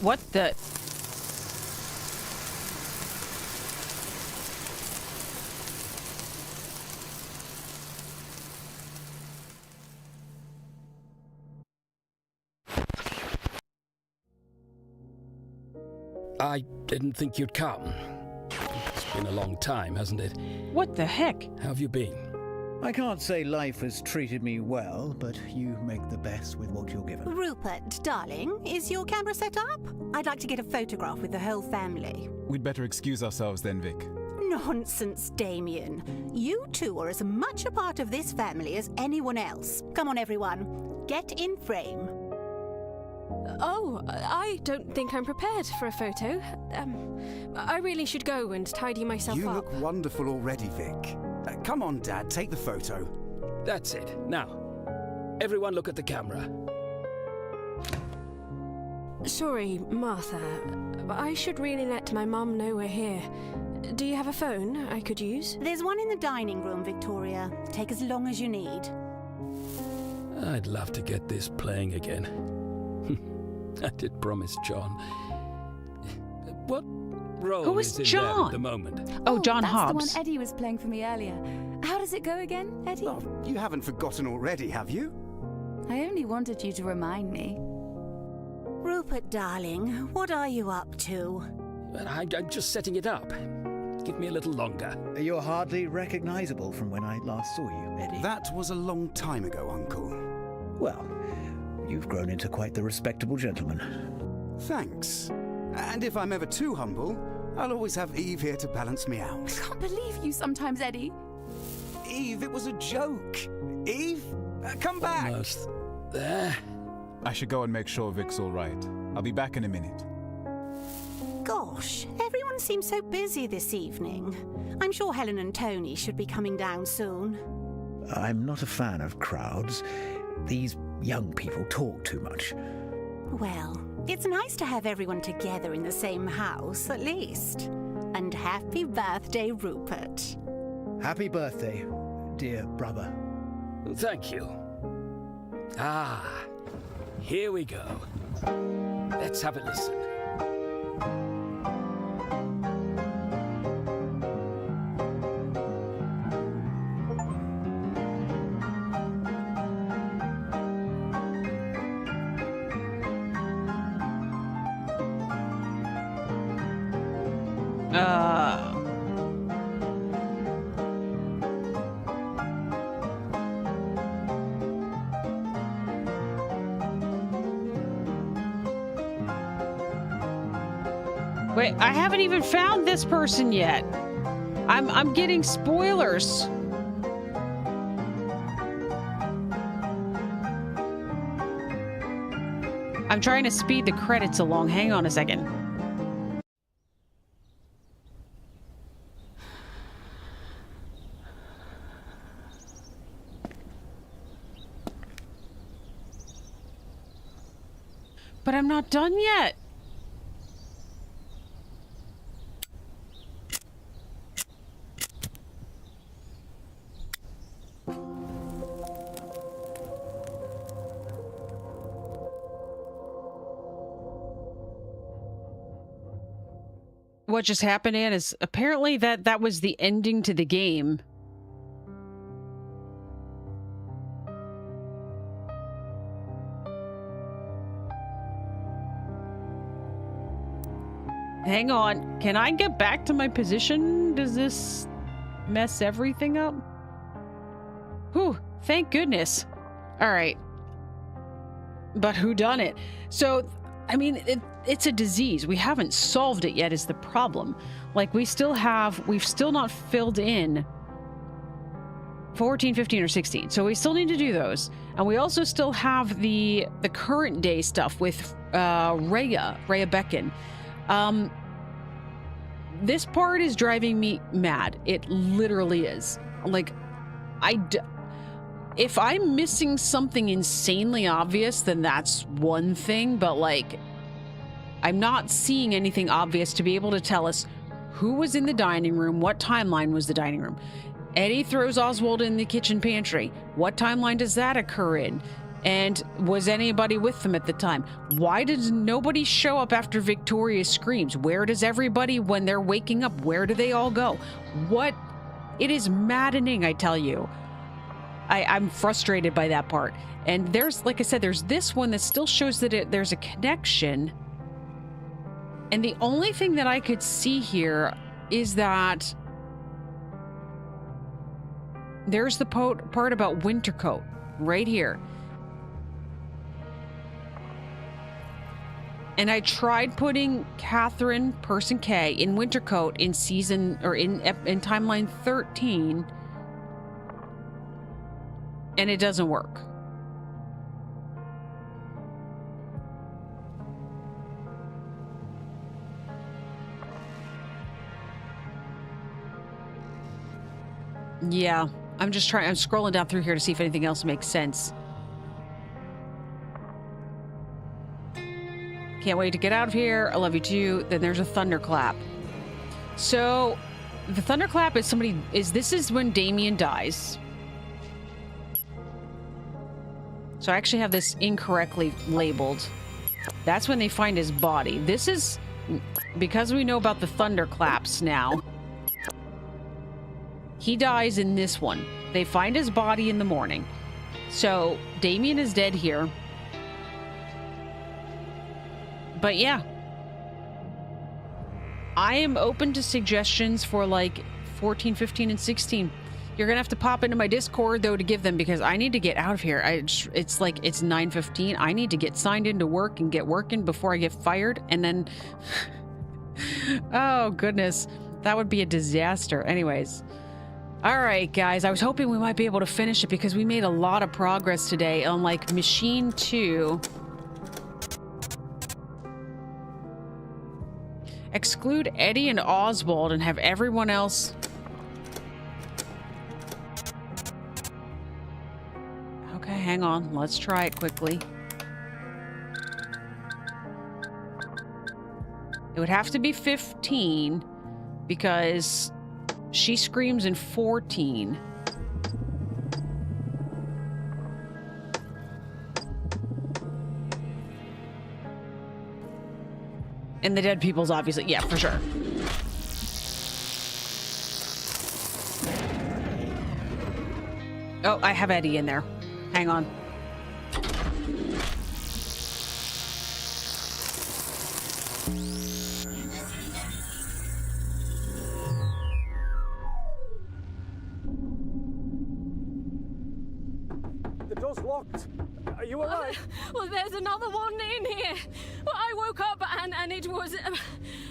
What the? I didn't think you'd come. It's been a long time, hasn't it? What the heck? How have you been? I can't say life has treated me well, but you make the best with what you're given. Rupert, darling, is your camera set up? I'd like to get a photograph with the whole family. We'd better excuse ourselves then, Vic. Nonsense, Damien. You two are as much a part of this family as anyone else. Come on, everyone. Get in frame. Oh, I don't think I'm prepared for a photo. I really should go and tidy myself up. You look wonderful already, Vic. Come on, Dad, take the photo. That's it. Now, everyone look at the camera. Sorry, Martha. I should really let my mum know we're here. Do you have a phone I could use? There's one in the dining room, Victoria. Take as long as you need. I'd love to get this playing again. I did promise John. What role Who is is in John? there at the moment? Oh, John that's Hobbs. the one Eddie was playing for me earlier. How does it go again, Eddie? Oh, you haven't forgotten already, have you? I only wanted you to remind me. Rupert, darling, what are you up to? I'm just setting it up. Give me a little longer. You're hardly recognizable from when I last saw you, Eddie. That was a long time ago, Uncle. Well, you've grown into quite the respectable gentleman. Thanks. And if I'm ever too humble, I'll always have Eve here to balance me out. I can't believe you sometimes, Eddie. Eve, it was a joke. Eve, come back. Almost there. I should go and make sure Vic's all right. I'll be back in a minute. Gosh, everyone seems so busy this evening. I'm sure Helen and Tony should be coming down soon. I'm not a fan of crowds. These young people talk too much. Well, it's nice to have everyone together in the same house, at least. And happy birthday, Rupert. Happy birthday, dear brother. Thank you. Ah, here we go. Let's have a listen. Wait, I haven't even found this person yet. I'm getting spoilers. I'm trying to speed the credits along. Hang on a second. But I'm not done yet. What just happened, Anne, is apparently that was the ending to the game. Hang on. Can I get back to my position? Does this mess everything up? Whew, thank goodness. All right. But who done it? So, I mean, it's a disease. We haven't solved it yet is the problem. Like, we've still not filled in 14, 15, or 16. So we still need to do those. And we also still have the current day stuff with Rhea Beckon. This part is driving me mad. It literally is. Like, if I'm missing something insanely obvious, then that's one thing, but like, I'm not seeing anything obvious to be able to tell us who was in the dining room, what timeline was the dining room. Eddie throws Oswald in the kitchen pantry. What timeline does that occur in? And was anybody with them at the time? Why does nobody show up after Victoria screams? Where does everybody, when they're waking up, where do they all go? What? It is maddening, I tell you. I'm frustrated by that part. And there's, like I said, there's this one that still shows that there's a connection. And the only thing that I could see here is that there's the part about Wintercoat right here. And I tried putting Catherine, person K, in Wintercoat in season, or in timeline 13, and it doesn't work. Yeah, I'm scrolling down through here to see if anything else makes sense. Can't wait to get out of here. I love you too. Then there's a thunderclap. So the thunderclap is this is when Damien dies. So I actually have this incorrectly labeled. That's when they find his body. This is because we know about the thunderclaps now. He dies in this one. They find his body in the morning. So Damien is dead here. But yeah, I am open to suggestions for like 14, 15, and 16. You're gonna have to pop into my Discord though to give them, because I need to get out of here. It's like it's 9:15. I need to get signed into work and get working before I get fired. And then, oh goodness, that would be a disaster. Anyways, all right, guys. I was hoping we might be able to finish it because we made a lot of progress today on like Machine 2. Exclude Eddie and Oswald and have everyone else... Okay, hang on. Let's try it quickly. It would have to be 15 because she screams in 14. And the dead people's obviously, yeah, for sure. Oh, I have Eddie in there. Hang on. The door's locked. Are you alright? Well, there's another one in here. Well, I woke up and it was...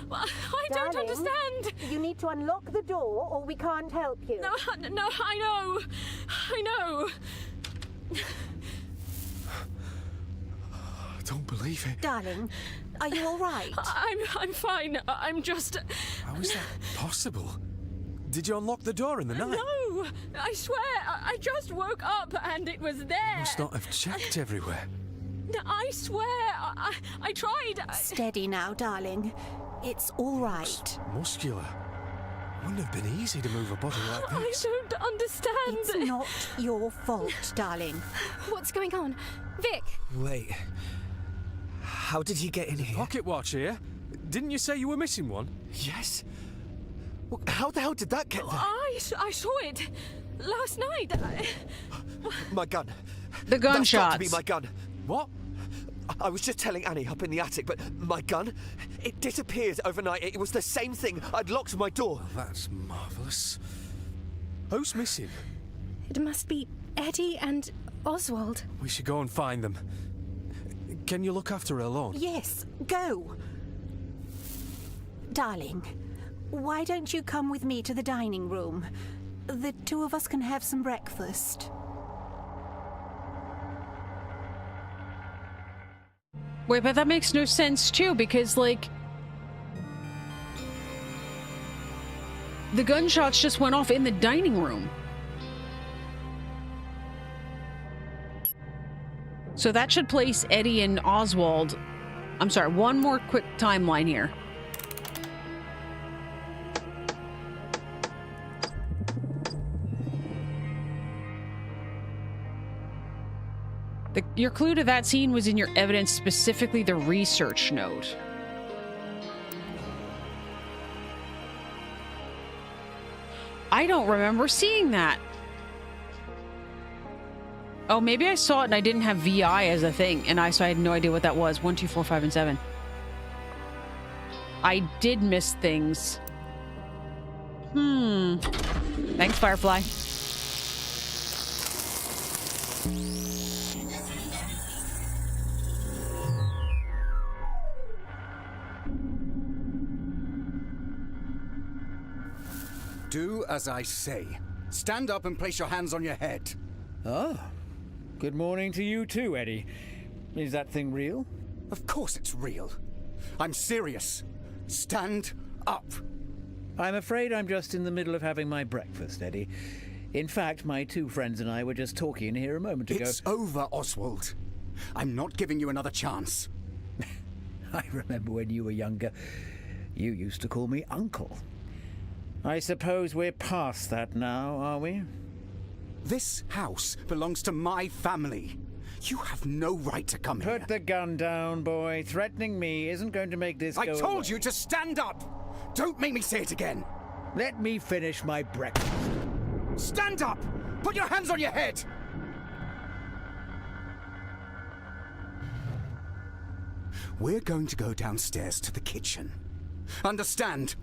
well, I don't understand. You need to unlock the door or we can't help you. No, I know. I know. I don't believe it. Darling, are you alright? I'm fine. I'm just... How is that possible? Did you unlock the door in the night? No, I swear, I just woke up and it was there. Must not have checked everywhere. I swear, I tried. Steady now, darling. It's all right. It's muscular. Wouldn't have been easy to move a body like this. I don't understand. It's not your fault, darling. What's going on? Vic! Wait. How did he get in here? Pocket watch here? Didn't you say you were missing one? Yes. Well, how the hell did that get there? I saw it last night. My gun. The gunshots. That's got to be my gun. What? I was just telling Annie up in the attic, but my gun, it disappeared overnight. It was the same thing. I'd locked my door. Well, that's marvellous. Who's missing? It must be Eddie and Oswald. We should go and find them. Can you look after her alone? Yes, go. Darling, why don't you come with me to the dining room? The two of us can have some breakfast. Wait, but that makes no sense too, because like the gunshots just went off in the dining room. So that should place Eddie and Oswald. I'm sorry, one more quick timeline here. Your clue to that scene was in your evidence, specifically the research note. I don't remember seeing that. Oh, maybe I saw it and I didn't have VI as a thing, and so I had no idea what that was. 1, 2, 4, 5, and 7. I did miss things. Thanks, Firefly. Do as I say. Stand up and place your hands on your head. Ah, good morning to you too, Eddie. Is that thing real? Of course it's real. I'm serious. Stand up. I'm afraid I'm just in the middle of having my breakfast, Eddie. In fact, my 2 friends and I were just talking here a moment ago. It's over, Oswald. I'm not giving you another chance. I remember when you were younger, you used to call me Uncle. I suppose we're past that now, are we? This house belongs to my family. You have no right to come here. Put the gun down, boy. Threatening me isn't going to make this go away. I told you to stand up! Don't make me say it again! Let me finish my breakfast. Stand up! Put your hands on your head! We're going to go downstairs to the kitchen. Understand?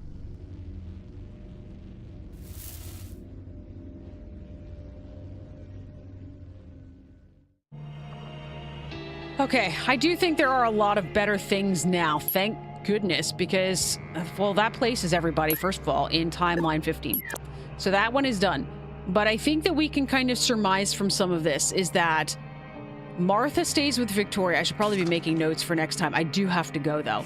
Okay, I do think there are a lot of better things now, thank goodness, because, well, that places everybody, first of all, in timeline 15. So that one is done. But I think that we can kind of surmise from some of this is that Martha stays with Victoria. I should probably be making notes for next time. I do have to go, though.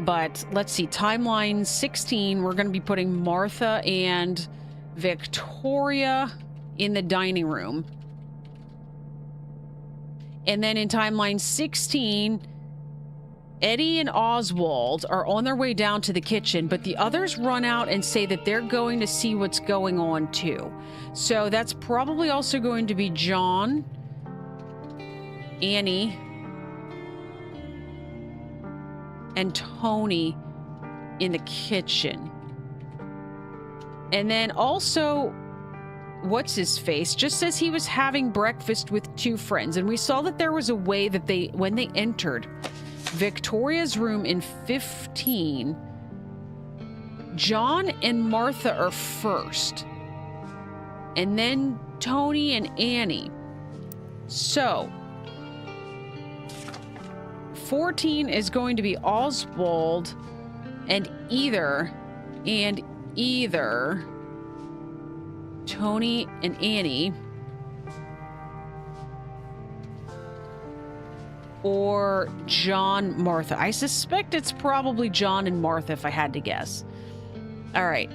But let's see, timeline 16, we're going to be putting Martha and Victoria in the dining room. And then in timeline 16, Eddie and Oswald are on their way down to the kitchen, but the others run out and say that they're going to see what's going on too. So that's probably also going to be John, Annie, and Tony in the kitchen. And then also, what's his face just says he was having breakfast with 2 friends, and we saw that there was a way that when they entered Victoria's room in 15, John and Martha are first, and then Tony and Annie. So 14 is going to be Oswald and either Tony and Annie, or John, Martha. I suspect it's probably John and Martha if I had to guess. All right.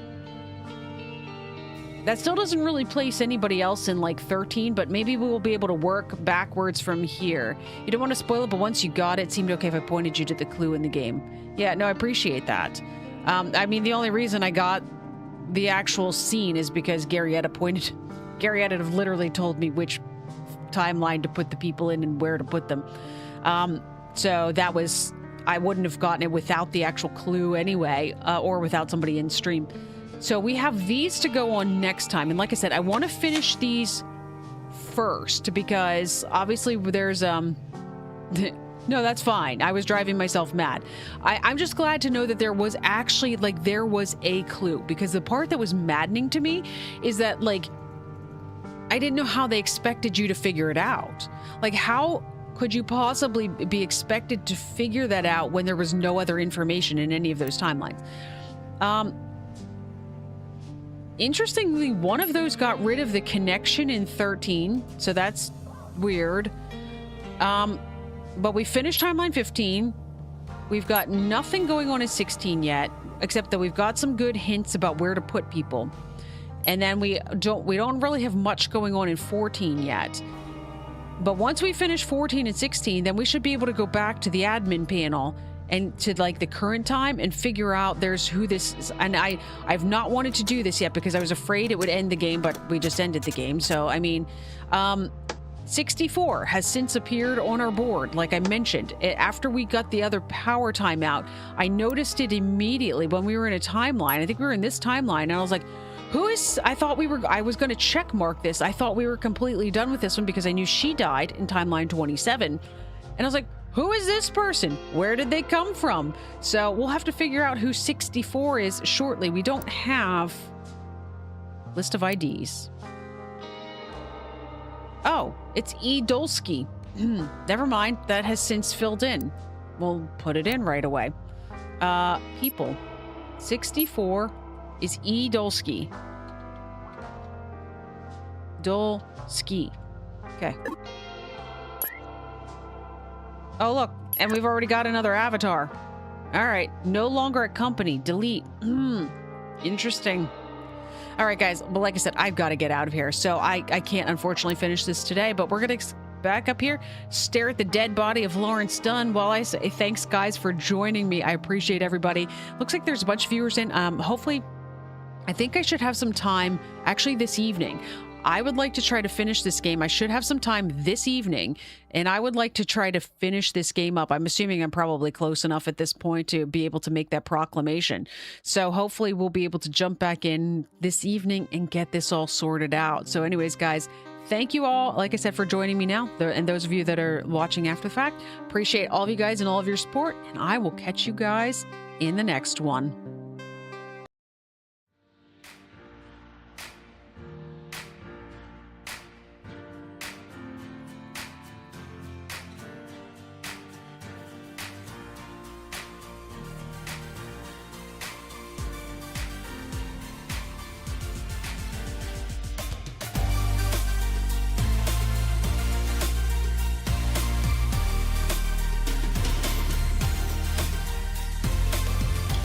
That still doesn't really place anybody else in like 13, but maybe we will be able to work backwards from here. You don't want to spoil it, but once you got it, it seemed okay if I pointed you to the clue in the game. Yeah, no, I appreciate that. I mean, the only reason I got the actual scene is because Gary had literally told me which timeline to put the people in and where to put them. So that was, I wouldn't have gotten it without the actual clue anyway, or without somebody in stream. So we have these to go on next time. And like I said, I want to finish these first because obviously there's, no, that's fine. I was driving myself mad. I'm just glad to know that there was actually, there was a clue, because the part that was maddening to me is that, I didn't know how they expected you to figure it out. How could you possibly be expected to figure that out when there was no other information in any of those timelines? Interestingly, one of those got rid of the connection in 13, so that's weird. But we finished timeline 15. We've got nothing going on in 16 yet, except that we've got some good hints about where to put people. And then we don't really have much going on in 14 yet. But once we finish 14 and 16, then we should be able to go back to the admin panel and to like the current time and figure out there's who this is. And I've not wanted to do this yet because I was afraid it would end the game, but we just ended the game. So, I mean, 64 has since appeared on our board. Like I mentioned, after we got the other power timeout, I noticed it immediately when we were in a timeline. I think we were in this timeline and I was like, who is, I was going to check mark this. I thought we were completely done with this one because I knew she died in timeline 27. And I was like, who is this person? Where did they come from? So we'll have to figure out who 64 is shortly. We don't have list of IDs. Oh, it's E. Dolsky. Never mind. That has since filled in. We'll put it in right away. People. 64 is E. Dolsky. Dolsky. Okay. Oh, look. And we've already got another avatar. All right. No longer at company. Delete. Interesting. All right, guys. But like I said, I've got to get out of here. So I can't, unfortunately, finish this today. But we're going to back up here, stare at the dead body of Lawrence Dunn while I say thanks, guys, for joining me. I appreciate everybody. Looks like there's a bunch of viewers in. Hopefully, I think I should have some time, actually, this evening. I would like to try to finish this game. I should have some time this evening, and I would like to try to finish this game up. I'm assuming I'm probably close enough at this point to be able to make that proclamation. So hopefully we'll be able to jump back in this evening and get this all sorted out. So anyways, guys, thank you all, like I said, for joining me now. And those of you that are watching after the fact, appreciate all of you guys and all of your support, and I will catch you guys in the next one.